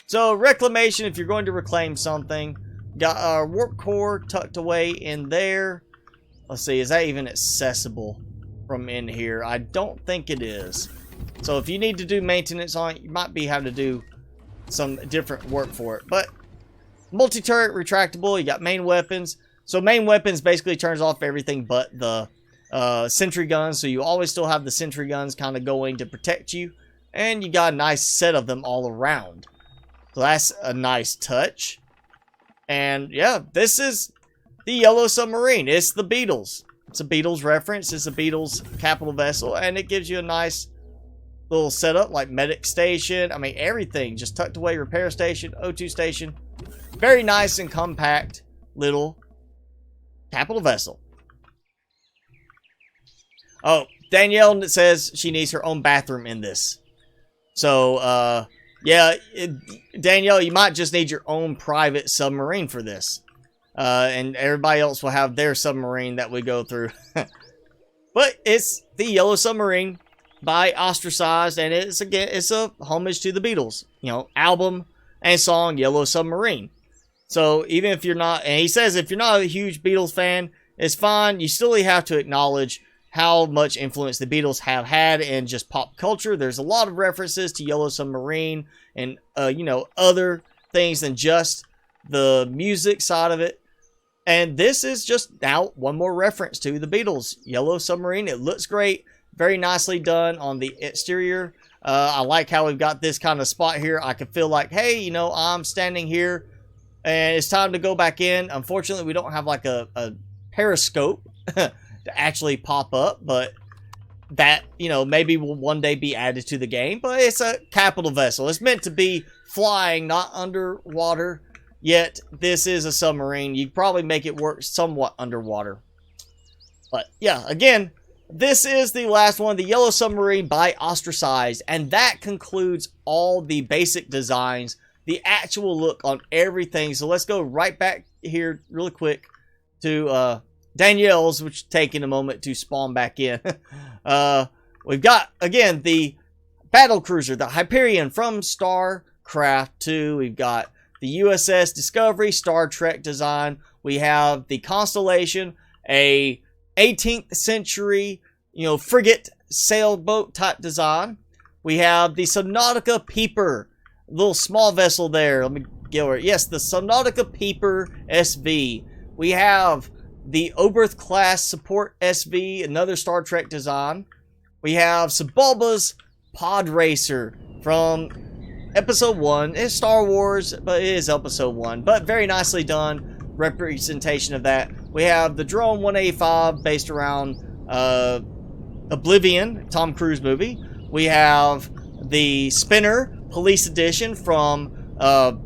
So reclamation, if you're going to reclaim something, got our warp core tucked away in there. Let's see, is that even accessible from in here? I don't think it is. So if you need to do maintenance on it, you might be having to do some different work for it. But multi-turret, retractable, you got main weapons. So main weapons basically turns off everything but the sentry guns. So you always still have the sentry guns kind of going to protect you. And you got a nice set of them all around. So that's a nice touch. And yeah, this is the Yellow Submarine. It's the Beatles. It's a Beatles reference. It's a Beatles capital vessel. And it gives you a nice little setup like medic station. I mean, everything just tucked away. Repair station, O2 station. Very nice and compact little capital vessel. Oh, Danielle says she needs her own bathroom in this. So, yeah, Danielle, you might just need your own private submarine for this. And everybody else will have their submarine that we go through. But it's the Yellow Submarine by Ostracized, and it's a homage to the Beatles. You know, album and song Yellow Submarine. So even if you're not, and he says if you're not a huge Beatles fan, it's fine. You still have to acknowledge how much influence the Beatles have had in just pop culture. There's a lot of references to Yellow Submarine and, you know, other things than just the music side of it. And this is just now one more reference to the Beatles. Yellow Submarine. It looks great. Very nicely done on the exterior. I like how we've got this kind of spot here. I can feel like, hey, you know, I'm standing here and it's time to go back in. Unfortunately, we don't have like a periscope to actually pop up, but that, you know, maybe will one day be added to the game. But it's a capital vessel. It's meant to be flying, not underwater. Yet this is a submarine. You probably make it work somewhat underwater. But yeah, again, this is the last one, the Yellow Submarine by Ostracized, and that concludes all the basic designs, the actual look on everything. So let's go right back here really quick to Danielle's, which is taking a moment to spawn back in. We've got, again, the battle cruiser, the Empyrion from StarCraft 2. We've got the USS Discovery, Star Trek design. We have the Constellation, a 18th century, you know, frigate sailboat type design. We have the Subnautica Peeper, little small vessel there. Let me get over it. Yes, the Subnautica Peeper SV. We have the Oberth class support SV, another Star Trek design. We have Sebulba's Pod Racer from Episode 1. It's Star Wars, but it is Episode 1. But very nicely done representation of that. We have the Drone 185 based around Oblivion, Tom Cruise movie. We have the Spinner Police Edition from alright,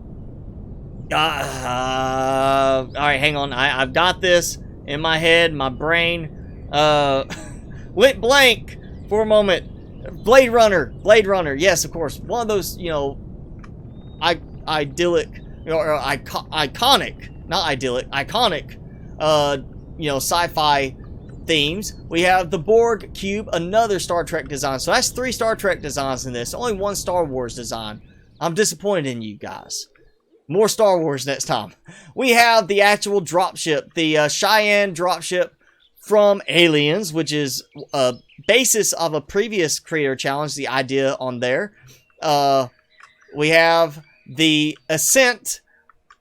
hang on. I've got this in my head, my brain went blank for a moment. Blade Runner, yes, of course. One of those, you know, idyllic, or iconic, not idyllic, iconic, you know, sci-fi themes. We have the Borg Cube, another Star Trek design. So that's 3 Star Trek designs in this. Only 1 Star Wars design. I'm disappointed in you guys. More Star Wars next time. We have the actual dropship, the Cheyenne dropship from Aliens, which is a basis of a previous creator challenge, the idea on there. We have the Ascent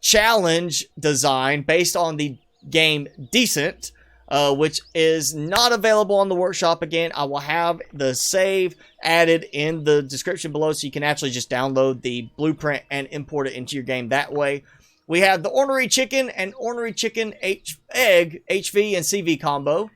challenge design based on the game Descent, which is not available on the workshop. Again, I will have the save added in the description below so you can actually just download the blueprint and import it into your game that way. We have the Ornery Chicken and Ornery Chicken Egg HV and CV combo.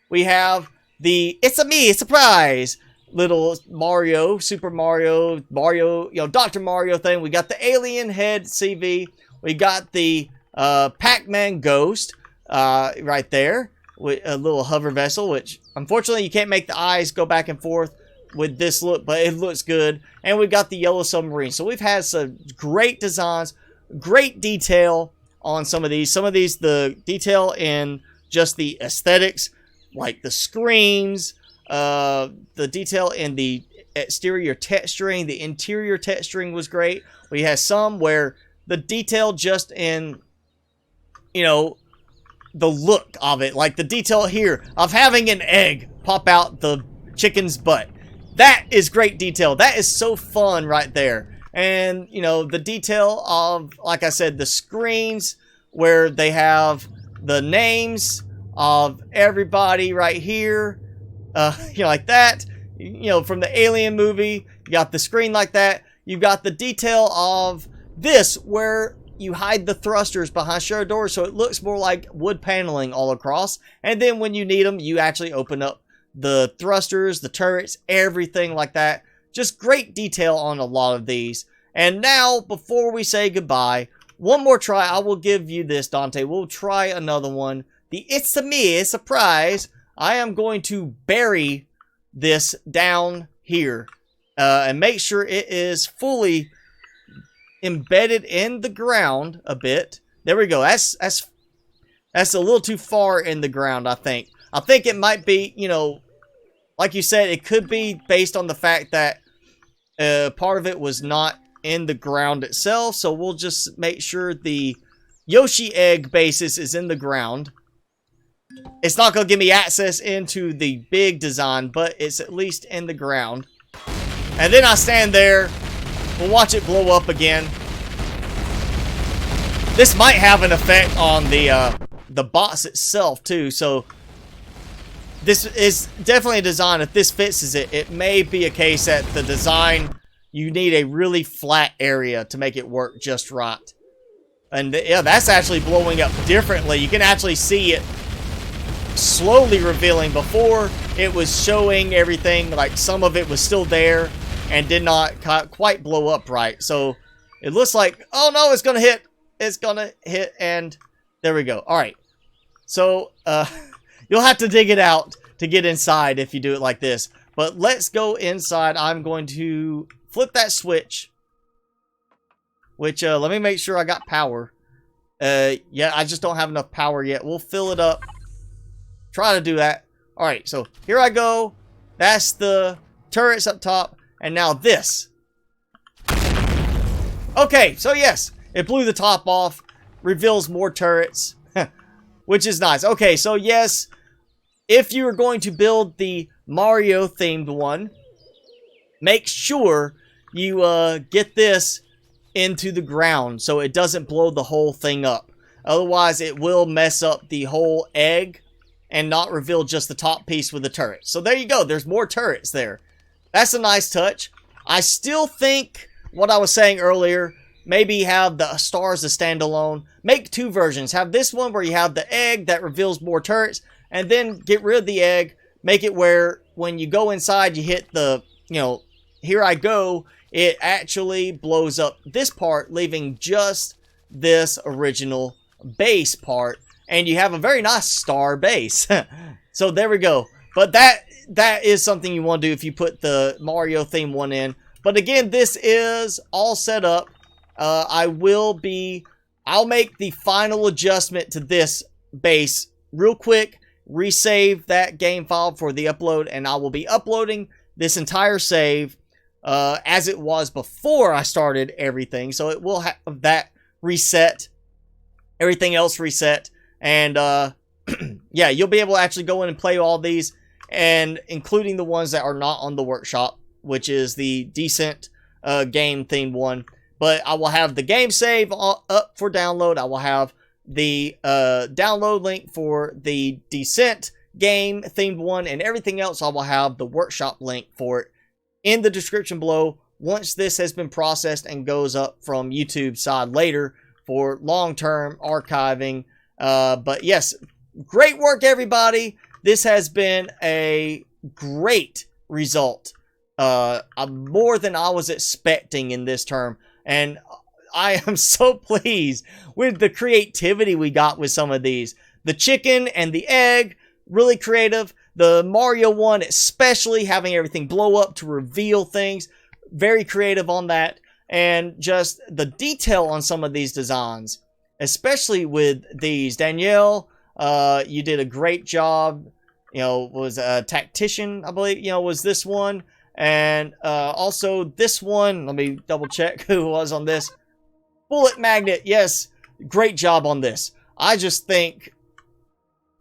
We have the It's a Me, Surprise little Mario, Super Mario, you know, Dr. Mario thing. We got the Alien Head CV. We got the Pac-Man Ghost right there with a little hover vessel, which unfortunately you can't make the eyes go back and forth with this look, but it looks good. And we got the Yellow Submarine. So we've had some great designs, great detail on some of these. Some of these, the detail in just the aesthetics, like the screens, the detail in the exterior texturing. The interior texturing was great. We had some where the detail just in, you know, the look of it, like the detail here of having an egg pop out the chicken's butt. That is great detail. That is so fun right there. And, you know, the detail of, like I said, the screens where they have the names of everybody right here, you know, like that. You know, from the Alien movie, you got the screen like that. You've got the detail of this where you hide the thrusters behind shared doors, so it looks more like wood paneling all across. And then when you need them, you actually open up the thrusters, the turrets, everything like that. Just great detail on a lot of these. And now, before we say goodbye, one more try. I will give you this, Dante. We'll try another one. The It's a Me surprise. I am going to bury this down here and make sure it is fully embedded in the ground a bit. There we go. That's a little too far in the ground, I think. I think it might be, you know, like you said, it could be based on the fact that part of it was not in the ground itself. So we'll just make sure the Yoshi egg basis is in the ground. It's not going to give me access into the big design, but it's at least in the ground. And then I stand there. We'll watch it blow up again. This might have an effect on the box itself too. So this is definitely a design. If this fixes it, it may be a case that the design, you need a really flat area to make it work just right. And yeah, that's actually blowing up differently. You can actually see it slowly revealing. Before, it was showing everything like some of it was still there and did not quite blow up right. So it looks like, oh no, it's gonna hit. It's gonna hit, and there we go. All right. So you'll have to dig it out to get inside if you do it like this. But let's go inside. I'm going to flip that switch. Which let me make sure I got power. Yeah, I just don't have enough power yet. We'll fill it up. Try to do that. All right. So here I go. That's the turrets up top. And now this. Okay, so yes, it blew the top off, reveals more turrets, which is nice. Okay, so yes, if you are going to build the Mario themed one, make sure you get this into the ground so it doesn't blow the whole thing up. Otherwise, it will mess up the whole egg and not reveal just the top piece with the turret. So there you go. There's more turrets there. That's a nice touch. I still think what I was saying earlier, maybe have the stars as standalone. Make two versions. Have this one where you have the egg that reveals more turrets, and then get rid of the egg. Make it where when you go inside, you hit the, you know, here I go. It actually blows up this part, leaving just this original base part. And you have a very nice star base. So there we go. But that is something you want to do if you put the Mario theme one in. But again, this is all set up. I'll make the final adjustment to this base real quick. Resave that game file for the upload. And I will be uploading this entire save as it was before I started everything. So it will have that reset. Everything else reset. And yeah, you'll be able to actually go in and play all these, and including the ones that are not on the workshop, which is the decent game themed one. But I will have the game save up for download. I will have the download link for the Descent game themed one, and everything else I will have the workshop link for it in the description below once this has been processed and goes up from YouTube side later for long-term archiving. But yes, great work, everybody. This has been a great result. More than I was expecting in this term. And I am so pleased with the creativity we got with some of these. The chicken and the egg, really creative. The Mario one, especially having everything blow up to reveal things. Very creative on that. And just the detail on some of these designs. Especially with these. Danielle, you did a great job. You know, was a Tactician, I believe, you know, was this one. And also this one, let me double check who was on this. Bullet Magnet, yes, great job on this. I just think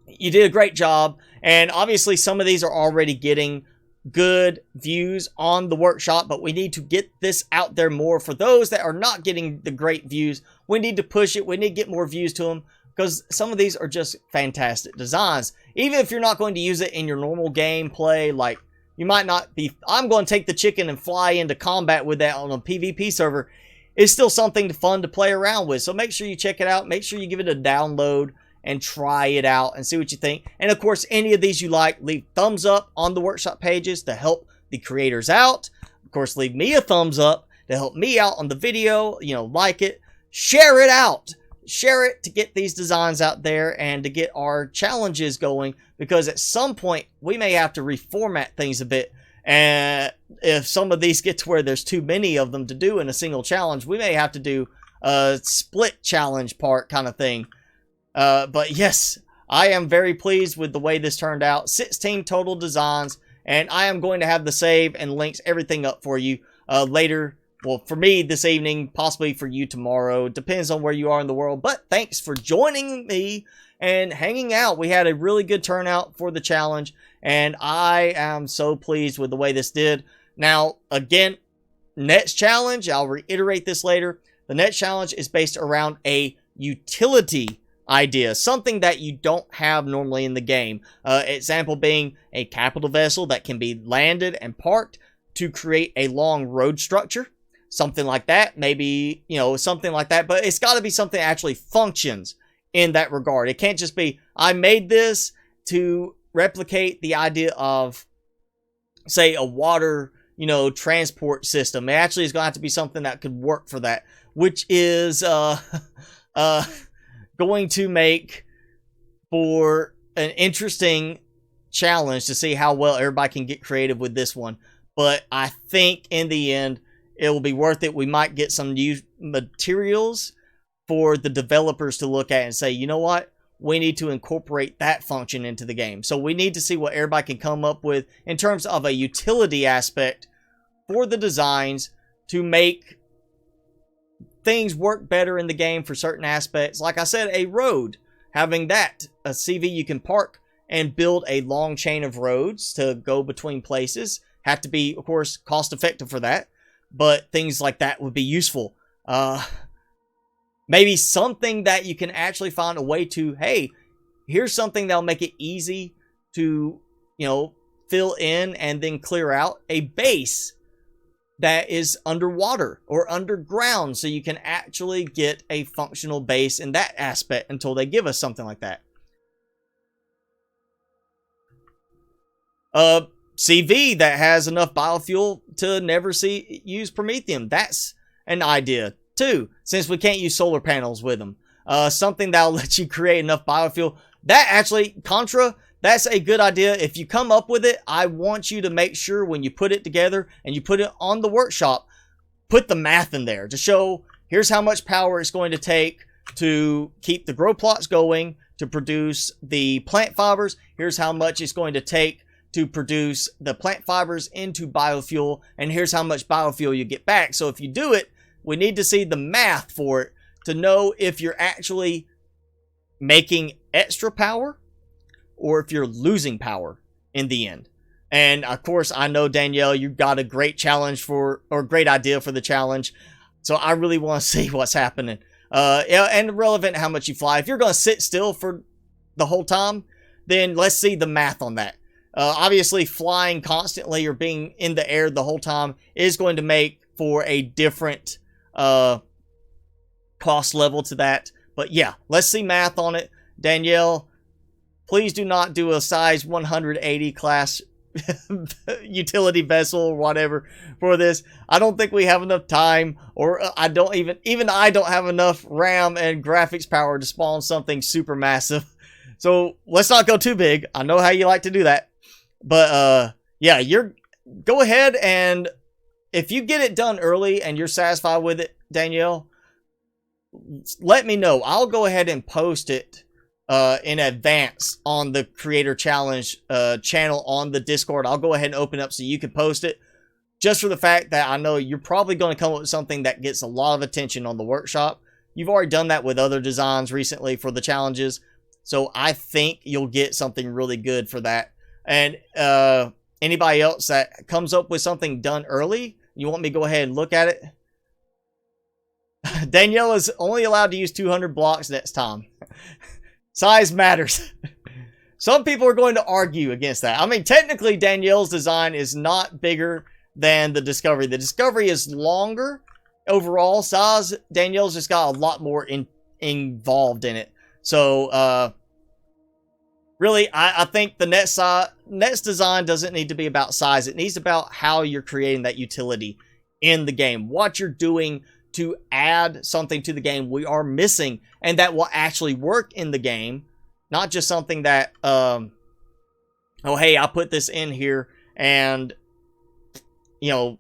you did a great job. And obviously some of these are already getting good views on the workshop, but we need to get this out there more. For those that are not getting the great views, we need to push it. We need to get more views to them, because some of these are just fantastic designs. Even if you're not going to use it in your normal gameplay, like you might not be, I'm going to take the chicken and fly into combat with that on a PvP server. It's still something fun to play around with. So make sure you check it out. Make sure you give it a download and try it out and see what you think. And of course, any of these you like, leave thumbs up on the workshop pages to help the creators out. Of course, leave me a thumbs up to help me out on the video. You know, like it, share it out. Share it to get these designs out there and to get our challenges going, because at some point we may have to reformat things a bit. And if some of these get to where there's too many of them to do in a single challenge, we may have to do a split challenge part kind of thing. But yes, I am very pleased with the way this turned out. 16 total designs, and I am going to have the save and links, everything up for you later. Well, for me this evening, possibly for you tomorrow. Depends on where you are in the world. But thanks for joining me and hanging out. We had a really good turnout for the challenge, and I am so pleased with the way this did. Now, again, next challenge, I'll reiterate this later. The next challenge is based around a utility idea, something that you don't have normally in the game. Example being a capital vessel that can be landed and parked to create a long road structure. Something like that, maybe, you know, something like that. But it's got to be something that actually functions in that regard. It can't just be, I made this to replicate the idea of, say, a water, you know, transport system. It actually is going to have to be something that could work for that, which is going to make for an interesting challenge to see how well everybody can get creative with this one. But I think in the end, it will be worth it. We might get some new materials for the developers to look at and say, you know what? We need to incorporate that function into the game. So we need to see what everybody can come up with in terms of a utility aspect for the designs to make things work better in the game for certain aspects. Like I said, a road, having that, a CV you can park and build a long chain of roads to go between places. Have to be, of course, cost effective for that. But things like that would be useful. Maybe something that you can actually find a way to, hey, here's something that'll make it easy to, you know, fill in and then clear out a base that is underwater or underground, so you can actually get a functional base in that aspect until they give us something like that. CV that has enough biofuel to never use Promethium. That's an idea too, since we can't use solar panels with them. Something that'll let you create enough biofuel. That actually, Contra, that's a good idea. If you come up with it, I want you to make sure when you put it together and you put it on the workshop, put the math in there to show here's how much power it's going to take to keep the grow plots going, to produce the plant fibers. Here's how much it's going to take to produce the plant fibers into biofuel, and here's how much biofuel you get back. So if you do it, we need to see the math for it to know if you're actually making extra power or if you're losing power in the end. And of course, I know, Danielle, you've got a great challenge or great idea for the challenge. So I really want to see what's happening. And relevant how much you fly. If you're going to sit still for the whole time, then let's see the math on that. Obviously, flying constantly or being in the air the whole time is going to make for a different cost level to that. But yeah, let's see math on it. Danielle, please do not do a size 180 class utility vessel or whatever for this. I don't think we have enough time, or I don't I don't have enough RAM and graphics power to spawn something super massive. So let's not go too big. I know how you like to do that. But yeah, go ahead, and if you get it done early and you're satisfied with it, Danielle, let me know. I'll go ahead and post it in advance on the Creator Challenge channel on the Discord. I'll go ahead and open up so you can post it. just for the fact that I know you're probably going to come up with something that gets a lot of attention on the workshop. You've already done that with other designs recently for the challenges, so I think you'll get something really good for that. And anybody else that comes up with something done early, you want me to go ahead and look at it? Danielle is only allowed to use 200 blocks next time. Size matters. Some people are going to argue against that. I mean, technically, Danielle's design is not bigger than the Discovery. The Discovery is longer overall size. Danielle's just got a lot more involved in it. So, really, I think the next design doesn't need to be about size. It needs about how you're creating that utility in the game. What you're doing to add something to the game we are missing, and that will actually work in the game. Not just something that, oh, hey, I put this in here, and, you know,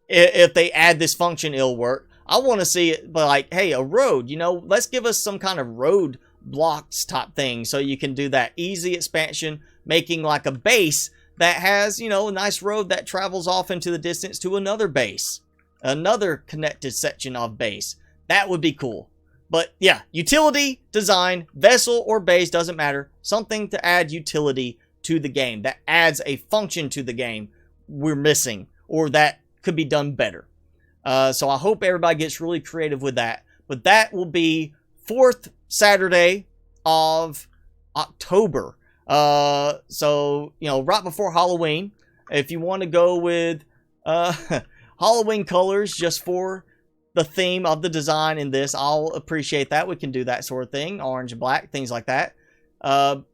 if they add this function, it'll work. I want to see it, but like, hey, a road, you know, let's give us some kind of road blocks type thing, so you can do that easy expansion, making like a base that has, you know, a nice road that travels off into the distance to another base. Another connected section of base. That would be cool. But yeah, utility, design, vessel, or base, doesn't matter. Something to add utility to the game. That adds a function to the game we're missing. Or that could be done better. So I hope everybody gets really creative with that. But that will be 4th Saturday of October. So, you know, right before Halloween. If you want to go with Halloween colors just for the theme of the design in this, I'll appreciate that. We can do that sort of thing. Orange and black, things like that. But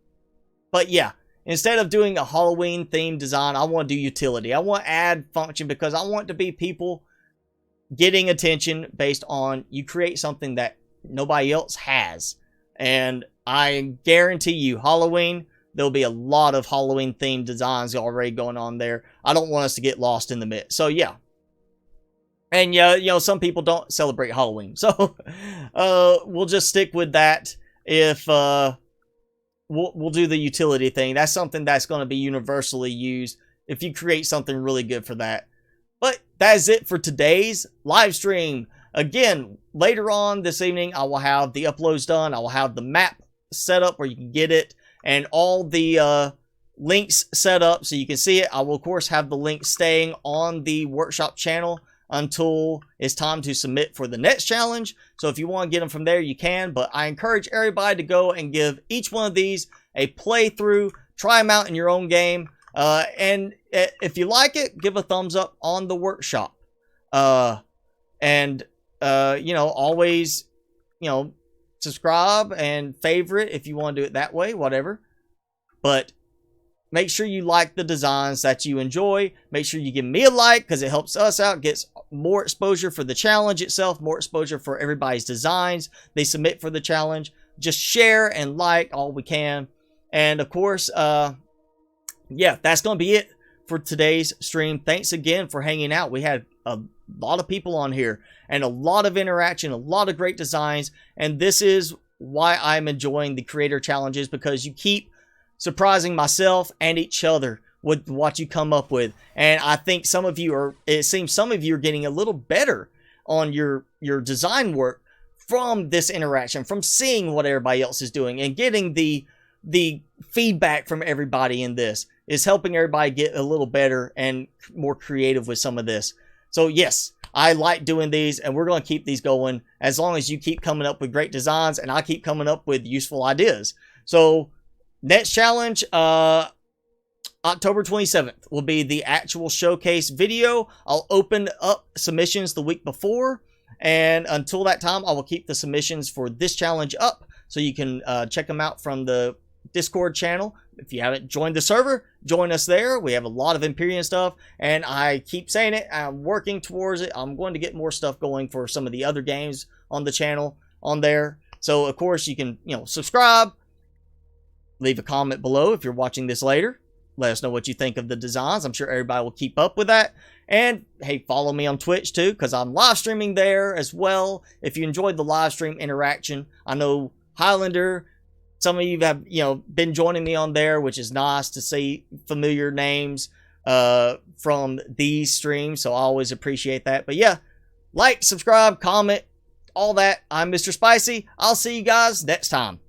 yeah, instead of doing a Halloween themed design, I want to do utility. I want to add function because I want to be people getting attention based on you create something that nobody else has. And I guarantee you, Halloween, there'll be a lot of Halloween themed designs already going on there. I don't want us to get lost in the mix. So yeah. And yeah, you know, some people don't celebrate Halloween. So we'll just stick with that. If we'll do the utility thing. That's something that's going to be universally used if you create something really good for that. But that is it for today's live stream. Again, later on this evening, I will have the uploads done. I will have the map set up where you can get it. And all the links set up so you can see it. I will, of course, have the link staying on the workshop channel until it's time to submit for the next challenge. So if you want to get them from there, you can. But I encourage everybody to go and give each one of these a playthrough. Try them out in your own game. And if you like it, give a thumbs up on the workshop. You know, always, you know, subscribe and favorite if you want to do it that way, whatever. But make sure you like the designs that you enjoy. Make sure you give me a like because it helps us out, gets more exposure for the challenge itself, more exposure for everybody's designs they submit for the challenge. Just share and like all we can. And of course, yeah, that's going to be it for today's stream. Thanks again for hanging out. We had a lot of people on here and a lot of interaction, a lot of great designs. And this is why I'm enjoying the creator challenges, because you keep surprising myself and each other with what you come up with. And I think some of you are, it seems some of you are getting a little better on your design work from this interaction, from seeing what everybody else is doing and getting the feedback from everybody in this is helping everybody get a little better and more creative with some of this. So yes, I like doing these and we're going to keep these going as long as you keep coming up with great designs and I keep coming up with useful ideas. So next challenge, October 27th will be the actual showcase video. I'll open up submissions the week before, and until that time, I will keep the submissions for this challenge up so you can check them out from the Discord channel. If you haven't joined the server, join us there. We have a lot of Empyrion stuff, and I keep saying it, I'm working towards it. I'm going to get more stuff going for some of the other games on the channel on there. So, of course, you can, you know, subscribe, leave a comment below if you're watching this later. Let us know what you think of the designs. I'm sure everybody will keep up with that. And, hey, follow me on Twitch, too, because I'm live streaming there as well. If you enjoyed the live stream interaction, I know Highlander, some of you have, you know, been joining me on there, which is nice to see familiar names from these streams, so I always appreciate that. But yeah, like, subscribe, comment, all that. I'm Mr. Spicy. I'll see you guys next time.